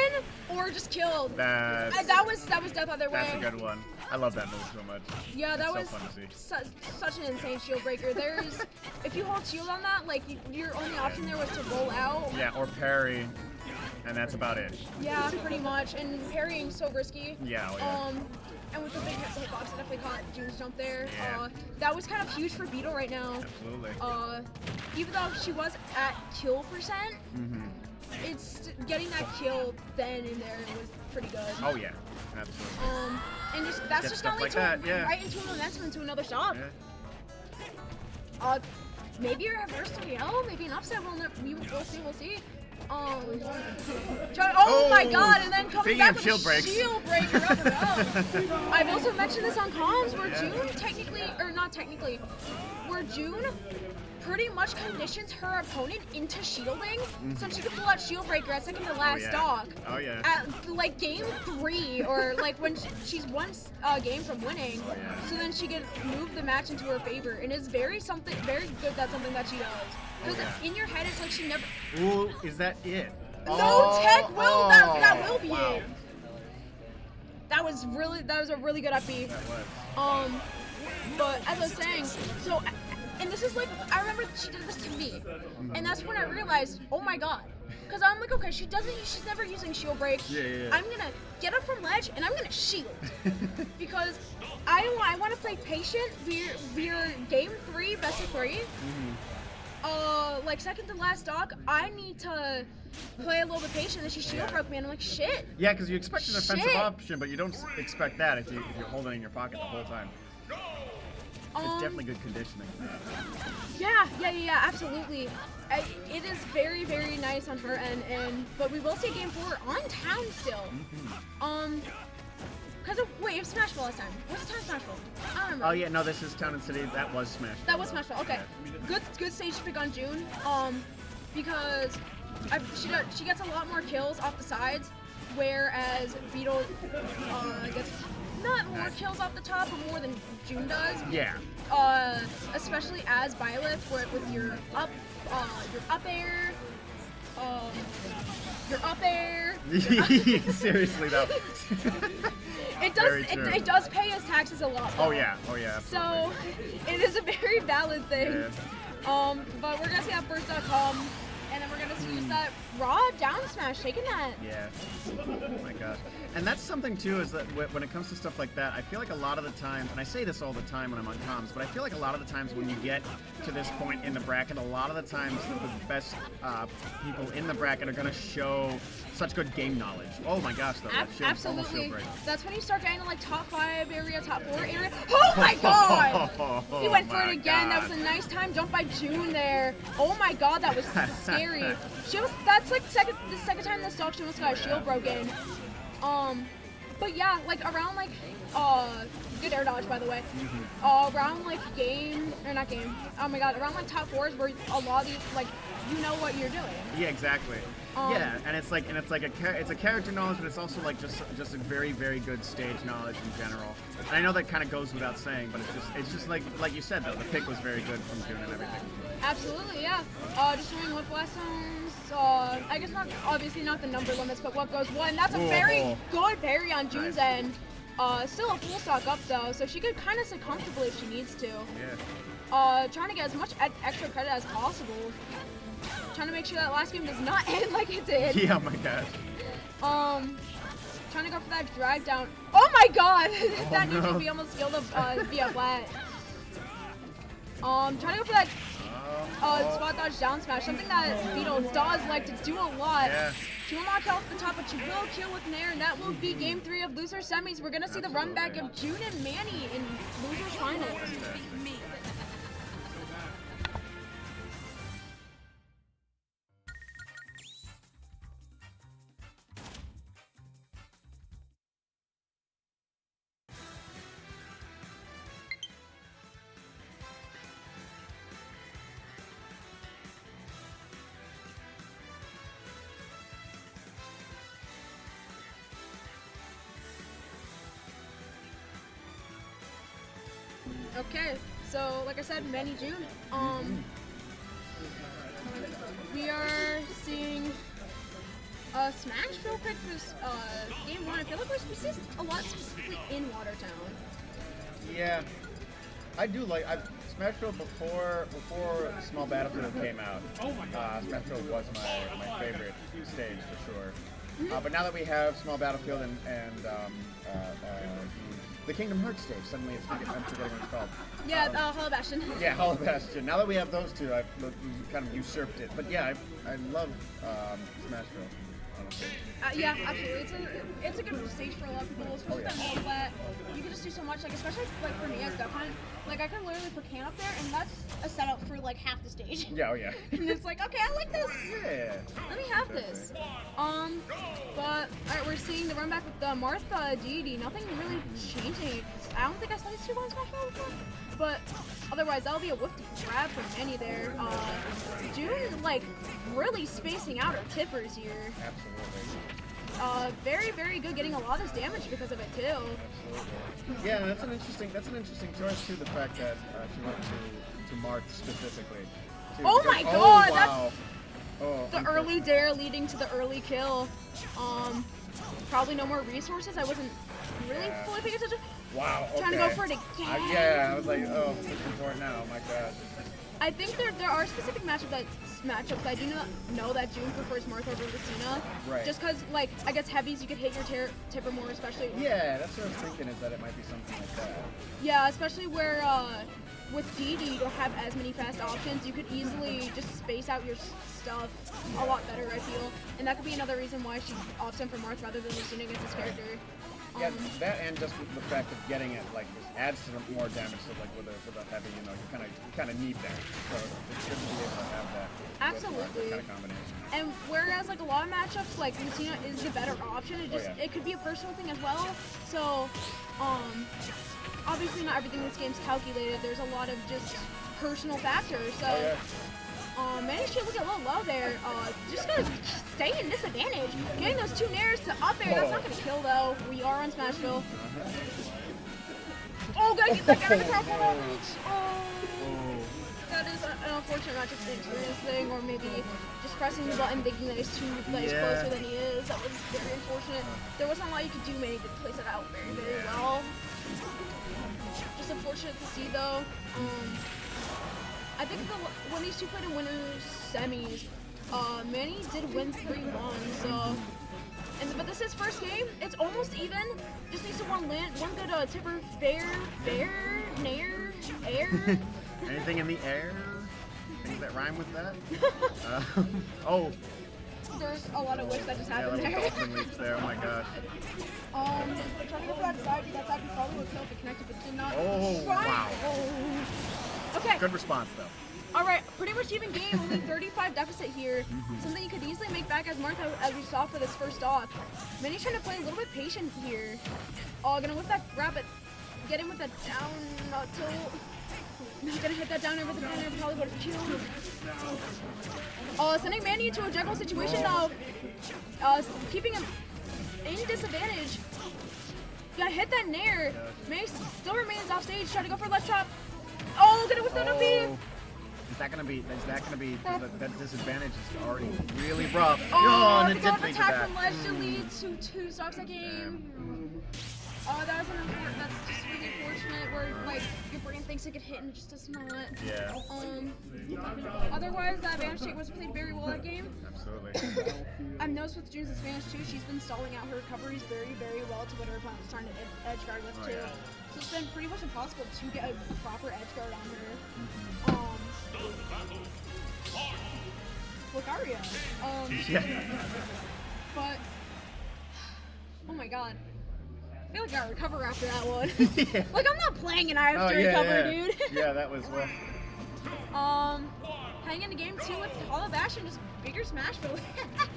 A: or just killed. That was death either way.
F: That's a good one. I love that move so much.
A: Yeah, that
F: It's
A: was
F: so fun to see.
A: such an insane shield breaker. There's, if you hold shield on that, like your only option there was to roll out.
F: Yeah, or parry, and that's about it.
A: Yeah, pretty much. And parrying so risky.
F: Yeah, oh yeah.
A: And with the big hitbox, I definitely caught June's jump there.
F: Yeah.
A: That was kind of huge for Beetle right now.
F: Absolutely.
A: Even though she was at kill percent, it's getting that kill then and there was pretty good.
F: Oh yeah, absolutely.
A: And that's
F: Get
A: just
F: stuff
A: not
F: like
A: like
F: that, yeah.
A: right into a momentum into another shot.
F: Yeah.
A: Maybe a reverse 3L, maybe an upset. We'll see. Oh my god, and then coming
F: Speaking
A: back
F: of
A: with
F: shield
A: a
F: breaks.
A: shield breaker up and up. I've also mentioned this on comms where June technically, or not technically, where June pretty much conditions her opponent into shielding so she can pull out shield breaker at second to last stock.
F: Oh yeah.
A: At like game 3 or like when she's one game from winning, so then she can move the match into her favor, and it's very good. That's something that she does. Because in your head, it's like she never.
F: Ooh, is that it?
A: No, tech will. That will be
F: wow.
A: it. That was a really good up B.
F: That was.
A: But as I was saying, so, and this is like, I remember she did this to me, and that's when I realized, oh my god. Because I'm like, okay, she's never using shield break.
E: Yeah.
A: I'm gonna get up from ledge and I'm gonna shield. Because I want to play patient. We're game 3, best of 3. Like second to last stock, I need to play a little bit patient, and she shield broke me, and I'm like, shit.
F: Yeah, because you expect an offensive
A: Shit.
F: option, but you don't expect that if you're holding it in your pocket the whole time. It's definitely good conditioning.
A: Yeah, absolutely. It is very, very nice on her end, but we will see game 4 on town still. Wait, it was Smash Ball last time. What's the time Smash Ball? I don't remember.
F: Oh yeah, no, this is Town and City. That was Smash.
A: That was Smash Ball. Okay, good stage pick on June. Because she gets a lot more kills off the sides, whereas Beetle gets not more kills off the top, but more than June does.
F: Yeah.
A: Especially as Byleth, with your up air. Your up air.
F: Seriously though.
A: It does pay his taxes a lot.
F: Oh
A: though.
F: yeah, absolutely.
A: So it is a very valid thing.
F: Yeah.
A: But we're gonna see that first come, and then we're gonna see just that raw down smash taking that.
F: Yeah. Oh my gosh. And that's something too, is that when it comes to stuff like that, I feel like a lot of the times, and I say this all the time when I'm on comms, but I feel like a lot of the times when you get to this point in the bracket, a lot of the times the best people in the bracket are going to show such good game knowledge. Oh my gosh, though. That shield, almost shield
A: Absolutely.
F: break.
A: That's when you start getting to like top 5 area, top 4 area. Oh my god! He went for it again. That was a nice time jump by June there. Oh my god, that was scary. That's like the second time this dog she almost got a shield broken. But yeah, like around like good air dodge by the way. Around like oh my god, around like top 4s where a lot of these like you know what you're doing.
F: Yeah, exactly. Yeah, and it's like a character knowledge, but it's also like just a very, very good stage knowledge in general. And I know that kind of goes without saying, but it's just like you said though, the pick was very good from June and everything.
A: Absolutely, yeah. Just doing whip lessons. I guess obviously not the number limits, but what goes one. That's a very good parry on June's end. Still a full stock up though, so she could kind of sit comfortably if she needs to.
F: Yeah.
A: Trying to get as much extra credit as possible. Trying to make sure that last game does not end like it did.
F: Yeah, oh my gosh.
A: Trying to go for that drag down. Oh my god! That
F: no.
A: neutral B almost killed via flat. Trying to go for that spot dodge down smash, something that Beetle does like to do a lot.
F: Yeah.
A: She will not kill off the top, but she will kill with Nair, and that will be game 3 of loser semis. We're gonna see the run back of June and Manny in losers finals. Okay, so like I said, Manny June. We are seeing Smash real quick for game 1. I feel like we see a lot specifically in Watertown.
F: Yeah, I do like Smash Bros. Before Small Battlefield came out. Smash Bros. Was my favorite stage for sure. But now that we have Small Battlefield and the Kingdom Hearts stage, suddenly I'm forgetting what it's called.
A: Yeah, Hollow Bastion.
F: Yeah, Hollow Bastion. Now that we have those two, I've kind of usurped it. But yeah, I love Smash Bros. Honestly.
A: Yeah, absolutely. It's a good stage for a lot of people, especially that whole flat. You can just do so much, like especially like for me as Duck Hunt, like I can literally put Can up there, and that's a setup for like half the stage.
F: Yeah, oh yeah.
A: And it's like, okay, I like this.
F: Yeah.
A: Let me have this. But alright, we're seeing the run back with the Martha Deity. Nothing really changing. I don't think I saw these two on Smash Bros. Before. But otherwise, that'll be a whiffy grab from Manny there. June like really spacing out her tippers here.
F: Absolutely.
A: Very, very good getting a lot of this damage because of it too.
F: Absolutely. Yeah, that's an interesting choice too. The fact that she went to Marth specifically. Too,
A: Oh
F: because-
A: my god,
F: wow.
A: The early dare leading to the early kill. Probably no more resources. I wasn't really fully paying attention.
F: Wow. Okay.
A: Trying to go for it again.
F: Yeah, I was like, oh, looking for it now. Oh my god.
A: I think there are specific matchups that I do not know that June prefers Martha over Lucina.
F: Right.
A: Just because, like, I guess heavies you could hit your tipper more, especially.
F: Yeah, that's what I was thinking, is that it might be something like that.
A: Yeah, especially where with DD you don't have as many fast options. You could easily just space out your stuff a lot better, I feel. And that could be another reason why she opts in for Marth rather than Lucina against this character.
F: Yeah, that and just the fact of getting it like just adds to the more damage. So like with a heavy, you know, you kind of need that. So it's good to be able to have that.
A: Absolutely.
F: Kind of combination.
A: And whereas like a lot of matchups, like Lucina is the better option. It just it could be a personal thing as well. So, obviously not everything in this game's calculated. There's a lot of just personal factors. So, managed to look a little low there. Just gonna stay in disadvantage. Getting those two nairs to up there. That's not gonna kill though. We are on Smashville. Oh, gotta get that guy to the top one. Oh. That is an unfortunate matchup experience thing, or maybe just pressing the button thinking that he's closer than he is. That was very unfortunate. There wasn't a lot you could do. Manny did place it out very, very well. Just unfortunate to see though. I think when these two played in winners semis, Manny did win 3-1. So, but this is first game. It's almost even. Just needs to one good tipper, fair, nair, air.
F: Anything in the air? Things that rhyme with that? Oh.
A: There's a lot of whips that just
F: Yeah,
A: happened
F: little
A: there.
F: dolphin leaps there. Oh my gosh.
A: Trying to go for that side, that side probably would kill if it connected, but did not.
F: Oh, wow.
A: Oh. Okay.
F: Good response though.
A: All right, pretty much even game. Only 35 deficit here. Something you could easily make back as Martha, as we saw for this first off. Manny's trying to play a little bit patient here. Oh, gonna whip that grab it. Get him with that down tilt. Not gonna hit that down over the corner, probably would have killed. Sending Manny into a juggle situation now. Keeping him in disadvantage. Gonna hit that nair. Manny still remains off stage, trying to go for left chop. Oh, gonna whip that up B.
F: Is that gonna be that disadvantage is already really rough.
A: Oh,
F: and
A: the
F: it
A: go
F: did lead to
A: attack
F: that.
A: from ledge to lead to 2 stocks a game. That's just really unfortunate where like your brain thinks it could hit and it just does not.
F: Yeah.
A: Otherwise that Vanish State was played very well that game.
F: Absolutely.
A: I've noticed with June's Spanish too, she's been stalling out her recoveries very, very well to what her opponent's trying to edge guard with too. So it's been pretty much impossible to get a proper edge guard on her. Lucario.
F: Yeah.
A: But oh my god. I feel like I gotta recover after that one.
F: Yeah.
A: Like I'm not playing and I have to recover, dude.
F: Yeah, that was rough.
A: Heading into game 2 with Hollow Bastion, just bigger Smashville.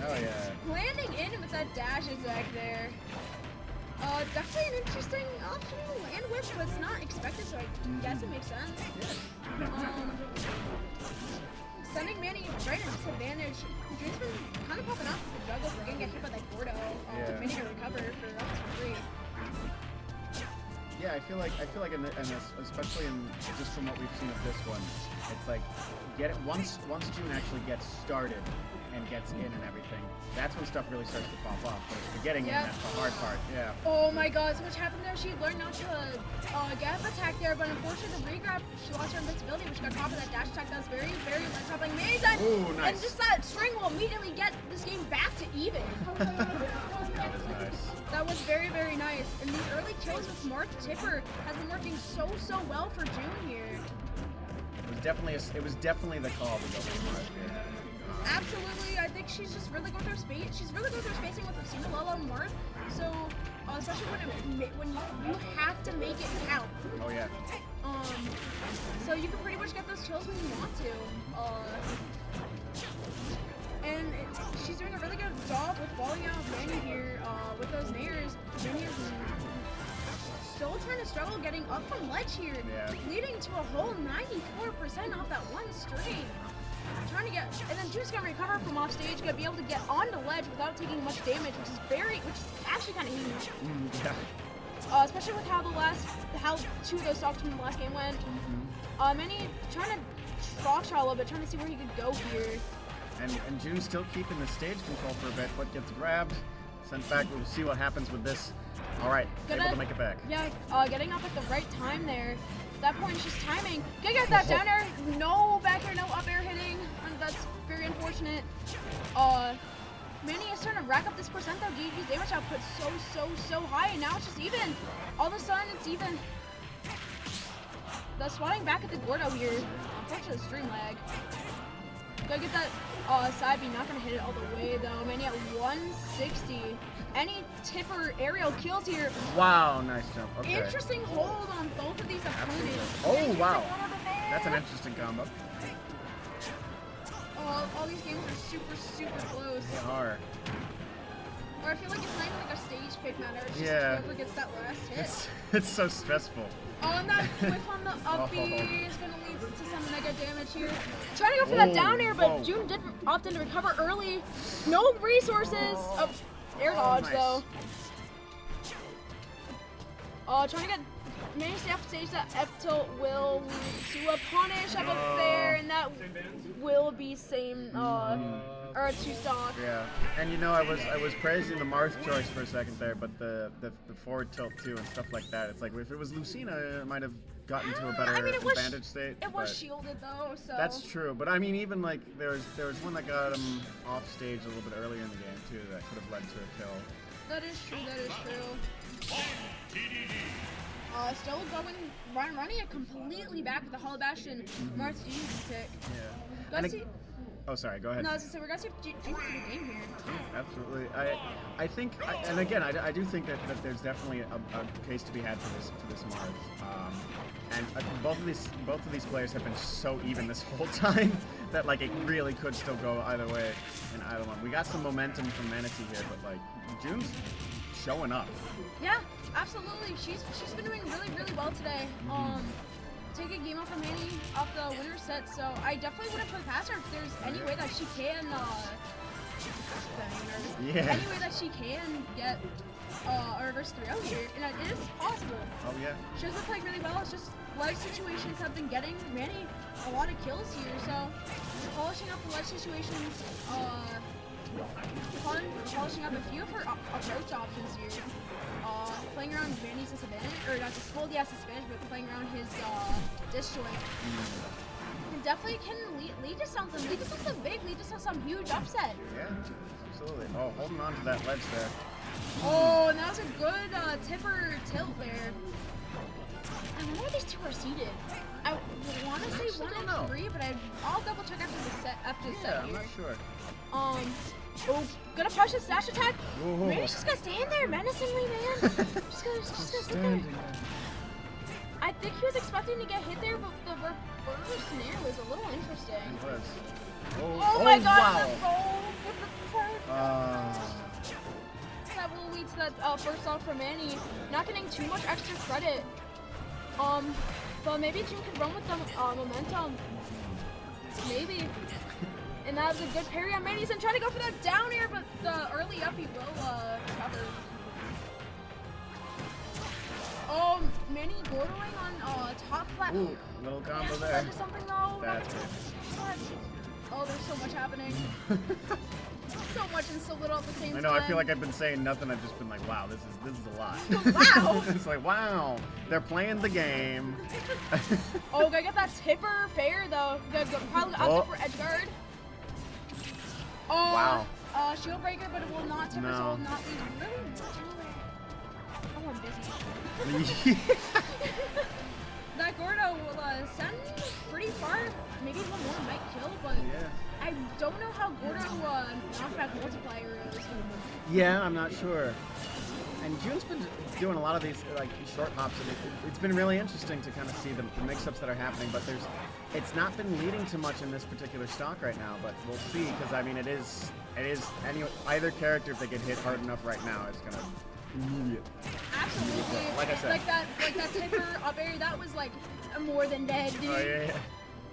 F: Oh yeah.
A: Landing in with that dash attack there. Definitely an interesting option to land with, but it's not expected, so I guess it makes sense. Sending Manny right at disadvantage. June's been kind of popping off with the juggle for getting hit by that Gordo. Manny to recover for up to 3.
F: yeah, I feel like in this, especially in just from what we've seen of this one, it's like once June actually gets started and gets in and everything, that's when stuff really starts to pop off. But the getting in,
A: Yep.
F: that's the hard part. Yeah.
A: Oh my god, so much happened there. She learned not to gap attack there, but unfortunately the regrab, she lost her invincibility, which got caught by that dash attack. That was very, very light topping Amazing!
F: Ooh, nice.
A: And just that string will immediately get this game back to even.
F: That was nice.
A: That was very, very nice. And these early kills with Marth Tipper has been working so well for June here.
F: It was definitely the call to go for Marth here.
A: Absolutely, I think she's just really going through space. She's really going through spacing with Lucina, Lolo, and Marth. So, especially when you have to make it count.
F: Oh yeah.
A: So you can pretty much get those kills when you want to. And she's doing a really good job with balling out Manny here with those nairs. Manny is still trying to struggle getting up from ledge here, leading to a whole 94% off that one string. Trying to get, and then June's gonna recover from off stage, gonna be able to get onto ledge without taking much damage, which is actually kind of huge.
F: Yeah.
A: Especially with how two of those stocks from the last game went. Manny trying to stock shot a little bit, trying to see where he could go here.
F: And June's still keeping the stage control for a bit. What gets grabbed, sent back. We'll see what happens with this. All right, able to make it back.
A: Yeah, getting up at the right time there. At that point, she's timing. Gonna get that down air. No back air, no up air hitting. And that's very unfortunate. Manny is starting to rack up this percent though. DD's damage output so high, and now it's just even. All of a sudden, it's even. The swatting back at the Gordo here. Unfortunately, stream lag. Gotta get that side B, not gonna hit it all the way though. Manny at 160. Any Tipper aerial kills here.
F: Wow, nice jump. Okay.
A: Interesting hold on both of these opponents.
F: Oh wow,
A: That's
F: that's an interesting combo.
A: All these games are super close.
F: They are.
A: Or I feel like it's not even like a stage pick matter. It's just
F: Yeah.
A: whoever gets that last hit.
F: It's so stressful.
A: Oh, and that whiff on the up B is going to lead to some mega damage here. Trying to go for that down air, but
F: Whoa.
A: June did opt in to recover early. No resources. Oh, air dodge,
F: nice.
A: though. Trying to get managed to F stage that F tilt will lead to a punish of a fair, and that will be same, or a two stock.
F: Yeah, and you know I was praising the Marth choice for a second there, but the forward tilt too and stuff like that. It's like if it was Lucina, it might have gotten to a better
A: I mean, it was
F: advantage state.
A: It was
F: but
A: shielded though, so.
F: that's true, but I mean even like there was one that got him off stage a little bit earlier in the game too that could have led to a kill.
A: That is true. That is true. Still running it completely back with the Hollow Bastion. Marth's Genius pick.
F: Yeah.
A: Let's see.
F: Oh, sorry. Go ahead.
A: No, I was gonna say we're gonna see if Genius can game here.
F: Absolutely. I think, and again, I do think that there's definitely a case to be had for this Marth. And both of these players have been so even this whole time that like it really could still go either way in either one. We got some momentum from Manatee here, but like June's showing up.
A: Yeah, absolutely. She's been doing really well today. Take a game off of Manny off the winner's set, so I definitely wouldn't put it past her if there's any way that she can. Any way that she can get a reverse 3-0 here, and it is possible.
F: Oh yeah.
A: She has been playing really well. It's just ledge situations have been getting Manny a lot of kills here, so polishing up the ledge situations, polishing up a few of her approach options here. Playing around Manny's disadvantage, or not disadvantage, but playing around his disjoint. And definitely can lead to something big, lead to some huge upset.
F: Yeah, absolutely. Oh, holding on to that ledge there.
A: Oh, and that was a good Tipper tilt there. I wonder where these two are seated. I want to say 1 and 3, but I'll double check after the set
F: Yeah, I'm
A: here.
F: not sure.
A: Oh, gonna push his dash attack.
F: Whoa.
A: Maybe she's gonna stand there menacingly, man. She's gonna sit there. I think he was expecting to get hit there, but the reverse snare was a little interesting.
F: It was.
A: Oh my god,
F: wow.
A: the roll with the card. That will lead to that first off from Manny. Not getting too much extra credit. But maybe June could run with the momentum. Maybe. And that was a good parry on Manny's and trying to go for that down air, but the early up he will cover. Oh, Manny Manny Gordoing on top flat.
F: Ooh, little combo
A: Is
F: there.
A: that just something though?
F: That's it.
A: What? Oh, there's so much happening. So much and so little at the same
F: I
A: time.
F: know. I feel like I've been saying nothing. I've just been like, wow, this is a lot.
A: Wow.
F: It's like, wow, they're playing the game.
A: Oh, gotta get that tipper fair though. Gotta go, probably out
F: Oh.
A: for edge guard. Oh,
F: Wow.
A: Shield breaker, but it will not tipper, so it
F: No.
A: will not be really much. Oh, I'm busy. That Gordo will send pretty far. Maybe one more might kill, but
F: Yeah.
A: I don't know how Gordo knockback multiplier is.
F: Yeah, I'm not sure. And June's been doing a lot of these like short hops, and it's been really interesting to kind of see the mix-ups that are happening. But it's not been leading to much in this particular stock right now. But we'll see, because I mean, either character, if they get hit hard enough right now, it's gonna immediate.
A: Absolutely.
F: Like I said.
A: Like that tipper up air, that was like more than dead, dude.
F: Oh yeah, yeah.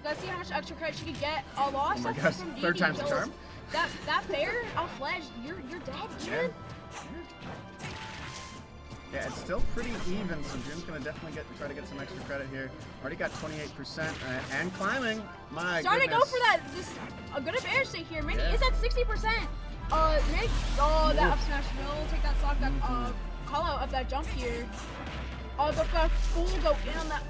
A: Let's see how much extra credit she could get. A loss
F: Oh my
A: from
F: gosh,
A: DD
F: third time's the
A: kills.
F: charm?
A: That fair off ledge, you're dead, dude.
F: Yeah. Yeah, it's still pretty even, so June's gonna definitely try to get some extra credit here. Already got 28% and climbing. My
A: Starting to go
F: goodness.
A: for that. A good advantage stake here. Manny
F: Yeah.
A: is at 60%. Nick, that up smash will take that stock. That call out of that jump here. The full go in on that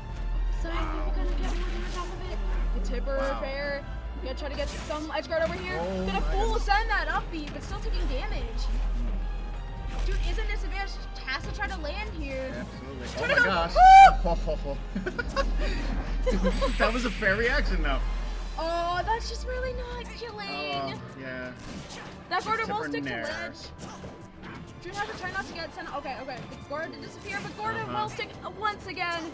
A: side. We're gonna get more damage off of it. The tipper
F: Wow.
A: fair. Gonna try to get some edge guard over here.
F: Oh
A: Gonna
F: my
A: full
F: goodness.
A: send that up B, but still taking damage. Dude, isn't this advantage? Has to try to land here.
F: Absolutely.
A: Try
F: Oh
A: to
F: my
A: go.
F: gosh. That was a fair reaction, though.
A: Oh, that's just really not killing.
F: Oh, yeah.
A: That Gordo will
F: Tipper
A: stick to
F: Nair.
A: ledge. June has to try not to get sent. Okay. Gordo did disappear, but Gordo will stick once again.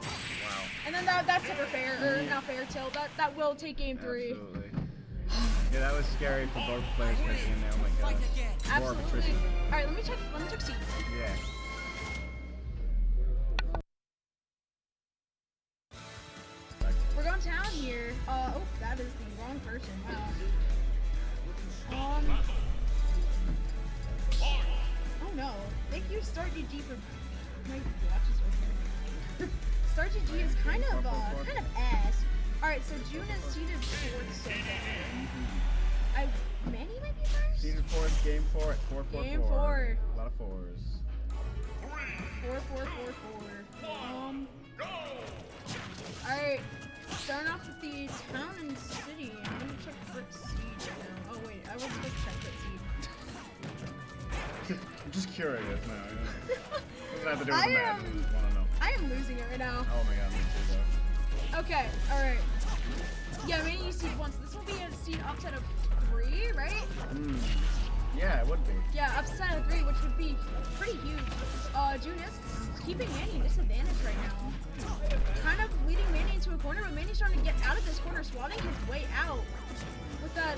F: Wow.
A: And then that's super fair, or not fair tilt. That will take game 3.
F: Absolutely. Yeah, that was scary for both players making in there. Oh my gosh. More of
A: Absolutely.
F: attrition.
A: All right, let me check seats.
F: Yeah.
A: We're going town here. Oh, that is the wrong person. Wow. Oh no. Thank you, Star GG, for my watches right there. Star GG is kind of ass. All right, so June is seated fourth so far. Manny might be first.
F: Seated fourth, game 4 at 4-4-4.
A: Game 4.
F: A lot of 4s.
A: 4-4-4-4. Alright, starting off with the town and city. I'm gonna check Fritz Siege now. Oh wait, I was supposed to check Fritz Siege.
F: I'm just curious now. Doesn't have to do with the
A: I
F: match. I just want to know.
A: I am losing it right now.
F: Oh my god, me too, though.
A: Okay, alright. Yeah, Manny seed once. This will be a seed upset of 3, right?
F: Yeah, it would be.
A: Yeah, upset of 3, which would be pretty huge. June is keeping Manny disadvantaged right now. Kind of leading Manny into a corner, but Manny's trying to get out of this corner, swatting his way out with that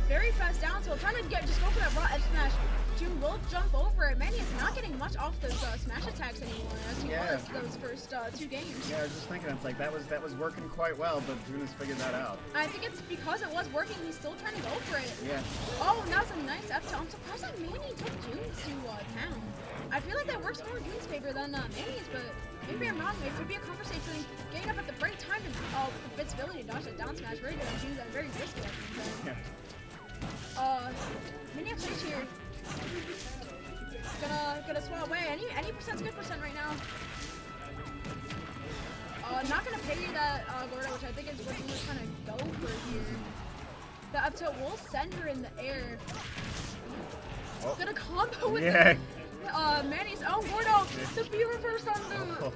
A: very fast down tilt, trying to just go for that raw edge smash. June will jump over it. Manny is not getting much off those smash attacks anymore, as he was those first 2 games.
F: Yeah, I was just thinking, it's like that was working quite well, but June has figured that out.
A: I think it's because it was working, he's still trying to go for it.
F: Yeah.
A: Oh, and that was a nice F tilt. I'm surprised that Manny took June to town. I feel like that works more in June's favor than Manny's, but maybe I'm wrong. It could be a conversation. Getting up at the right time to with Fitz' ability to dodge that down smash, very good on June, that very risky.
F: Yeah.
A: Manny up stage here. Gonna swat away. Any percent's good percent right now. Not gonna parry that Gordo, which I think is what June was trying to go for here. The up tilt will send her in the air.
F: Oh.
A: Gonna combo with Manny's Gordo. The B reverse on the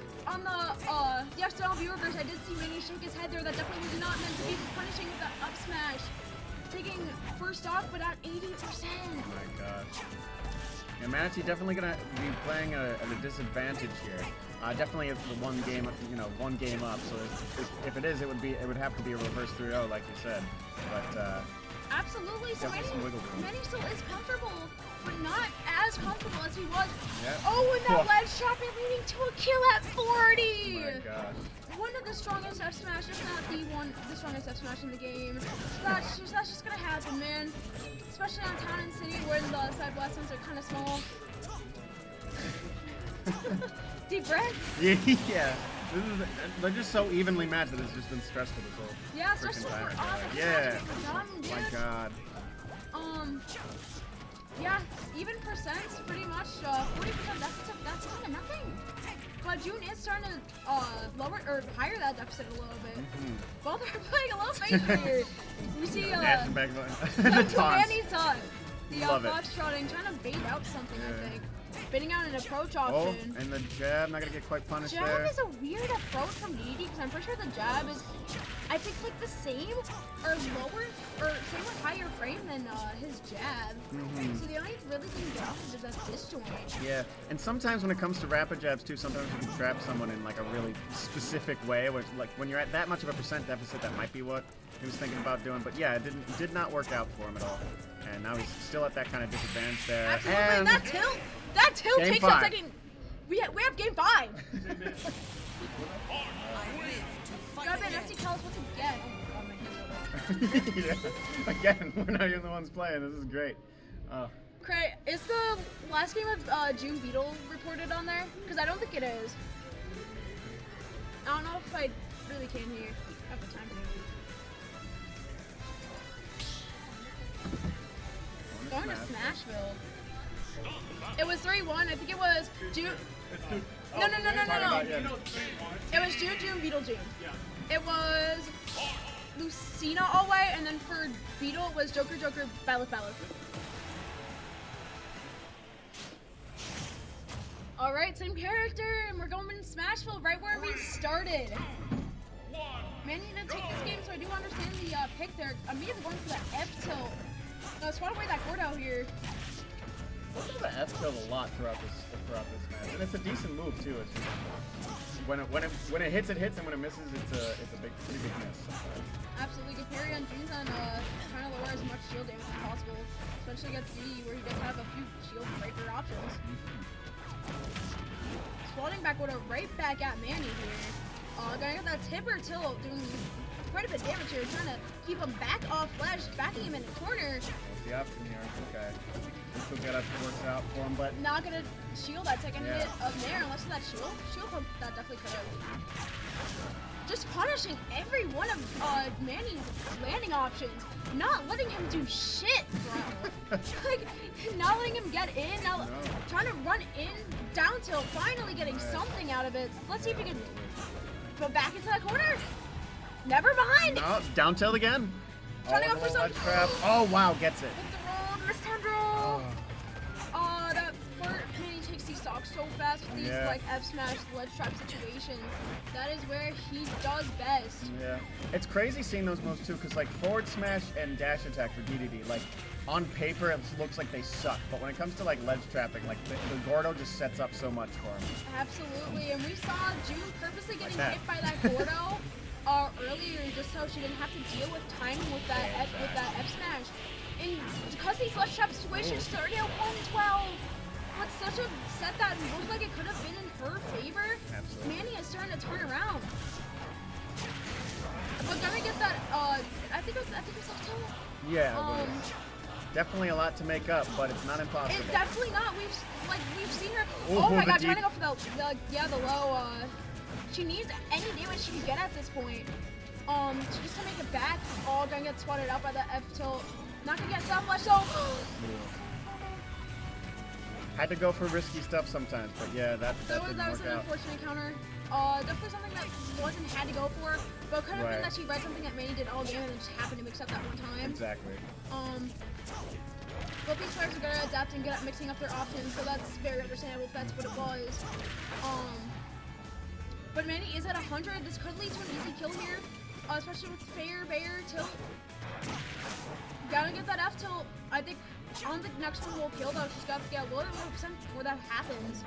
A: yes, no B reverse. I did see Manny shake his head there. That definitely was not meant to be punishing with the up smash. Taking first off, but at 80%.
F: Oh my gosh. Yeah, Manatee definitely gonna be playing at a disadvantage here. Definitely it's the one game up. So if it is, it would have to be a reverse 3-0, like you said. But
A: Absolutely. So
F: definitely some wiggle room.
A: Manny still is comfortable, but not as comfortable as he was.
F: Yeah.
A: Oh, and that
F: Oh.
A: ledge chopping leading to a kill at 40.
F: Oh my gosh.
A: One of the strongest F smash, if not the strongest F smash in the game. That's just gonna happen, man. Especially on town and city where the side blastings are kind of small. Deep breaths.
F: Yeah. This is, they're just so evenly matched that it's just been stressful this whole
A: Yeah,
F: freaking
A: especially
F: time.
A: for us.
F: Yeah.
A: Done, dude.
F: My God.
A: Yeah, even percents, pretty much, 40%, that's kind of nothing. But June is starting to, lower, or higher that deficit a little bit. Both are playing a little face here. We see,
F: Dancing back the taunts.
A: Manny's taunt. The,
F: Love it.
A: foxtrotting, trying to bait out something,
F: Yeah.
A: I think. Baiting out an approach
F: Oh,
A: option.
F: and the jab, not gonna get quite punished
A: Jab
F: there.
A: is a weird approach from DD because I'm pretty sure the jab is, I think, like the same or lower or same or higher frame than his jab. So the only really thing you get off is that disjoint.
F: Yeah, and sometimes when it comes to rapid jabs too, sometimes you can trap someone in like a really specific way, which like when you're at that much of a percent deficit, that might be what he was thinking about doing. But yeah, it did not work out for him at all. And now he's still at that kind of disadvantage there.
A: Absolutely,
F: And
A: that tilt
F: Game
A: takes
F: 5.
A: a second. We have game 5. Grab an FT Tells once again. Oh my God, my hands are
F: yeah. Again, we're not even the ones playing. This is great.
A: Cray, is the last game of June Beetle reported on there? Because I don't think it is. I don't know if I really can hear. I have the time to Going to Smashville. It was 3-1. I think it was June. No. It was June, Beetle, June. It was Lucina away, and then for Beetle it was Joker, Ballot. Alright, same character, and we're going in Smashville right where we started. Man, you didn't take this game, so I do understand the pick there. Immediately going for that F tilt. Swat away that Gordo here.
F: Look at the F tilt a lot throughout this match, and it's a decent move too. It's just when it hits, it hits, and when it misses, it's a pretty big miss.
A: Absolutely good parry on June's on trying to lower as much shield damage as possible, especially against D, where he does have a few shield breaker options. Swatting back with a right back at Manny here. Gonna get that tipper tilt, doing quite a bit of damage here, trying to keep him back off ledge, backing him in the corner.
F: What's the option here? Okay. This will get us to work out for him, but
A: Not gonna shield that second
F: Yeah.
A: hit of Nair unless that shield pump that definitely could have. Just punishing every one of Manny's landing options, not letting him do shit, bro. Like, not letting him get in, now trying to run in down tilt, finally getting something out of it. Let's see if he can go back into that corner. Never behind.
F: no, down tilt again.
A: Trying to go
F: Oh,
A: for
F: the
A: some-
F: ledge trap. Oh wow, gets it.
A: Hit the roll, missed tendril. That Burt Manny takes these stocks so fast with these
F: Yeah.
A: like F smash ledge trap situations. That is where he does best.
F: Yeah, it's crazy seeing those moves too, because like forward smash and dash attack for DDD, like on paper it looks like they suck, but when it comes to like ledge trapping, like the Gordo just sets up so much for him.
A: Absolutely, and we saw June purposely getting
F: that.
A: hit by that Gordo earlier, just so she didn't have to deal with timing with that F smash. And because these ledge trap situations started at 112, with such a set that looked like it could have been in her favor,
F: Absolutely.
A: Manny is starting to turn around. But gonna get that, I think it was up tilt.
F: Yeah, but definitely a lot to make up, but it's not impossible.
A: It's definitely not. We've seen her.
F: Oh,
A: Oh my
F: the
A: god, trying
F: deep-
A: to go for the low. She needs any damage she can get at this point. Just to make it back. Oh, gonna get swatted out by the F tilt. Not gonna get sound flash though.
F: Had to go for risky stuff sometimes, but yeah, that
A: That was
F: didn't
A: an
F: work out.
A: unfortunate counter. Definitely something that wasn't had to go for, but could have
F: Right.
A: been that she read something that Manny did all game and then just happened to mix up that one time.
F: Exactly.
A: Both these players are gonna adapt and get at mixing up their options, so that's very understandable if that's what it was. But Manny is at 100. This could lead to an easy kill here, especially with Fair, Bayer, tilt. Gotta get that F tilt. I think on the next one will kill though. She's got to get a little bit more percent before that happens.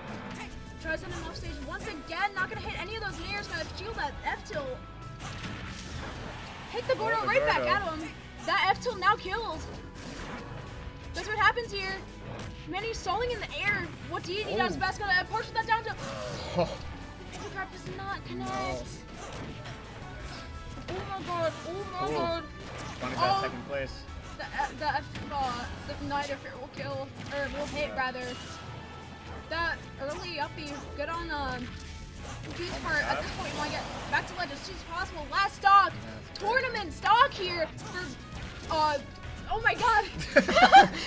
A: Tries on him off stage once again. Not gonna hit any of those nairs. Gonna shield that F tilt. Hit the Gordo
F: the
A: right back
F: Gordo.
A: at him. That F tilt now kills. That's what happens here. Manny's stalling in the air. What DD does best, gonna push that down to.
F: Oh,
A: The trap does not connect. Oh my god. Oh my
F: Cool.
A: god.
F: funny that
A: Oh.
F: second place.
A: The Night of Fear will kill, or will hit rather. that early uppie. Good on Q's part. At this point, you want to get back to ledge as soon as possible. Last stock, tournament stock here for oh my god.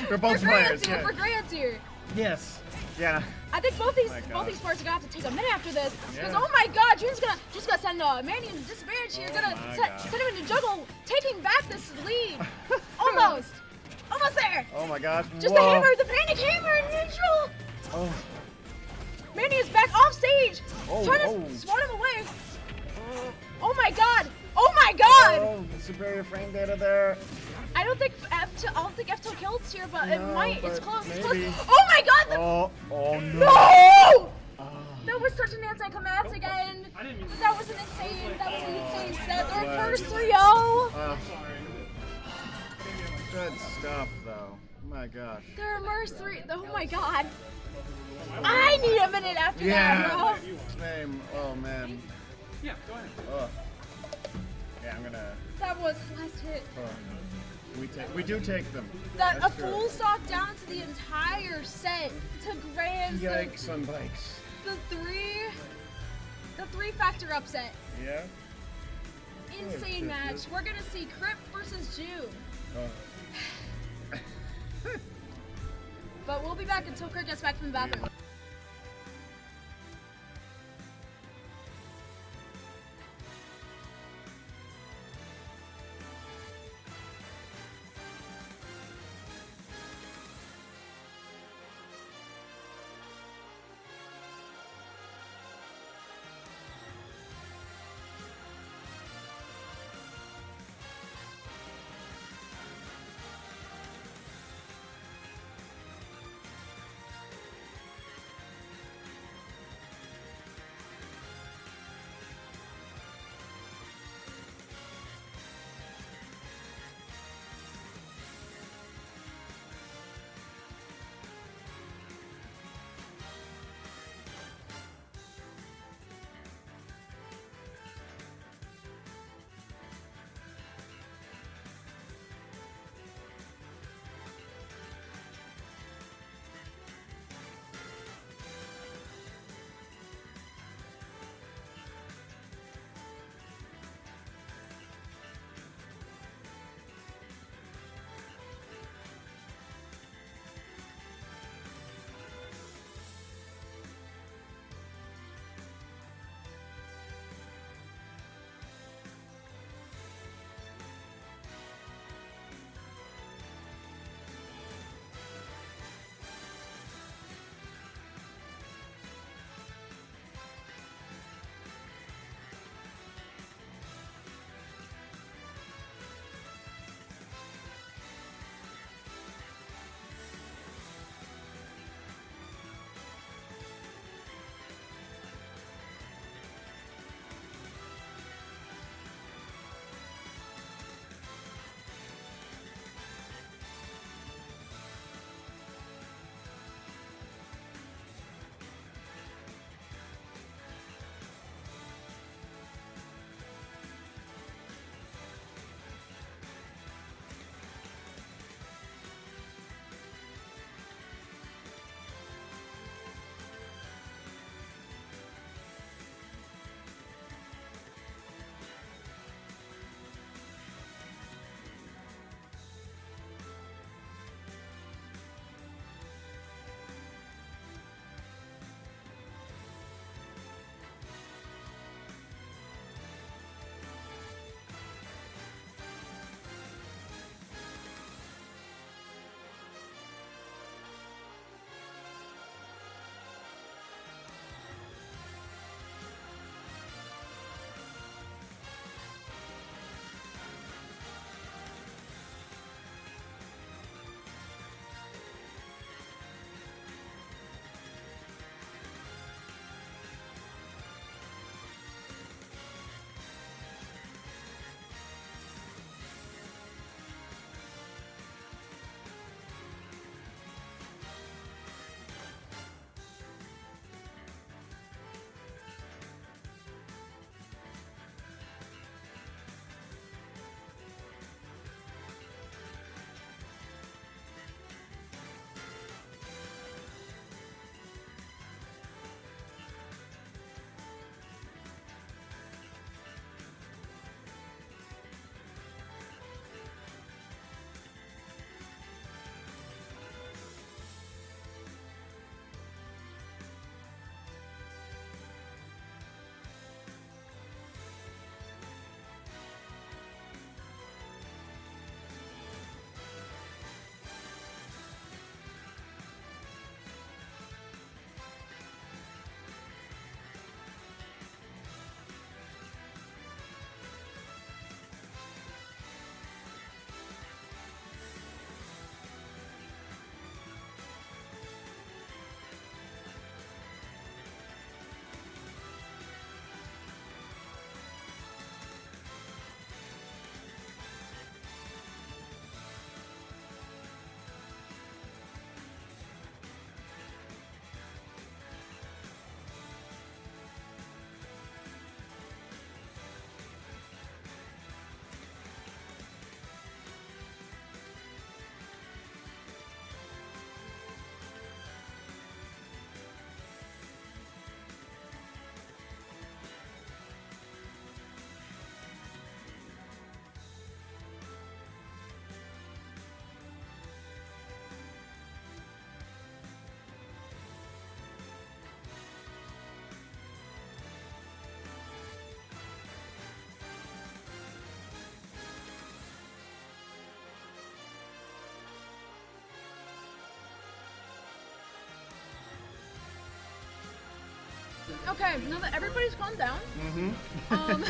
F: For both players, yeah.
A: For Grants here.
F: Yes. Yeah.
A: I think both these
F: my gosh.
A: players are gonna have to take a minute after this. Because
F: Yeah.
A: oh my god, June's just gonna send Manny into disadvantage here.
F: Oh
A: Gonna
F: my
A: send
F: God.
A: him into juggle, taking back this lead. Almost there.
F: Oh my gosh.
A: Just
F: Whoa.
A: the hammer, the panic hammer in neutral.
F: Oh.
A: Manny is back off stage,
F: Oh,
A: trying to
F: oh.
A: swat him away. Oh my god! Oh my god!
F: Oh, superior frame data there.
A: I don't think F2 kills here, but it
F: No,
A: might. It's
F: but
A: close. It's
F: maybe.
A: close. Oh my god!
F: Oh no.
A: No!
F: Ah.
A: That was such an anticlimactic end. That was an insane set. The reverse 3-0.
F: Good stuff, though. My gosh.
A: The reverse 3. Oh my god. I need a minute after that, bro.
F: Same. Oh man.
C: Yeah, go ahead.
F: Ugh. Yeah, I'm gonna.
A: That was last hit.
F: We do take them.
A: A
F: That's true.
A: full stock down to the entire set to Grants.
F: Yikes on bikes.
A: The three factor upset.
F: Yeah.
A: Insane match. We're gonna see Crip versus June. But we'll be back until Kurt gets back from the bathroom. Okay, now that everybody's calmed down,
F: Mm-hmm.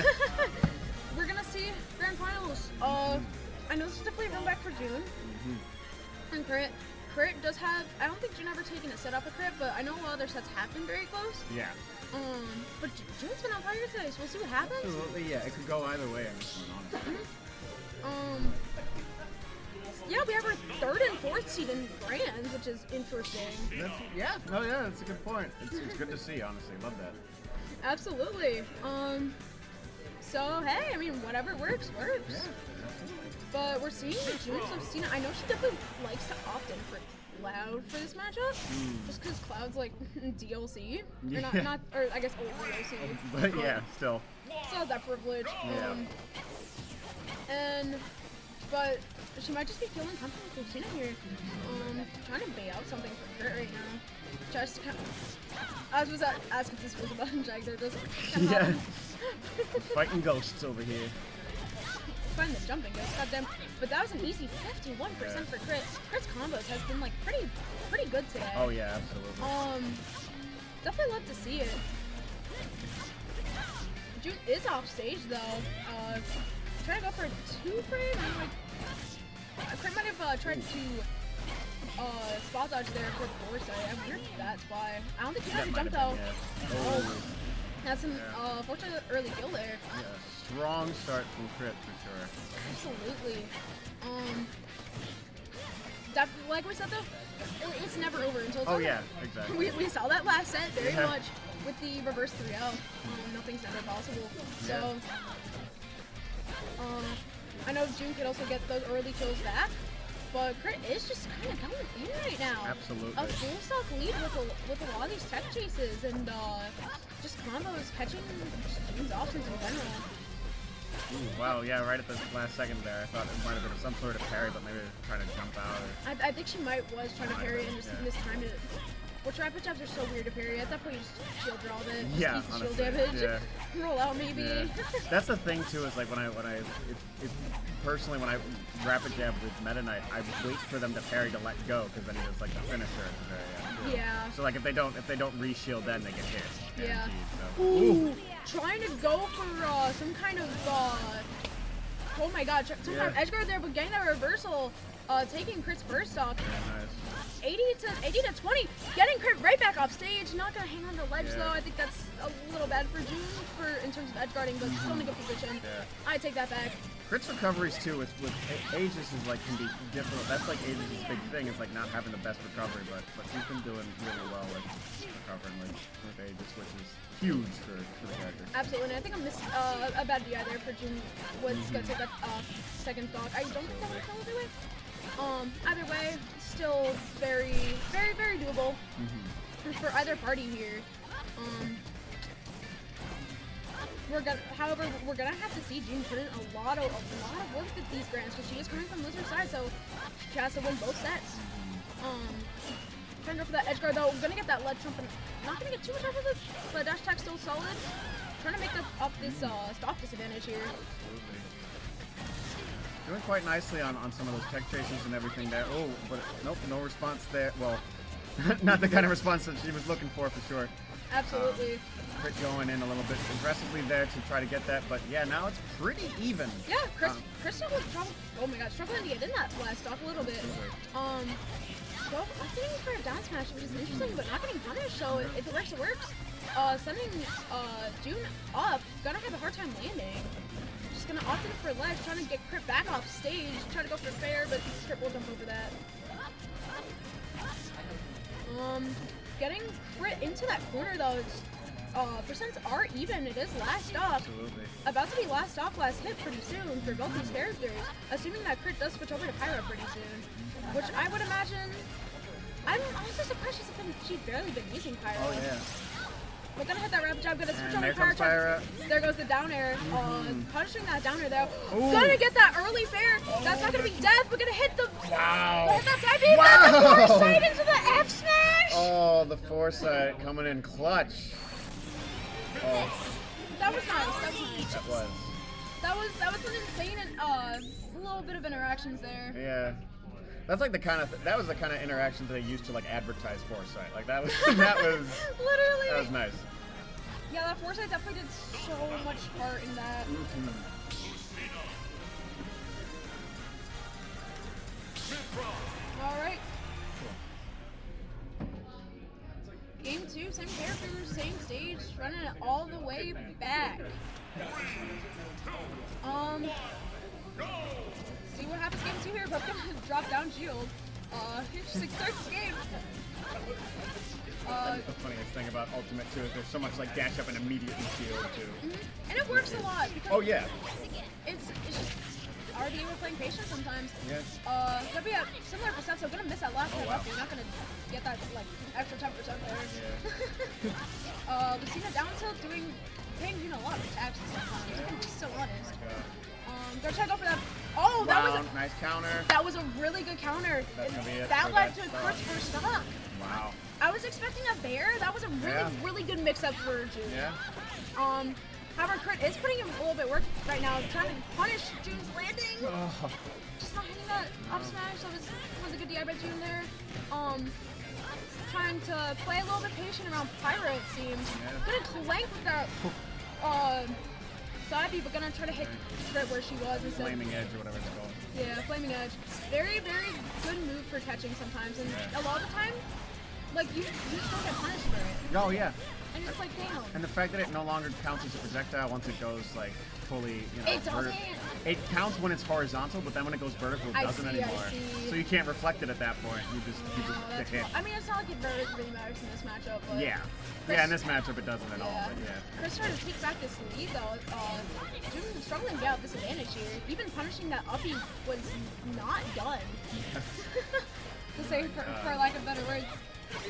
A: we're gonna see grand finals. I know this is definitely a run back for June. And Crit. Crit does have, I don't think June ever taken a set off a Crit, but I know a lot of their sets have been very close.
F: Yeah.
A: But June's been on fire today, so we'll see what happens.
F: Absolutely, yeah. It could go either way in this one, honestly.
A: Yeah, we have our 3rd and 4th seed in Grands, which is interesting.
F: Yeah, no, yeah, that's a good point. It's good to see, honestly. Love that.
A: Absolutely. So hey, I mean, whatever works, works.
F: Yeah.
A: But we're seeing the June Substina. I know she definitely likes to opt in for Cloud for this matchup, just because Cloud's like DLC, or
F: Yeah.
A: not, or I guess old DLC.
F: But yeah, still.
A: Still has that privilege.
F: Yeah.
A: But she might just be feeling comfortable with Christina here. Trying to bait out something for Kurt right now. Just kind of, I was asking if this was about Jag. They're just kind of
F: Yeah. Fighting ghosts over here.
A: find the jumping ghost, goddamn. But that was an easy 51% for Crit. Crit's combos has been like pretty good today.
F: Oh yeah, absolutely.
A: Definitely love to see it. June is off stage though. Trying to go for a 2-frame and like Crit might have tried to spot dodge there for foresight. I wonder if that's why. I don't think he had a jump though.
F: Oh.
A: That's an fortunate early kill there.
F: Yeah, strong start from Crit for sure.
A: Absolutely. Like we said though, it's never over until it's
F: Oh
A: over.
F: yeah, exactly.
A: We saw that last set very
F: Yeah.
A: much with the reverse 3L. Nothing's ever possible. So, I know June could also get those early kills back, but Crit is just kind of coming in right now.
F: Absolutely.
A: A full stock lead with a lot of these tech chases and just combos catching June's options in general.
F: Ooh, wow, yeah, right at the last second there, I thought it might have been some sort of parry, but maybe trying to jump out. Or...
A: I think she was trying to parry and just mistimed it. Which rapid jabs are so weird to parry. At that point, you just shield draw it.
F: Yeah,
A: easy
F: honestly,
A: shield damage.
F: yeah.
A: Roll out maybe.
F: Yeah. That's the thing too, is like when I personally when I rapid jab with Meta Knight, I wait for them to parry to let go, because then he does like the finisher at the very end.
A: Yeah.
F: So like if they don't re-shield, then they get hit.
A: Yeah.
F: Guaranteed, so.
A: Ooh, trying to go for some kind of oh my god, some kind of edge guard there, but getting that reversal, taking Crit's first stock.
F: Yeah, nice.
A: 80 to 20, getting Crit right back off stage. Not gonna hang on the ledge though. I think that's a little bad for June in terms of edge guarding, but still in a good position.
F: Yeah.
A: I take that back.
F: Crit's recoveries too with Aegis is like can be difficult. That's like Aegis' big thing is like not having the best recovery, but she's been doing really well with recovering with Aegis, which is huge for the character.
A: Absolutely, and I think I missed a bad DI there for June. Was gonna take that second stock. I don't think that would kill either way. Either way, still very doable for either party here. However, we're gonna have to see June put in a lot of work with these grands because she is coming from loser side, so she has to win both sets. Trying to go for that edge guard though. Gonna get that ledge jump and not gonna get too much off of it, but dash attack still solid. Trying to make up this stock disadvantage here.
F: Absolutely. Doing quite nicely on some of those tech chases and everything there. Oh, but nope, no response there. Well, not the kind of response that she was looking for sure.
A: Absolutely.
F: Crit going in a little bit aggressively there to try to get that, but yeah, now it's pretty even.
A: Yeah, Chris was struggling to get in that last stock a little bit. So I'm getting for a down smash, which is interesting, but not getting punished. So if it works, it works. Sending June up, gonna have a hard time landing. Just gonna opt in for ledge, trying to get Crit back off stage, trying to go for fair, but Crit will jump over that. Getting Crit into that corner though. Percents are even. It is last stock.
F: Absolutely.
A: About to be last stock, last hit pretty soon for both these characters. Assuming that Crit does switch over to Pyra pretty soon, which I would imagine. I'm also surprised she's barely been using Pyra.
F: Oh yeah.
A: We're gonna hit that rapid jab, gonna switch
F: And
A: over
F: there
A: to
F: comes
A: Pyra.
F: Pyra.
A: There goes the down air. Punishing that down air there.
F: Ooh.
A: Gonna get that early fair. That's not gonna be death. We're gonna hit the.
F: Wow.
A: Hit that side beam.
F: Wow.
A: That's the foresight into the F smash.
F: Oh, the foresight coming in clutch. Oh,
A: That was nice.
F: that was.
A: That was an insane and a little bit of interactions there.
F: Yeah. That's like the kind of that was the kind of interactions they used to like advertise foresight. Like that was that was
A: Literally.
F: that was nice.
A: Yeah, that foresight definitely did so much part in that. Alright. Game 2, same characters, same stage, running it all the way back. See what happens game 2 here, but I'm gonna drop down shield. Interesting start to this game.
F: The funniest thing about Ultimate too is there's so much like dash up and immediately shield too.
A: And it works a lot because
F: Oh yeah.
A: it's just RD we're playing patient sometimes.
F: Yes.
A: Gonna be a similar percent, so gonna miss that last hit.
F: wow.
A: You're not gonna get that like extra 10% there.
F: Yeah.
A: Lucina down tilt paying you a lot of attacks sometimes. I'm gonna be so honest. Gonna try to go for that. Oh, that was
F: Round, nice counter.
A: that was a really good counter.
F: That's gonna be it
A: That
F: for
A: led
F: that
A: to
F: stock.
A: Kurt's first stock.
F: Wow.
A: I was expecting a bear. That was a really,
F: Yeah.
A: really good mix-up for June.
F: Yeah.
A: However, Kurt is putting him a little bit work right now, trying to punish June's landing.
F: Oh.
A: Just not hitting that up smash. That was a good DI by June there. Trying to play a little bit patient around Pyra, it seems.
F: Yeah.
A: Gonna clank with that side B, but gonna try to hit Kurt where she was instead.
F: Flaming edge or whatever it's called.
A: Yeah, Flaming Edge. Very, very good move for catching sometimes, and
F: Yeah.
A: a lot of the time, like you still get punished for it,
F: Oh yeah.
A: and you're just like, damn.
F: And the fact that it no longer counts as a projectile once it goes like fully,
A: It doesn't.
F: It counts when it's horizontal, but then when it goes vertical, it
A: I
F: doesn't
A: see, I
F: anymore.
A: see.
F: So you can't reflect it at that point. You just
A: Oh,
F: get
A: that's
F: hit.
A: cool. I mean, it's not like it really matters in this matchup, but
F: Yeah. Yeah, in this matchup it doesn't at all, but yeah.
A: Chris trying to take back this lead though. June struggling to get out disadvantage here. Even punishing that uppie was not done. To say for lack of better words.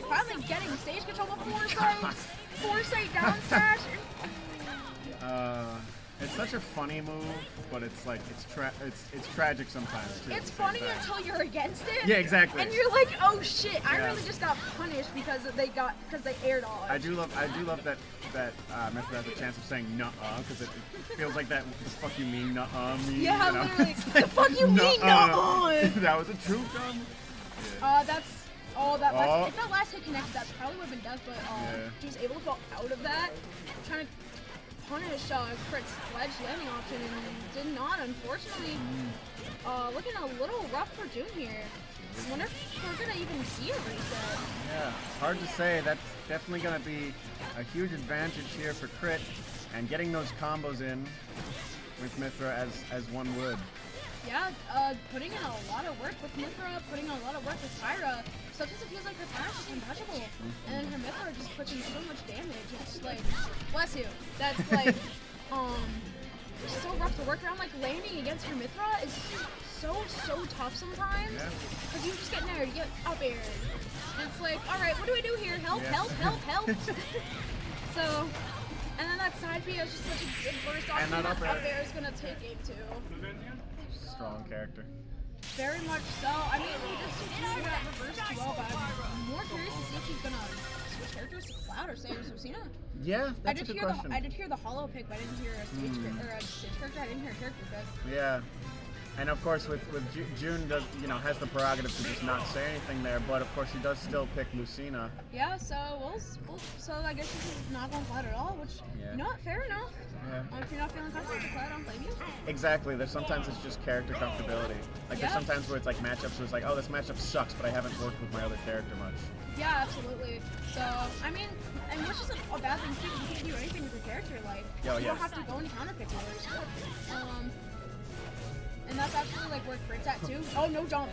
A: Finally getting stage control of Foresight. Foresight down smash.
F: It's such a funny move, but it's like it's tragic sometimes too.
A: It's
F: at the
A: funny
F: same time.
A: until you're against it.
F: Yeah, exactly.
A: And you're like, oh shit, I
F: Yeah.
A: really just got punished because they aired off.
F: I do love that Method has a chance of saying nuh-uh, because it feels like that what the fuck you mean nuh-uh means.
A: Yeah,
F: you know?
A: literally.
F: It's
A: The fuck you mean nuh-uh?
F: That was a true gun.
A: That last,
F: Oh.
A: if that last hit connected, that probably would have been death, but
F: Yeah.
A: she was able to fall out of that, trying to punish Kurt's ledge landing option, and did not, unfortunately. Looking a little rough for June here. I wonder if we're gonna even see a reset.
F: Yeah, hard to say. That's definitely going to be a huge advantage here for Crit, and getting those combos in with Mithra as one would.
A: Yeah, putting in a lot of work with Mithra, putting in a lot of work with Pyra. Sometimes it feels like her Pyra's just untouchable, and then her Mithra just puts in so much damage. It's like, bless you. That's like, it's so rough to work around. Like landing against her Mithra is so tough sometimes,
F: Yeah.
A: because you just get nared, you get up aired, and it's like, all right, what do I do here? Help,
F: Yeah.
A: help. So. And then that side B is just such a good burst off,
F: And that up air.
A: air is gonna take game 2.
F: Strong character.
A: Very much so. I mean, he just did that reverse too well, but I'm more curious to see if she's gonna switch characters to Cloud or say Lucina.
F: Yeah, that's a good question.
A: I did hear the hollow pick, but I didn't hear a stage character. I didn't hear a character pick.
F: Yeah. And of course, with June does has the prerogative to just not say anything there, but of course she does still pick Lucina.
A: Yeah, so so I guess this is not going Cloud at all, which
F: Yeah.
A: you know what, fair enough.
F: Yeah.
A: If you're not feeling comfortable with Cloud, don't blame you.
F: Exactly. There's sometimes it's just character comfortability. Like
A: Yeah.
F: there's sometimes where it's like matchups where it's like, oh, this matchup sucks, but I haven't worked with my other character much.
A: Yeah, absolutely. So, I mean, and which isn't a bad thing too, you can't do anything with your character, like,
F: Oh,
A: you
F: yeah.
A: don't have to go any counter pick wars. And that's actually, like, where Crit's at too. Oh, no jump.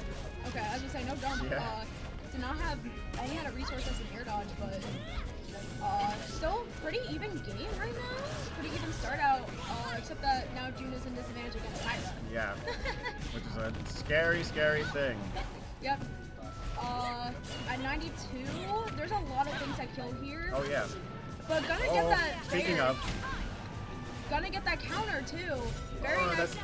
A: Okay, I was gonna say, no jump.
F: Yeah.
A: Did not have, only had a resource as an air dodge, but, still pretty even game right now. Pretty even start out, except that now June is in disadvantage against Pyra.
F: Yeah. Which is a scary, scary thing.
A: Yep. At 92, there's a lot of things that kill here.
F: Oh yeah.
A: But gonna get that
F: Speaking
A: there.
F: of,
A: Gonna get that counter too. Very
F: Oh,
A: nice.
F: that's-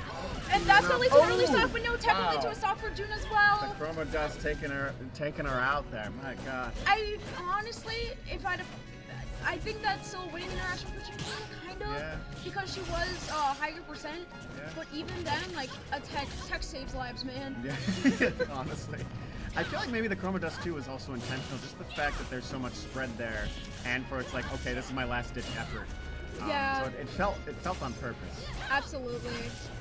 A: And that's what leads to an early
F: Oh,
A: stock, but no, technically
F: wow.
A: to a stock for June as
F: the
A: well.
F: Chroma Dust taking her out there. My God.
A: I honestly, I think that's still winning international for June, kind of,
F: Yeah.
A: because she was higher percent.
F: Yeah.
A: But even then, like a tech saves lives, man.
F: Yeah. Honestly. I feel like maybe the Chroma Dust 2 was also intentional, just the fact that there's so much spread there, and for it's like, okay, this is my last ditch effort.
A: Yeah.
F: So it felt on purpose.
A: Absolutely.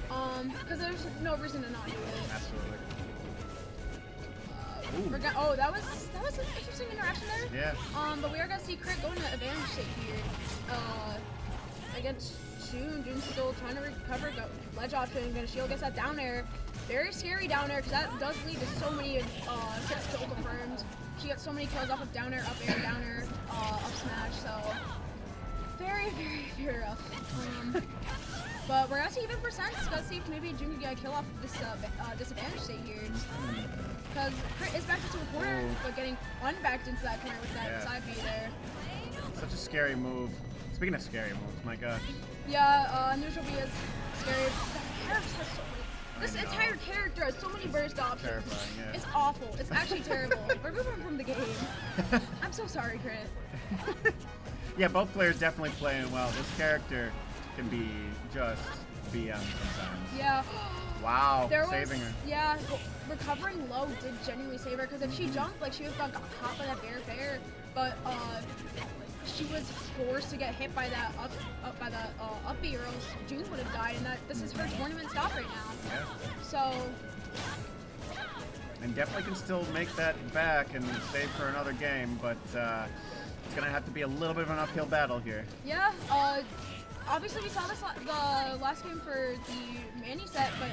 A: Because there's no reason to not do it.
F: Absolutely.
A: Oh, that was an interesting interaction there.
F: Yeah.
A: But we are gonna see Crit going to advantage state here. Against June. June's still trying to recover. Ledge option. Gonna shield. Gets that down air. Very scary down air because that does lead to so many 6 kill confirmed. She gets so many kills off of down air, down air, up smash. So very, very, very rough. But we're gonna see even percents. Let's see if maybe June can get a kill off of this disadvantage state here. Because Crit is backed into a corner, but getting unbacked into that corner with that side B there.
F: Such a scary move. Speaking of scary moves, my gosh.
A: Yeah, neutral B is scary. The character has so many. This entire character has so many burst options.
F: Terrifying, yeah.
A: It's awful. It's actually terrible. Remove him from the game. I'm so sorry, Crit.
F: Yeah, both players definitely playing well. This character can be just BM sometimes.
A: Yeah.
F: Wow,
A: There was,
F: saving her.
A: yeah, recovering low did genuinely save her because if she jumped, like she would have got caught by that bear, but she was forced to get hit by that up B or else June would have died, and this is her tournament stop right now.
F: Yeah.
A: So
F: And definitely can still make that back and save for another game, but it's gonna have to be a little bit of an uphill battle here.
A: yeah, obviously we saw this the last game for the Manny set, but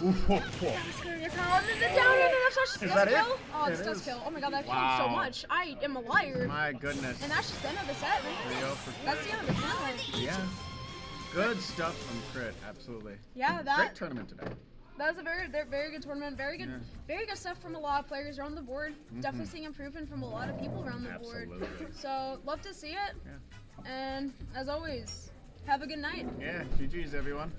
A: the down air, that's
F: that it?
A: kill. Oh, it's
F: It
A: does
F: is.
A: kill. Oh my god, that killed
F: Wow.
A: so much. I am a liar.
F: My goodness.
A: And that's just the end of the set, man.
F: 3-0 for
A: That's
F: Crit.
A: the end of the tournament.
F: Yeah. Good stuff from Crit, absolutely.
A: Yeah,
F: Great
A: that
F: tournament today.
A: that was a very good tournament. Very good stuff from a lot of players around the board. Definitely seeing improvement from a lot of people around the board.
F: Absolutely.
A: So love to see it.
F: Yeah.
A: And as always, have a good night.
F: Yeah, GG's everyone.